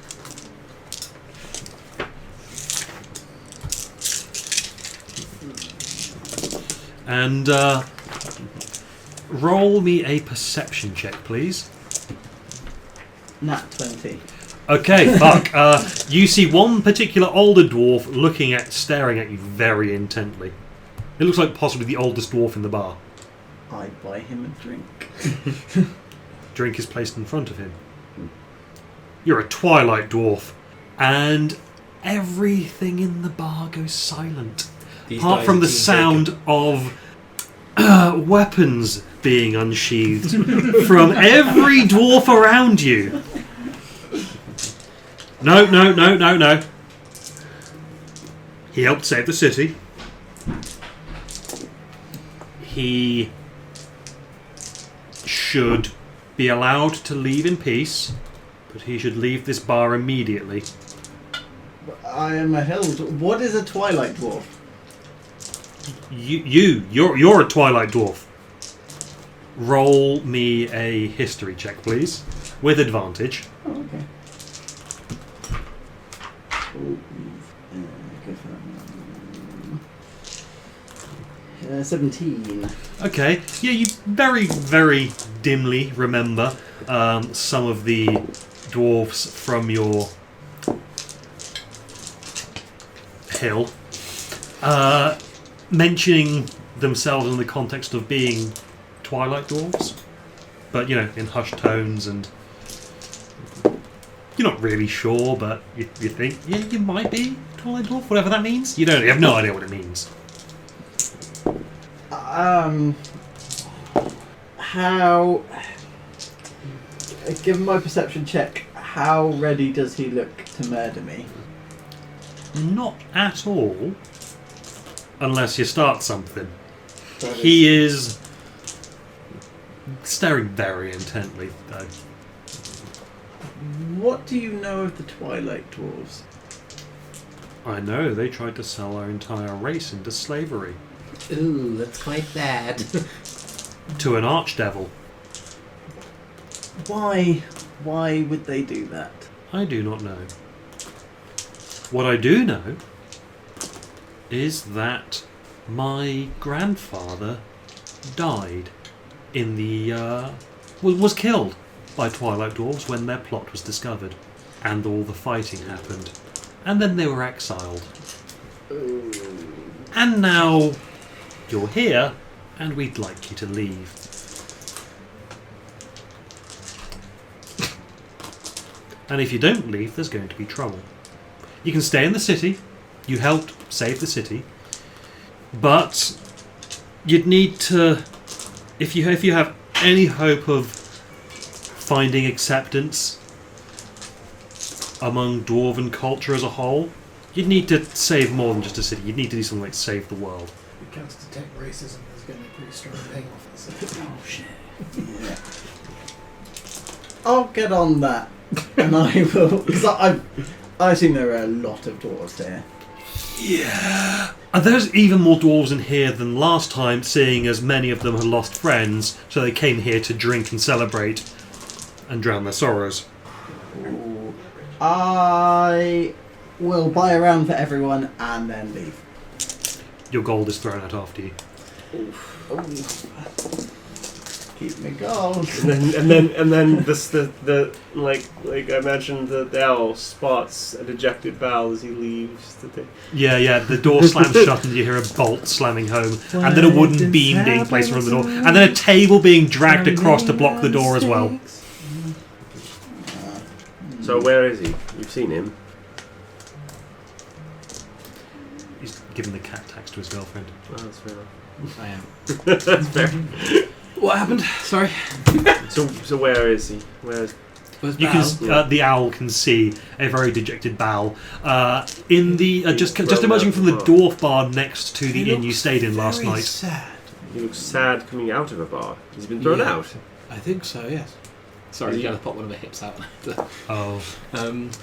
And roll me a perception check, please. Nat 20. Okay, fuck. You see one particular older dwarf staring at you very intently. It looks like possibly the oldest dwarf in the bar. I buy him a drink. Drink is placed in front of him. You're a twilight dwarf, and everything in the bar goes silent. Apart from the sound of weapons being unsheathed from every dwarf around you. No. He helped save the city. He should be allowed to leave in peace, but he should leave this bar immediately. I am a held. What is a twilight dwarf? You're a twilight dwarf. Roll me a history check, please, with advantage. Oh, okay. Go for that. 17. Okay. Yeah, you very, very dimly remember some of the dwarves from your hill mentioning themselves in the context of being twilight dwarves, but in hushed tones, and you're not really sure, but you think, yeah, you might be twilight dwarf, whatever that means. You have no idea what it means. How, given my perception check, how ready does he look to murder me? Not at all, unless you start something. He is staring very intently, though. What do you know of the Twilight Dwarves? I know, they tried to sell our entire race into slavery. Ooh, that's quite bad. To an archdevil. Why would they do that? I do not know. What I do know is that my grandfather died in the was killed by Twilight Dwarves when their plot was discovered, and all the fighting happened, and then they were exiled. And now you're here, and we'd like you to leave. And if you don't leave, there's going to be trouble. You can stay in the city. You helped save the city. But you'd need to... If you have any hope of finding acceptance among dwarven culture as a whole, you'd need to save more than just a city. You'd need to do something like save the world. It comes to detect racism, there's going to be pretty strong payoff. Oh shit. Yeah. I'll get on that. And I will... Because I assume there are a lot of dwarves here. Yeah. There's even more dwarves in here than last time, seeing as many of them had lost friends, so they came here to drink and celebrate and drown their sorrows. Ooh. I will buy a round for everyone and then leave. Your gold is thrown out after you. Keep me gold. and then the I imagine the owl spots a dejected Val as he leaves the thing. Yeah, the door slams shut and you hear a bolt slamming home, and then a wooden beam being placed in front of the door, and then a table being dragged across to block the door as well. So where is he? You've seen him. He's given the cat tax to his girlfriend. Oh, that's fair enough. I am. That's fair. What happened? Sorry. So where is he? Where's You can the owl can see a very dejected Bal in the just emerging from the dwarf bar next to the inn you stayed in last night. Sad. he looks sad coming out of a bar? Has he been thrown out? I think so. Yes. Sorry, you gotta pop one of the hips out. Oh,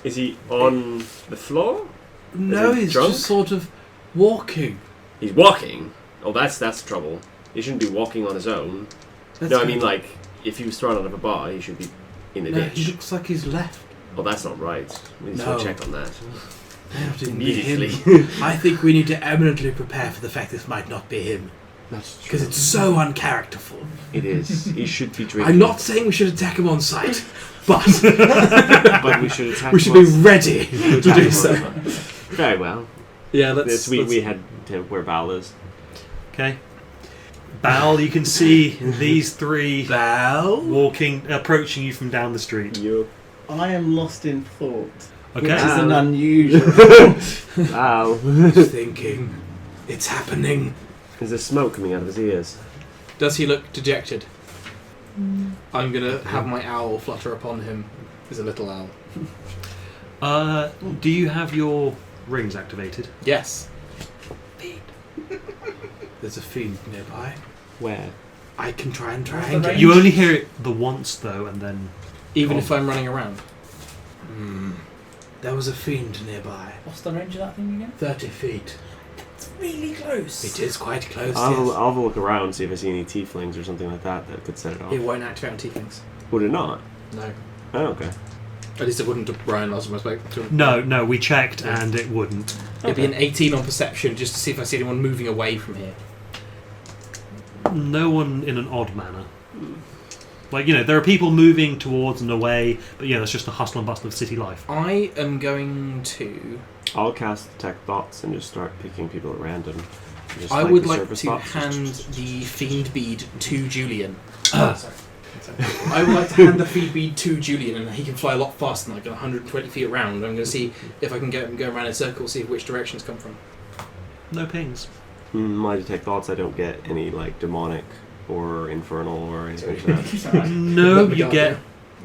Is he on the floor? No, he he's drunk? just sort of walking. He's walking. Oh, that's trouble. He shouldn't be walking on his own. That's No, I mean like if he was thrown out of a bar, he should be in the no, ditch. he looks like he's left. Oh, that's not right. We need No. to check on that May not even be him. immediately. I think we need to eminently prepare for the fact this might not be him. That's Because it's so uncharacterful. It is. He should be drinking. I'm not saying we should attack him on sight, but But we should attack. we should be ready to do so. Very well. Yeah, Yes, we head to where Val is. okay. Bal, you can see these three Val? approaching you from down the street. You. I am lost in thought. Which Okay. is an unusual. Val. Thinking. It's happening. Is there smoke coming out of his ears? Does he look dejected? I'm gonna have my owl flutter upon him. He's a little owl. Do you have your rings activated? Yes. There's a fiend nearby. Where? I can try and What's the triangulate. range? You only hear it the once though, and then Even Oh. if I'm running around. There was a fiend nearby. What's the range of that thing again? 30 feet. It's really close. It is quite close, I'll yes. have a look around, see if I see any tieflings or something like that could set it off. It won't activate on tieflings. Would it not? No. Oh, okay. At least it wouldn't to Brian last time I spoke to him. no, we checked and it wouldn't. It'd be an 18 on perception just to see if I see anyone moving away from here. No one in an odd manner. Like, there are people moving towards and away, but that's just a hustle and bustle of city life. I am going to... I'll cast Detect Thoughts and just start picking people at random. Just I would the like surface to thoughts. hand the Fiend Bead to Julian. Ah. Sorry. I would like to hand the Fiend Bead to Julian, and he can fly a lot faster than 120 feet around. I'm going to see if I can get him go around in a circle, see which direction it's come from. No pings. My Detect Thoughts, I don't get any like demonic or infernal or anything like that. No, But you yeah.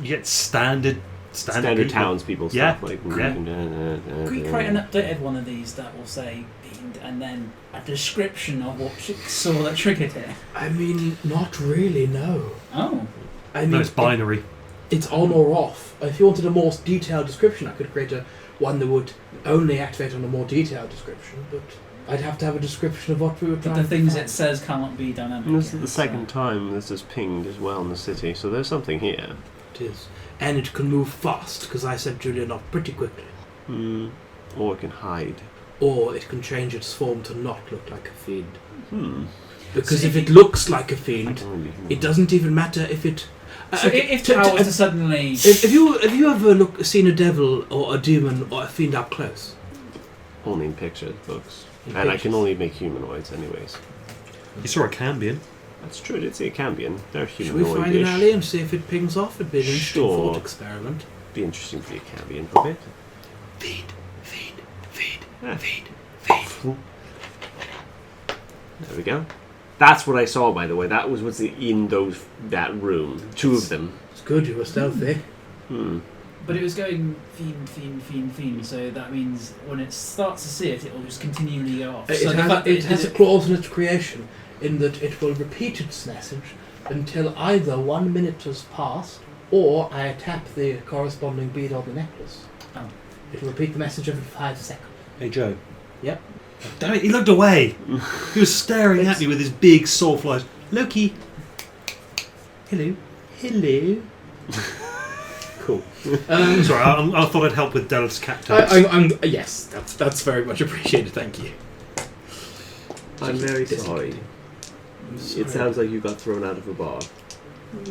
get standard Standard people. townspeople Yeah, stuff. Like, yeah. Could we create an updated one of these that will say fiend and then a description of what saw that triggered it? I mean, not really, no. Oh. I mean, No, it's binary. it's on or off. If you wanted a more detailed description, I could create one that would only activate on a more detailed description, but I'd have to have a description of what we were But trying the to things find. it says can't be dynamic. And this is yet, the so- second time this is pinged as well in the city, so there's something here. It is. And it can move fast, because I set Julian off pretty quickly. Or it can hide. Or it can change its form to not look like a fiend. Because So if if it looks like a I fiend, don't really it doesn't even matter if it... So if Tao was to suddenly... Have you ever seen a devil or a demon or a fiend up close? Only in picture books. In And I pictures? can only make humanoids anyways. You saw a Cambion. That's true, I did see a Cambion. They're Should we find an humanoid-ish. alley and see if it pings off? It'd be an interesting Sure. thought experiment. Be interesting to be a Cambion for a bit. There we go. That's what I saw, by the way. That was what's in that room. Two of them. It's good, you were stealthy. But it was going fiend, so that means when it starts to see it, it will just continually go off. It So the fact that has a clause in its creation in that it will repeat its message until either 1 minute has passed or I tap the corresponding bead on the necklace. Oh. It will repeat the message every 5 seconds. Hey Joe. Yep. Damn it, he looked away. He was staring at me with his big soulful eyes. Loki. Hello. Hello. Cool. Sorry, I thought I'd help with Delph's cat. Yes, that's very much appreciated. Thank you. I'm very sorry. It sounds like you got thrown out of a bar.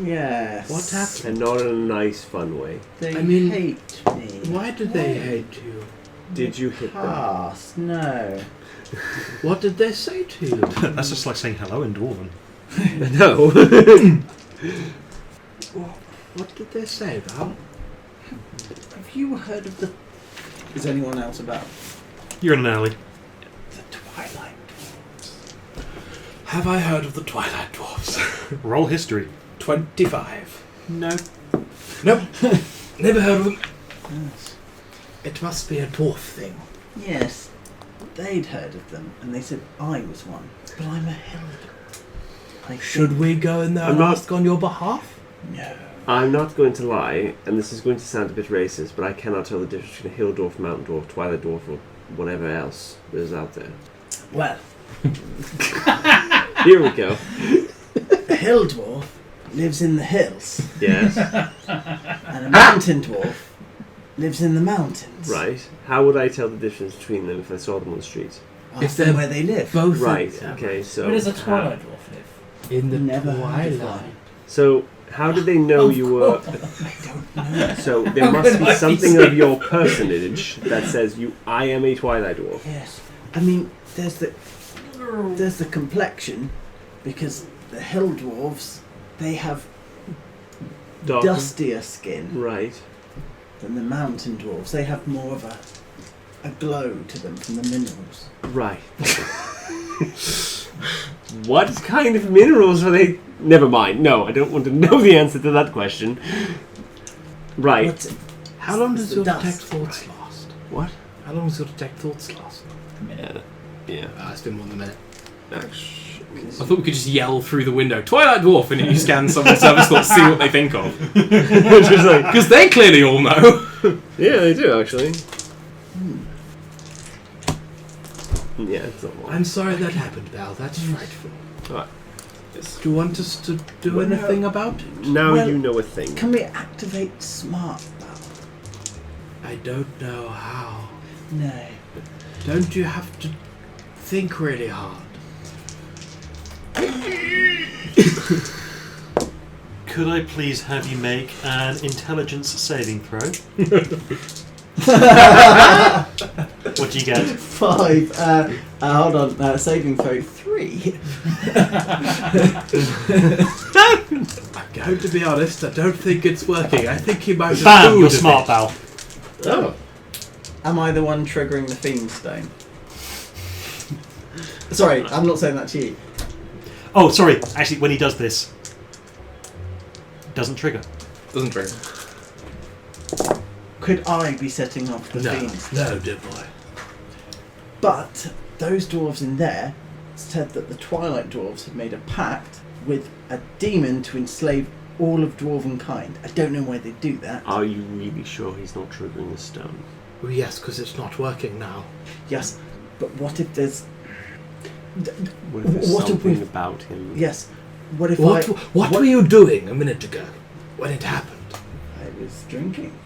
Yes. What happened? And not in a nice, fun way. They I mean, hate me. Why did they hate you? Did you hit them? Past, no. What did they say to you? That's just like saying hello in Dwarven. No. What did they say, Val? Have you heard of the... Is anyone else about? You're in an alley. The Twilight Dwarves. Have I heard of the Twilight Dwarfs? Roll history. 25. No. Nope. Never heard of them. Yes. It must be a dwarf thing. Yes. They'd heard of them, and they said I was one. But I'm a held. Should we go in there I'm and not- ask on your behalf? No. I'm not going to lie, and this is going to sound a bit racist, but I cannot tell the difference between a hill dwarf, mountain dwarf, twilight dwarf, or whatever else there's out there. Well, Here we go. a hill dwarf lives in the hills, Yes. and a mountain dwarf lives in the mountains. Right. How would I tell the difference between them if I saw them on the street? Ask If them they're where they live. Both Right. Okay. So. Where does a Twilight Dwarf live? in the Never heard of twilight. one. So how did they know you were? I don't know. So there How must could be I be something of your personage that says you. I am a twilight dwarf. Yes. I mean, there's the complexion, because the hill dwarves, they have Dark. dustier skin Right. than the mountain dwarves. They have more of a glow to them from the minerals. Right. What kind of minerals are they? Never mind. No, I don't want to know the answer to that question. Right. What's it? How long It's does the your dust, detect thoughts right? last? What? How long does your detect thoughts last? A minute. Yeah. It's been more than a minute. Actually. I thought we could just yell through the window, Twilight Dwarf, and you scan someone's service thoughts to see what they think of. Just like, Because they clearly all know. yeah, they do actually. Yeah, it's not long. I'm sorry that happened, Val. That's frightful. Alright. Yes. Do you want us to do Well, anything about it? Now Well, you know a thing. Can we activate smart now? I don't know how. No. Don't you have to think really hard? Could I please have you make an intelligence saving throw? What do you get? 5. Hold on. Saving throw 3. I'm going to be honest, I don't think it's working. I think you might have Bam! fooled You're a smart, bit. Val. Oh. Am I the one triggering the Fiend Stone? Sorry, I'm not saying that to you. Oh, sorry. Actually, when he does this, doesn't trigger. Doesn't trigger. Could I be setting off the Fiend Stone? No, dear boy. But those dwarves in there said that the Twilight Dwarves had made a pact with a demon to enslave all of dwarven kind. I don't know why they do that. Are you really sure he's not triggering the stone? Well, yes, because it's not working now. Yes, but what if there's... What if there's What if something we- about him? Yes, what if What were you doing a minute ago when it happened? I was drinking.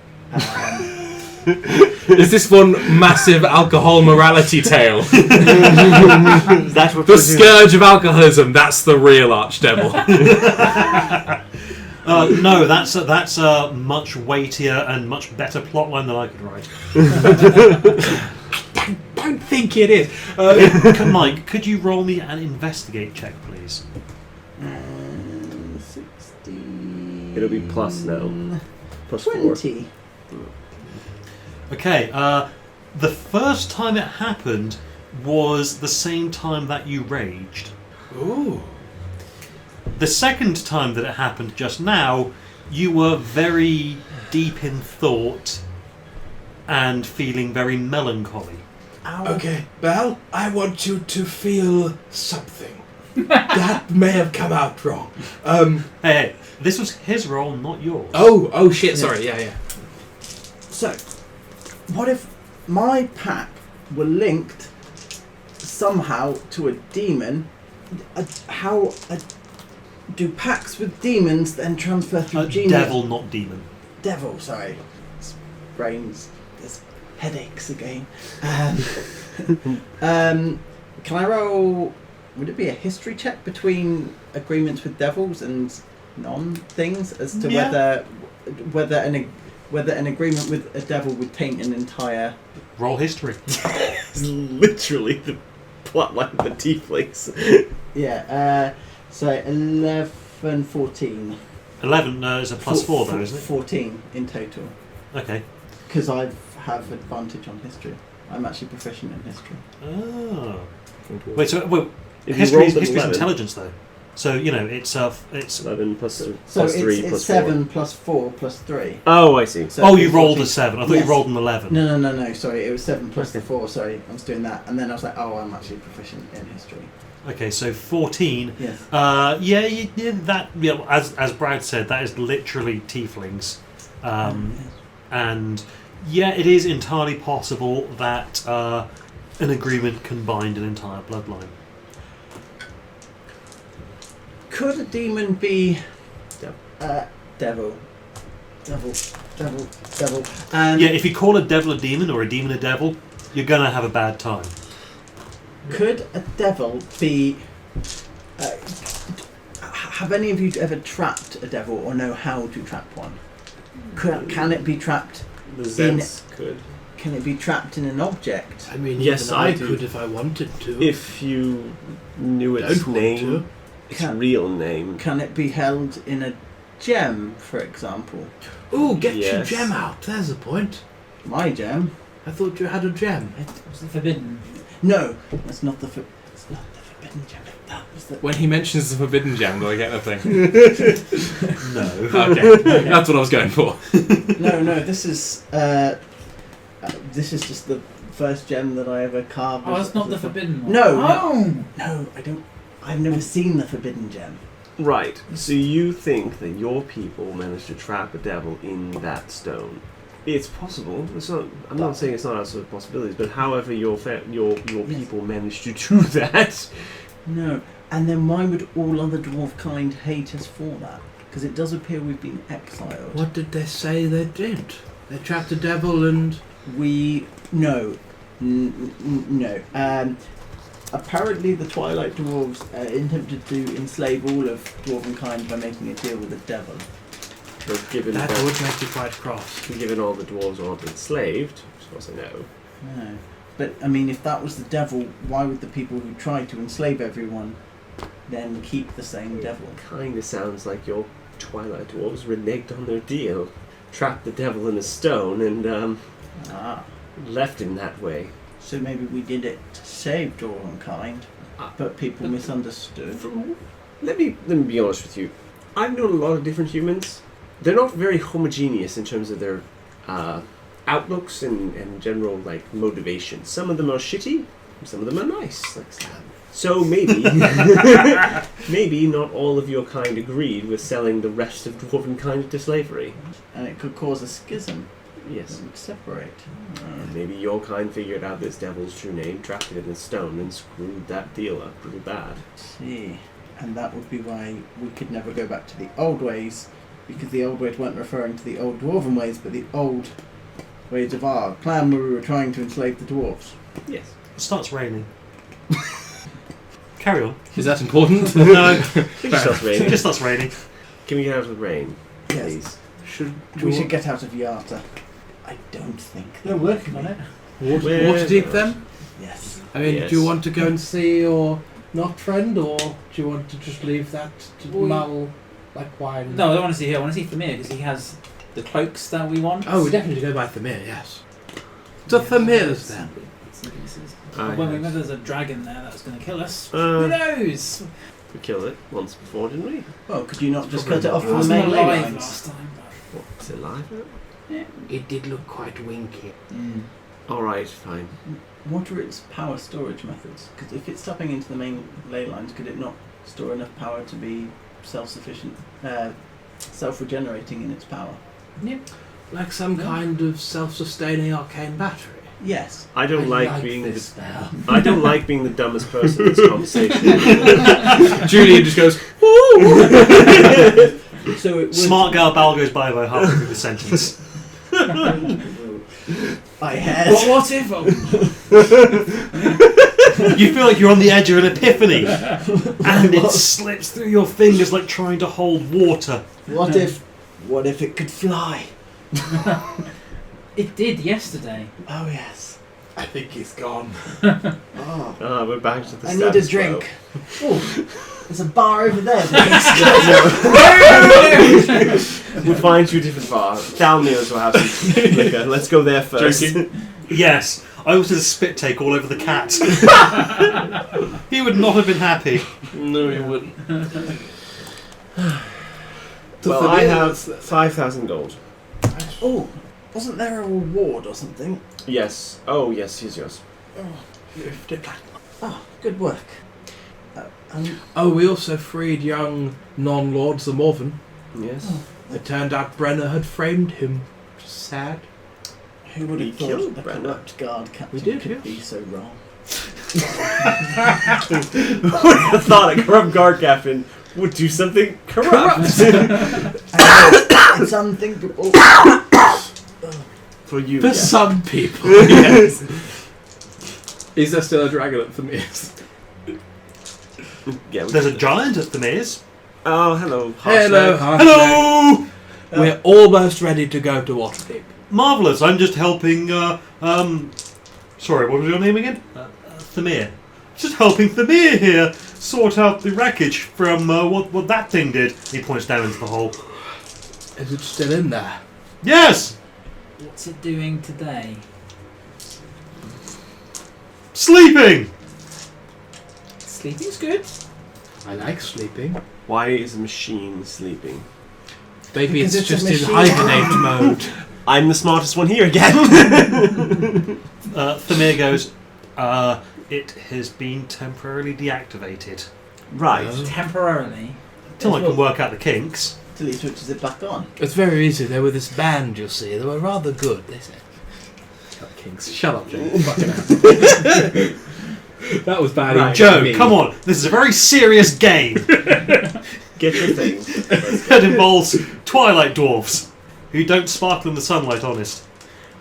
Is this one massive alcohol morality tale? That's what The we're doing. scourge of alcoholism, that's the real archdevil. No, that's a much weightier and much better plotline than I could write. Don't think it is. Mike, could you roll me an investigate check, please? 60... It'll be plus now. Plus 4. 20. Okay, the first time it happened was the same time that you raged. Ooh. The second time that it happened just now, you were very deep in thought and feeling very melancholy. Ow. Okay, Belle, I want you to feel something. That may have come out wrong. Hey, this was his role, not yours. Oh shit, sorry, yeah. So, what if my pack were linked somehow to a demon. Do pacts with demons then transfer through genius? Devil, not demon. Devil, sorry. It's brains. There's headaches again. Can I roll? Would it be a history check between agreements with devils and non-things as to whether an agreement with a devil would taint an entire Roll history. It's literally the plotline of the Tieflings. Yeah. So 11, 14. 11 is a plus 4 though, isn't it? 14 in total. Okay. Because I have advantage on history. I'm actually proficient in history. Oh. Wait, so If you history rolled is an 11, intelligence though. So it's 11 plus So plus 3 it's plus 7 4. plus 4 plus 3. Oh, I see. So oh, it'd you be rolled 14. a 7. I thought Yes. you rolled an 11. No. Sorry, it was 7 plus the Okay. 4. Sorry, I was doing that, and then I was like, oh, I'm actually proficient in history. Okay, so 14. Yes. As Brad said, that is literally tieflings, and it is entirely possible that an agreement can bind an entire bloodline. Could a demon be Devil. devil? And If you call a devil a demon or a demon a devil, you're gonna have a bad time. could a devil be? Have any of you ever trapped a devil or know how to trap one? Can it be trapped? The Zeds could. Can it be trapped in an object? I mean, Yes, even I I do. could if I wanted to. If you knew its Don't want name, to. its real name. Can it be held in a gem, for example? Ooh, get your Yes. gem out. There's a point. My gem? I thought you had a gem. Was it forbidden? No, that's not the. It's not the forbidden gem. That was the. When he mentions the forbidden gem, do I get nothing? No. Okay, that's what I was going for. No. This is. This is just the first gem that I ever carved. Oh, that's not the forbidden one. No, Oh! No, I don't. I've never seen the forbidden gem. Right. So you think that your people managed to trap a devil in that stone? It's possible. It's not. I'm not saying it's not outside of possibilities, but however your people managed to do that. No. And then why would all other dwarf kind hate us for that? Because it does appear we've been exiled. What did they say they did? They trapped a devil and... No. Apparently the Twilight Dwarves attempted to enslave all of dwarvenkind by making a deal with the devil. But given That that, would make you quite cross. given all the dwarves aren't enslaved, as far as I know. No. But, I mean, if that was the devil, why would the people who tried to enslave everyone then keep the same devil? Kinda sounds like your Twilight dwarves reneged on their deal, trapped the devil in a stone, and left him that way. So maybe we did it to save dwarvenkind, but people misunderstood. Let me be honest with you. I've known a lot of different humans. They're not very homogeneous in terms of their outlooks and general motivation. Some of them are shitty, some of them are nice, like Slam. So maybe, maybe not all of your kind agreed with selling the rest of dwarvenkind to slavery. And it could cause a schism Yes. that would separate. And maybe your kind figured out this devil's true name, trapped it in a stone, and screwed that deal up pretty bad. See, and that would be why we could never go back to the old ways, because the old ways weren't referring to the old dwarven ways, but the old ways of our plan where we were trying to enslave the dwarves. Yes. It starts raining. Carry on. Is that important? No, It just starts it raining. just starts raining. Can we get out of the rain, Yes, please? we should get out of Yata. I don't think They're working on it. Waterdeep then? Yes. I mean, Yes. do you want to go and see your not friend, or do you want to just leave that to Well, mull like wine? No, I don't want to see him. I want to see Thamir because he has the cloaks that we want. Oh, we definitely go by Thamir, yes. To Thamir's then. When there's a dragon there that's going to kill us, who Uh, knows? we killed it once before, didn't we? Well, could you not just Probably cut it off It from the wasn't main ley alive lines? last time. What, is it live now? It did look quite winky. Alright, fine. What are its power storage methods? Because if it's tapping into the main ley lines, could it not store enough power to be self-sufficient, self-regenerating in its power? Like some Yeah. kind of self-sustaining arcane battery. Yes. I don't like being this the spell. I don't like being the dumbest person in this conversation. Julian just goes, So it would, Smart girl Bal goes by halfway through the sentence. I had. what if? You feel like you're on the edge of an epiphany, and it slips through your fingers like trying to hold water. What if it could fly? It did yesterday. Oh yes. I think he's gone. Oh, Ah, we're back to the I need a status drink. quo. Oh, there's a bar over there. We'll find you a different bar. Down there as well have some liquor. Let's go there first. Yes, I also did a spit take all over the cat. He would not have been happy. No, he wouldn't. Well, I have 5,000 gold. Oh, wasn't there a reward or something? Yes. Oh, yes, here's yours. Oh, good work. Oh, we also freed young non-lords of Morven. Yes. It turned out Brenner had framed him. Sad. Who would We have thought killed a Brenna. corrupt guard captain We did, could yes. be so wrong? I thought a corrupt guard captain would do something corrupt. It's unthinkable. For you, For yes. some people. Yes. Is there still a dragon at the Mears? Yeah, There's a giant at the maze. Oh, hello. Hello, Harshnag. Hello! We're almost ready to go to Waterdeep. Marvellous, I'm just helping, sorry, what was your name again? Thamir. Just helping Thamir here sort out the wreckage from what that thing did. He points down into the hole. Is it still in there? Yes! What's it doing today? Sleeping! Sleeping's good. I like sleeping. Why is a machine sleeping? Maybe Because it's it's a just in machine. hibernate mode. I'm the smartest one here again. Thamir goes, it has been temporarily deactivated. Right. Temporarily. Till I can work out the kinks. Till he switches it back on. It's very easy. They were this band, you'll see. They were rather good, they said. Shut up, James. That was bad. Right. Joe, come on, this is a very serious game. Get your thing. That involves Twilight Dwarfs, who don't sparkle in the sunlight, honest.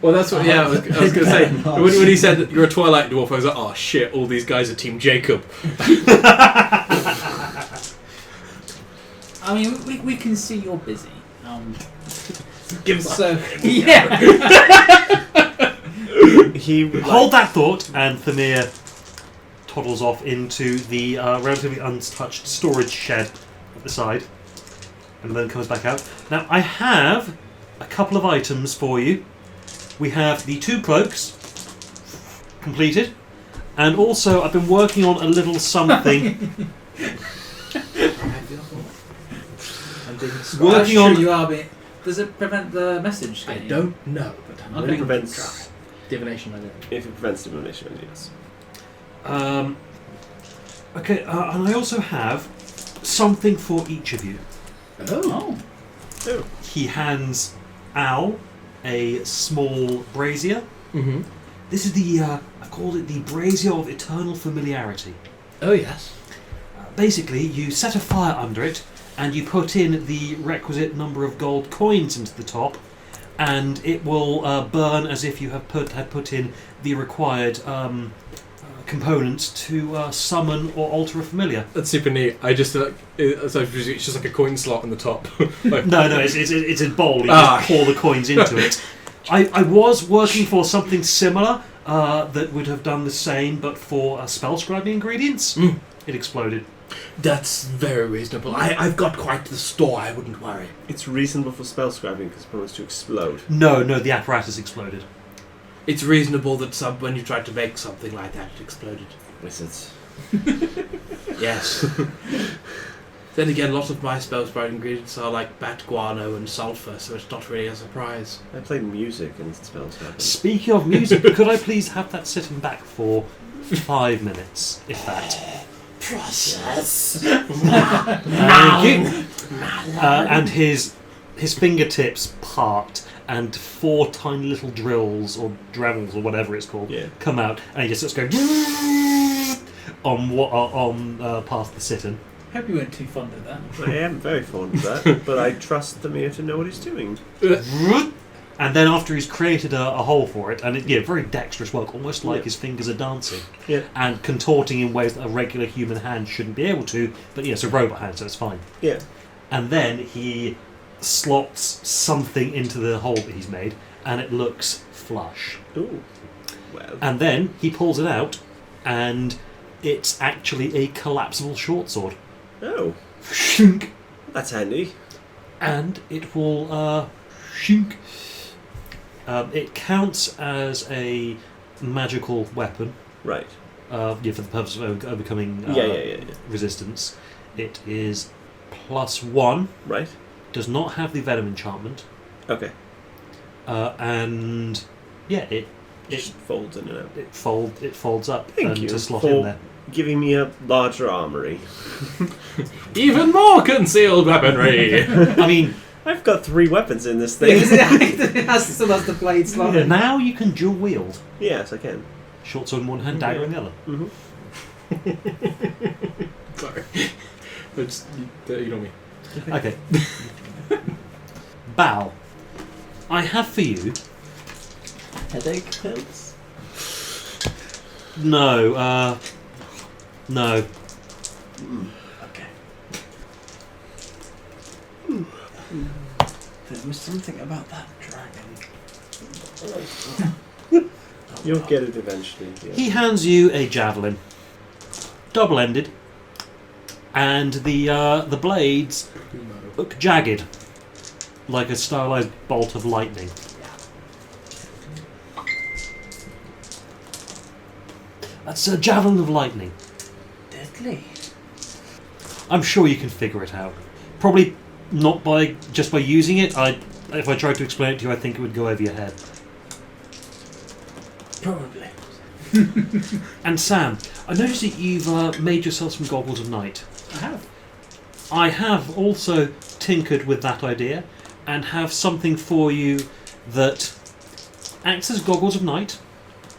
Well, that's what. Yeah, I was going to say when he said that you're a Twilight Dwarf, I was like, oh shit! All these guys are Team Jacob. I mean, we can see you're busy. Give us So yeah. He would Hold that thought, and Thamir toddles off into the relatively untouched storage shed at the side, and then comes back out. Now, I have a couple of items for you. We have the 2 cloaks completed, and also I've been working on a little something. Working I'm on. sure you are. But does it prevent the message? I getting- don't know, but I'm Okay. It willing to prevents, try. divination. I don't. if it prevents divination, yes. Okay, and I also have something for each of you. Oh. He hands Al a small brazier. Mm-hmm. This is the, I've called it the Brazier of Eternal Familiarity. Oh, yes. Basically, you set a fire under it, and you put in the requisite number of gold coins into the top, and it will burn as if you had put in the required components to summon or alter a familiar. That's super neat. I just so it's just like a coin slot on the top. Like, No, it's a bowl. You Ah. just pour the coins into it. I was working for something similar that would have done the same, but for spell scribing ingredients. Mm. It exploded. That's very reasonable. I've got quite the store, I wouldn't worry. It's reasonable for spell scribing because it's supposed to explode. No, the apparatus exploded. It's reasonable that when you tried to make something like that, it exploded. Wizards. Yes. Then again, a lot of my spell sprout ingredients are like bat guano and sulfur, so it's not really a surprise. I played music and spell scribing. Speaking of music, could I please have that sitting back for 5 minutes, if that? Process. Thank you. And his his fingertips part, and 4 tiny little drills or dremels or whatever it's called come out, and he just starts going on past the Citern. Hope you weren't too fond of that. I am very fond of that, but I trust the mirror to know what he's doing. And then after he's created a hole for it, and very dexterous work, almost like his fingers are dancing, and contorting in ways that a regular human hand shouldn't be able to, but it's a robot hand, so it's fine. Yeah. And then he slots something into the hole that he's made, and it looks flush. Ooh. Well. And then he pulls it out, and it's actually a collapsible short sword. Oh. Shink. That's handy. And it will shink. It counts as a magical weapon. Right. For the purpose of overcoming resistance. It is +1. Right. Does not have the venom enchantment. Okay. And it just folds in and out. It folds up. Thank you to slot for in there. giving me a larger armory. Even more concealed weaponry. I mean, I've got 3 weapons in this thing. It still has the blade slot in. Now you can dual wield. Yes, I can. Short sword in one hand, dagger in the other. Sorry. Just ignore me. Okay. Bal, I have for you. Headache pills? No, no. Okay. There was something about that dragon. You'll get it eventually. Yeah. He hands you a javelin, double-ended, and the blades look jagged, like a stylized bolt of lightning. That's a javelin of lightning. Deadly. I'm sure you can figure it out. Probably not just by using it. If I tried to explain it to you, I think it would go over your head. Probably. And Sam, I noticed that you've made yourself some goggles of night. I have. I have also tinkered with that idea and have something for you that acts as goggles of night,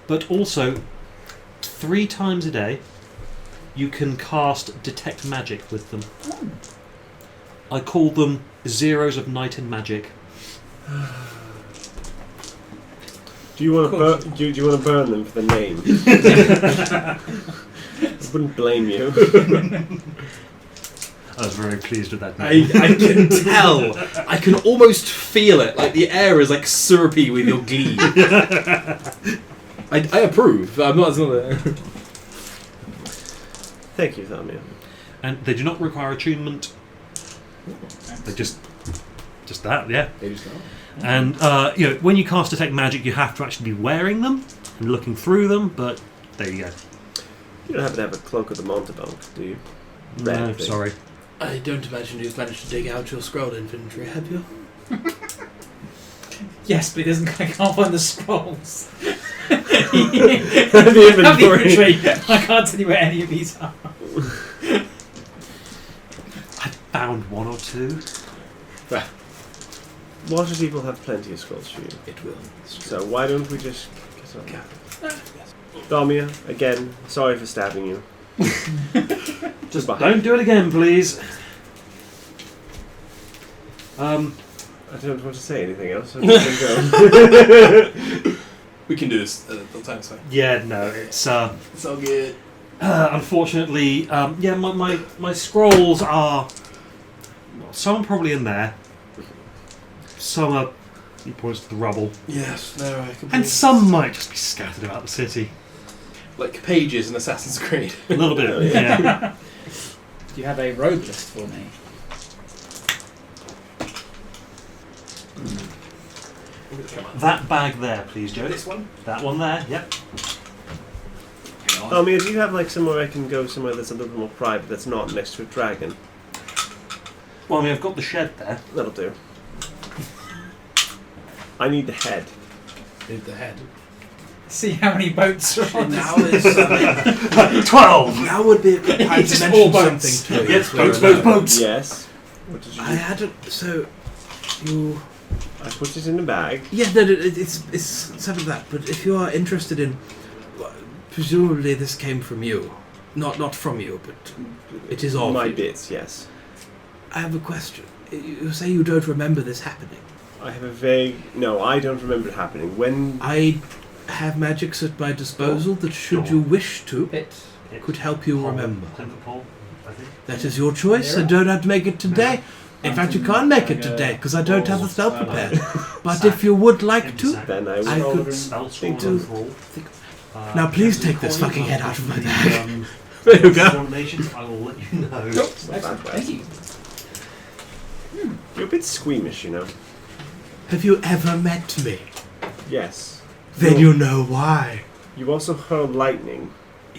but also 3 times a day you can cast detect magic with them. I call them zeros of night and magic. Do you want to do you want to burn them for the name? I wouldn't blame you. I was very pleased with that name. I can tell. I can almost feel it. Like the air is like syrupy with your glee. I approve. I'm not. Thank you, Thamia. And they do not require attunement. They just that, yeah. They just go. And when you cast detect magic, you have to actually be wearing them and looking through them. But there you go. You don't happen to have a cloak of the Mountebank, do you? No, sorry. I don't imagine you've managed to dig out your scroll inventory, have you? Yes, but I can't find the scrolls. The inventory. I can't tell you where any of these are. I found 1 or 2. Water people have plenty of scrolls for you. It will. So why don't we just get on? Thamia, again, sorry for stabbing you. Just don't do it again, please. I don't want to say anything else. I'm just gonna go. We can do this at the time, so. Yeah, no, it's It's all good. unfortunately, my scrolls are. Well, some are probably in there. Some are. He points to the rubble, Yes, no, I can. and some might just be scattered about the city. Like pages in Assassin's Creed. A little bit, yeah. Do you have a rogue list for me? That bag there, please, Joe. This one? That one there, yep. Thamia, do you have like somewhere I can go somewhere that's a little more private that's not next to a dragon? Well, I've got the shed there. That'll do. I need the head. Need the head. See how many boats are on Now this. is 12! now would be a good time to Just mention all boats. something to you. Yes, boats. Yes. What did you I do? hadn't. So You. I put it in a bag. Yeah, no, it's some of that. But if you are interested in, presumably this came from you, not from you, but it is all my you. bits, yes. I have a question. You say you don't remember this happening. I have a vague... No, I don't remember it happening. When... I have magics at my disposal that, should you wish to, could help you remember. That is your choice. I don't have to make it today. In fact, you can't make it today because I don't have the spell prepared. But if you would like to, Then I could think to. Now, please take this fucking head out of my bag. There you go. I will let you know. Thank you. You're a bit squeamish, you know. Have you ever met me? Yes. Then you know why. You also hurled lightning.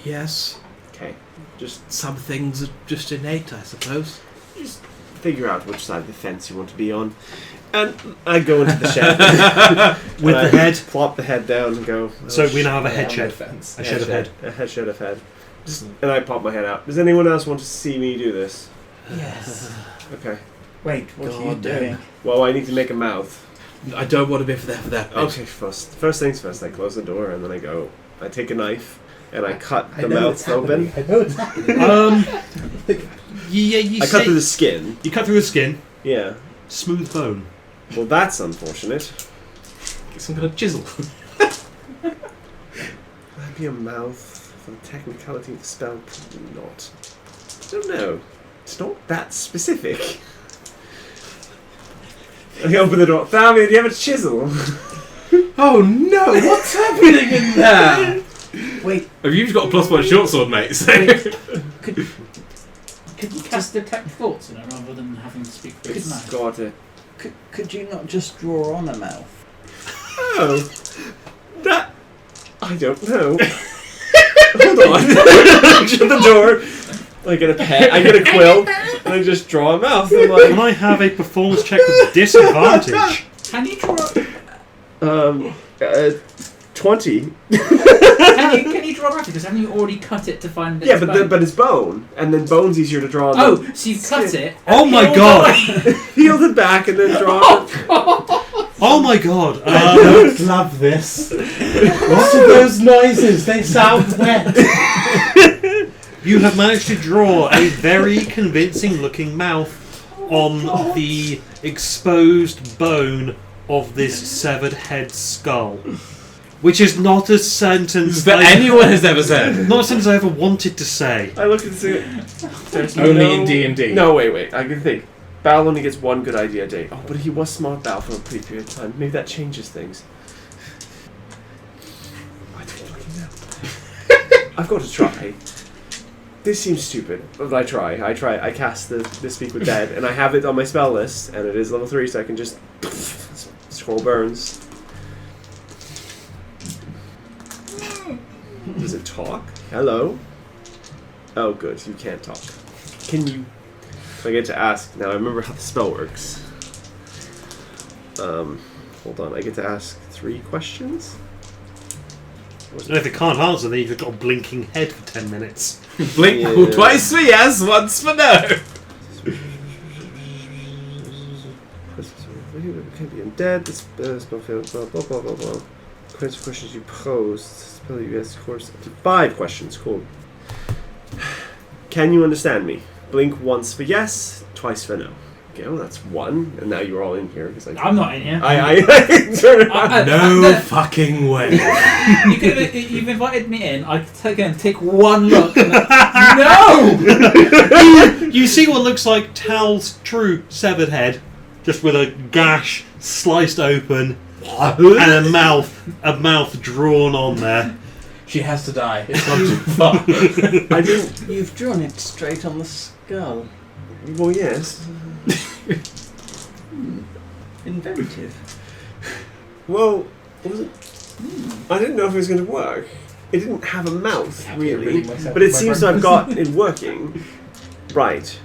Yes. Okay. Just Some things are just innate, I suppose. figure out which side of the fence you want to be on. And I go into the shed. With the head. Plop the head down and go... So we now have a head Around shed. the fence. A shed of head. A head shed of head. And I pop my head out. Does anyone else want to see me do this? Yes. Okay. Wait, what are you God damn. doing? Well, I need to make a mouth. I don't want to be there for that. Okay, first things first. I close the door and then I go. I take a knife and I cut I the know mouth it's happening. open. I know it's happening. Yeah, you I cut through the skin. You cut through the skin. Yeah. Smooth bone. Well, that's unfortunate. Get some kind of chisel. That'd be a mouth for the technicality of the spell. Probably not. I don't know. It's not that specific. I open the door. Family, do you have a chisel? Oh no! What's happening in there? Wait, Have you got a +1 short sword, mate? So. could you Cast detect thoughts in it rather than having to speak through its It's mouth. got it. could you not just draw on a mouth? Oh. That... I don't know. Hold on. Shut the door. I get a pen, I get a quill, and I just draw a mouth. I'm Can like... I have a performance check with disadvantage? Can you draw? 20. Can you draw a mouth? Because haven't you already cut it to find? Yeah, its but bone? but it's bone, and then bone's easier to draw. Oh, Than so you've cut it. Oh my peeled god! away. peel it back and then draw. Oh my god! I don't love this. What are those noises? They sound wet. You have managed to draw a very convincing looking mouth on the exposed bone of this severed head skull. Which is not a sentence that anyone has ever said. Not a sentence I ever wanted to say. I look at this. There's Only in D&D. No, wait. I can think. Bal only gets one good idea a day. Oh, but he was smart Bal for a pretty period of time. Maybe that changes things. I don't fucking know. I've got to try. This seems stupid, but I try. I cast the Speak with Dead, and I have it on my spell list, and it is level 3, so I can just scroll burns. Does it talk? Hello? Oh, good. You can't talk. Can you... I get to ask... Now, I remember how the spell works. Hold on. I get to ask 3 questions? And if it can't answer, then you've just got a blinking head for 10 minutes. Blink twice for yes, once for no. Can be undead. The spell fails. Blah blah blah blah blah. Questions you posed. Spell you ask. Course. 5 questions. Cool. Can you understand me? Blink once for yes, twice for no. Okay, well that's 1, and now you're all in here because I'm not in here. I turn around. No fucking way. You've invited me in. I can take one look. And no. You see what looks like Tal's true severed head, just with a gash sliced open and a mouth drawn on there. She has to die. It's not too far. I didn't. You've drawn it straight on the skull. Well, yes. Inventive. Well, was it? I didn't know if it was going to work. It didn't have a mouth, really, but it seems to have got it working. Right.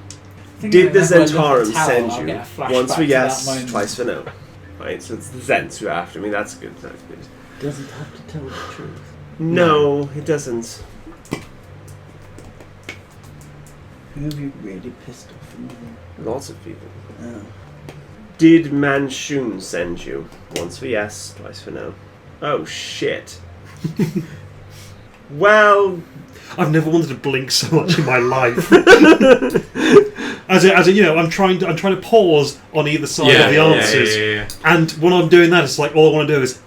Did the Zentarum send you once for yes, twice for no? Right, so it's the Zents who are after me. That's good. That's good. Doesn't have to tell the truth. No, it doesn't. Who have you really pissed off? Lots of people. Oh. Did Manchun send you? Once for yes, twice for no. Oh shit. Well, I've never wanted to blink so much in my life. as a, I'm trying to pause on either side of the answers, and when I'm doing that, it's like all I want to do is.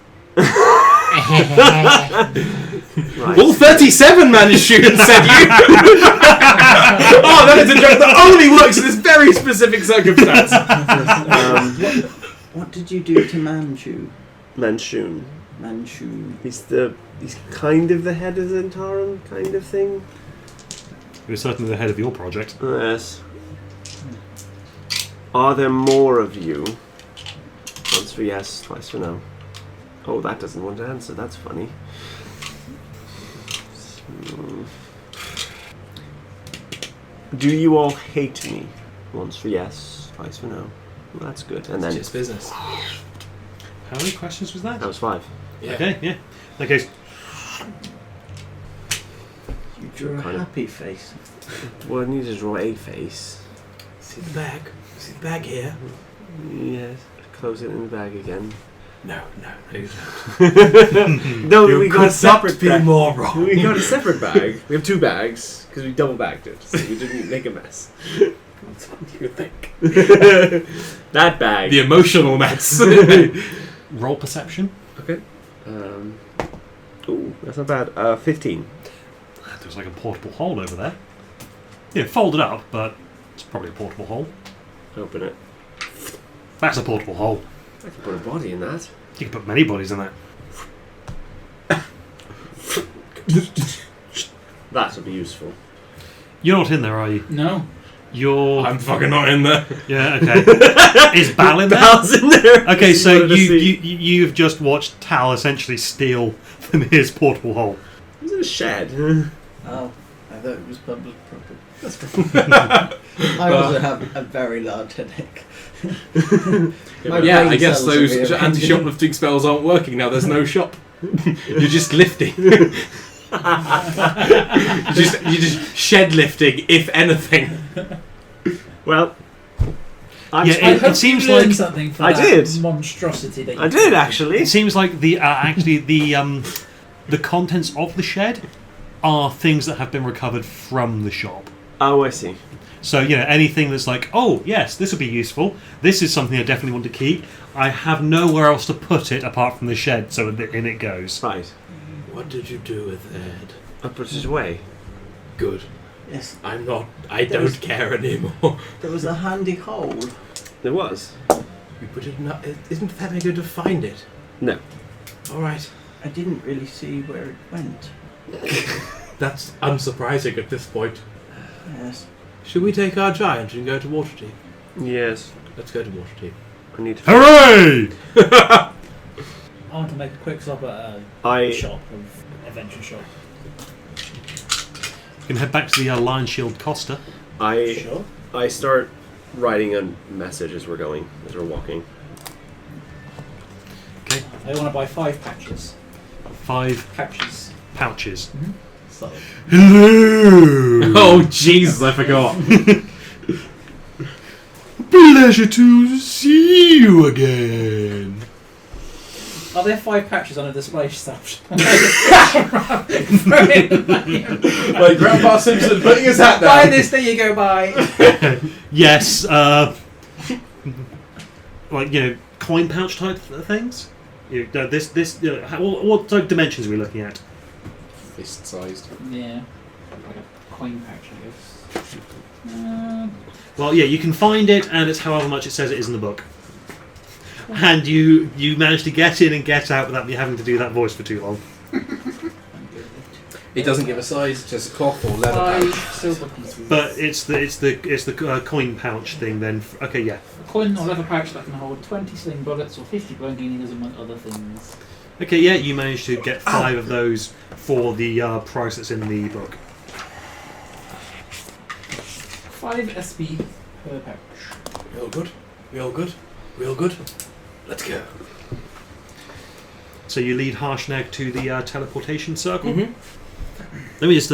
right. All 37 Manchun said you. Oh, that is a joke that only works in this very specific circumstance. What did you do to Manchu? Manchun. Manchu. He's kind of the head of Zentarum, kind of thing. You're certainly the head of your project. Yes. Are there more of you? Once for yes, twice for no. Oh, that doesn't want to answer. That's funny. Do you all hate me? Once for yes, twice for no. Well, that's good. And then It's just business. How many questions was that? that was 5. Yeah. Okay, yeah. In that case, You drew a Kind of- happy face. Well, I need to draw a face. See the bag? See the bag here? Yes. Close it in the bag again. No, you No, don't. we got a separate be bag. more wrong. We got a separate bag. We have 2 bags because we double bagged it, so we didn't make a mess. What do you think? That bag. The emotional mess. roll perception. Okay. Ooh, that's not bad. 15. There's like a portable hole over there. Yeah, folded up, but it's probably a portable hole. Open it. That's a portable hole. I can put a body in that. You can put many bodies in that. That would be useful. You're not in there, are you? No. You're. I'm fucking not in there. Yeah. Okay. Is Bal in there? Bal's in there. Okay, so Wanted to see. you've just watched Tal essentially steal from his portable hole. Is it a shed? Oh, I thought it was public property. I also have a very large headache. My Yeah, I brain guess cells are those rearranging. anti-shoplifting spells aren't working now. There's no shop. You're just lifting. you're just shed lifting, if anything. Well, Yeah, I it hope seems you learned like- something from I that did. monstrosity that you I did actually. It seems like the contents of the shed are things that have been recovered from the shop. Oh, I see. So, anything that's like, oh, yes, this would be useful. This is something I definitely want to keep. I have nowhere else to put it apart from the shed, so in it goes. Right. What did you do with it? I put it away. Good. Yes, I There was- don't care anymore. there was a handy hole. There was. You put it in. Isn't that any good to find it? No. All right. I didn't really see where it went. That's unsurprising at this point. Yes. Should we take our giant and go to Waterdeep? Yes. Let's go to Waterdeep. I need to. Hooray! I want to make a quick stop at a shop, of adventure shop. You can head back to the Lion Shield Costa. Sure. I start writing a message as we're walking. Okay. I want to buy 5 patches. 5 Pouches. pouches. So, Hello! Oh Jesus! I forgot. Pleasure to see you again. Are there 5 patches on a display stuff? Like Grandpa Simpson putting his hat Buy down. this, there you go, buy. Yes, coin pouch type things. What type of dimensions are we looking at? Fist sized. Yeah. Like a coin pouch, I guess. Well, yeah, you can find it, and it's however much it says it is in the book. And you manage to get in and get out without me having to do that voice for too long. It doesn't give a size, just a cloth or leather 5 pouch. silver pieces. But it's the coin pouch thing then. Okay, yeah. A coin or leather pouch that can hold 20 sling bullets or 50 blunking needles among other things. Okay, yeah, you managed to get 5 of those for the price that's in the book. 5 SP per pouch. Real good. Real good. Real good. Let's go. So you lead Harshnag to the teleportation circle. Mm-hmm. Let me just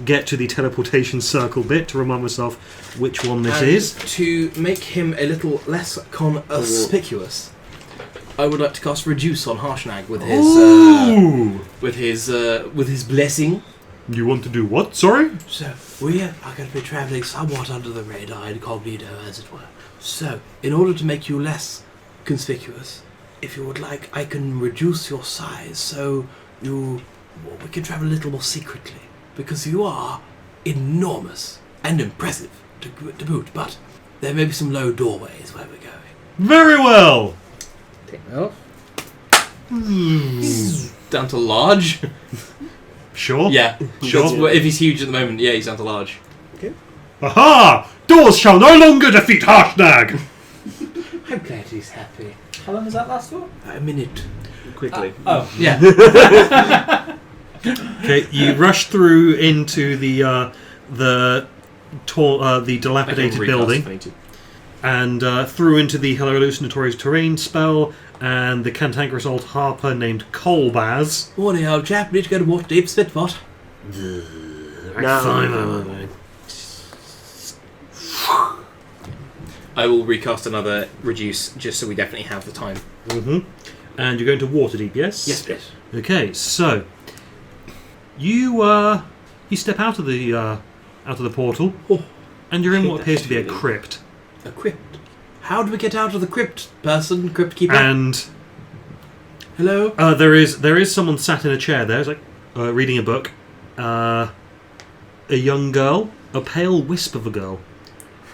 get to the teleportation circle bit to remind myself which one this is. To make him a little less conspicuous, I would like to cast Reduce on Harshnag with his Ooh! with his blessing. You want to do what? Sorry? So, we are going to be travelling somewhat under the radar, incognito, as it were. So, in order to make you less conspicuous, if you would like, I can reduce your size so we can travel a little more secretly. Because you are enormous and impressive to boot, but there may be some low doorways where we're going. Very well! Take that off. Down to large. Sure? Yeah, Sure. Well, if he's huge at the moment, yeah, he's down to large. Aha! Doors shall no longer defeat Harshnag! I'm glad he's happy. How long does that last for? A minute. Quickly. Yeah. Okay, you rush through into the dilapidated building, and through into the hallucinatory terrain spell, and the cantankerous old harper named Colbaz. Morning, old chap. Need to go to Waterdeep Spitfot. I will recast another Reduce just so we definitely have the time. And you're going to Waterdeep, yes? Yes, please. Okay, so you step out of the portal, and you're in what appears to be a crypt. A crypt. How do we get out of the crypt, crypt keeper? And hello? there is someone sat in a chair there, it's like reading a book. A young girl, a pale wisp of a girl.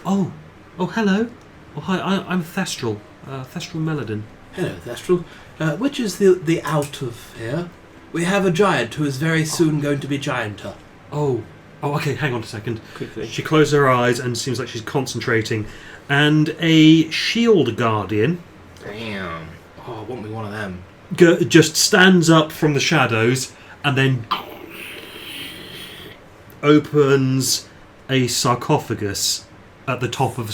Oh, hello. Oh, hi, I'm Thestral. Thestral Meladin. Hello, Thestral. Which is the out of here? We have a giant who is very soon going to be gianter. Oh, okay, hang on a second. Quickly. She closes her eyes and seems like she's concentrating. And a shield guardian Damn. Oh, I want me one of them. just stands up from the shadows and then opens a sarcophagus at the top of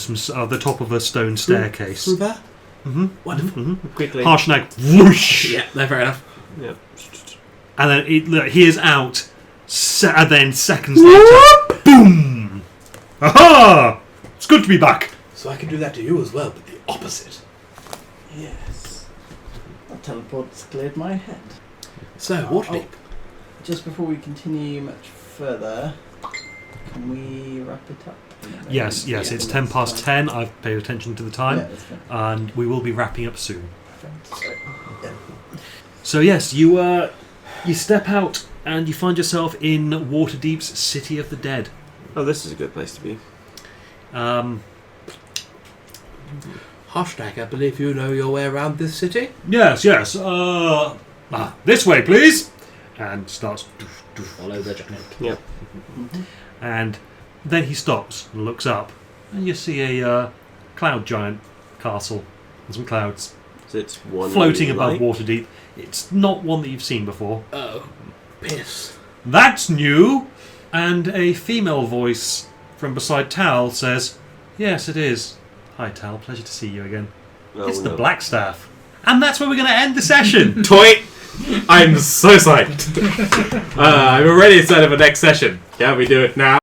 a stone staircase. Through there? Mm-hmm. Wonderful. Quickly. Harshnag, whoosh! Yeah, no, fair enough. Yep. And then he is out. And then seconds later, boom! Aha! It's good to be back. So I can do that to you as well, but the opposite. Yes. That teleport's cleared my head. So, Waterdeep. Just before we continue much further, can we wrap it up? Yes, Yeah, it's that's 10 past fine. 10. I've paid attention to the Yeah, time, that's fine. and we will be wrapping up soon. Sorry. Yeah. So yes, you step out and you find yourself in Waterdeep's City of the Dead. Oh, this is a good place to be. Hashtag, I believe you know your way around this city. Yes. This way, please. And starts. Follow the giant. Yep. And then he stops and looks up, and you see a cloud giant castle and some clouds So it's one floating you above like. Waterdeep. It's not one that you've seen before. Oh, piss. That's new. And a female voice from beside Tal says, "Yes, it is. Hi, Tal. Pleasure to see you again. Oh, It's the no. Blackstaff." And that's where we're going to end the session. Toy! I'm so psyched. I'm already excited for next session. Yeah, we do it now.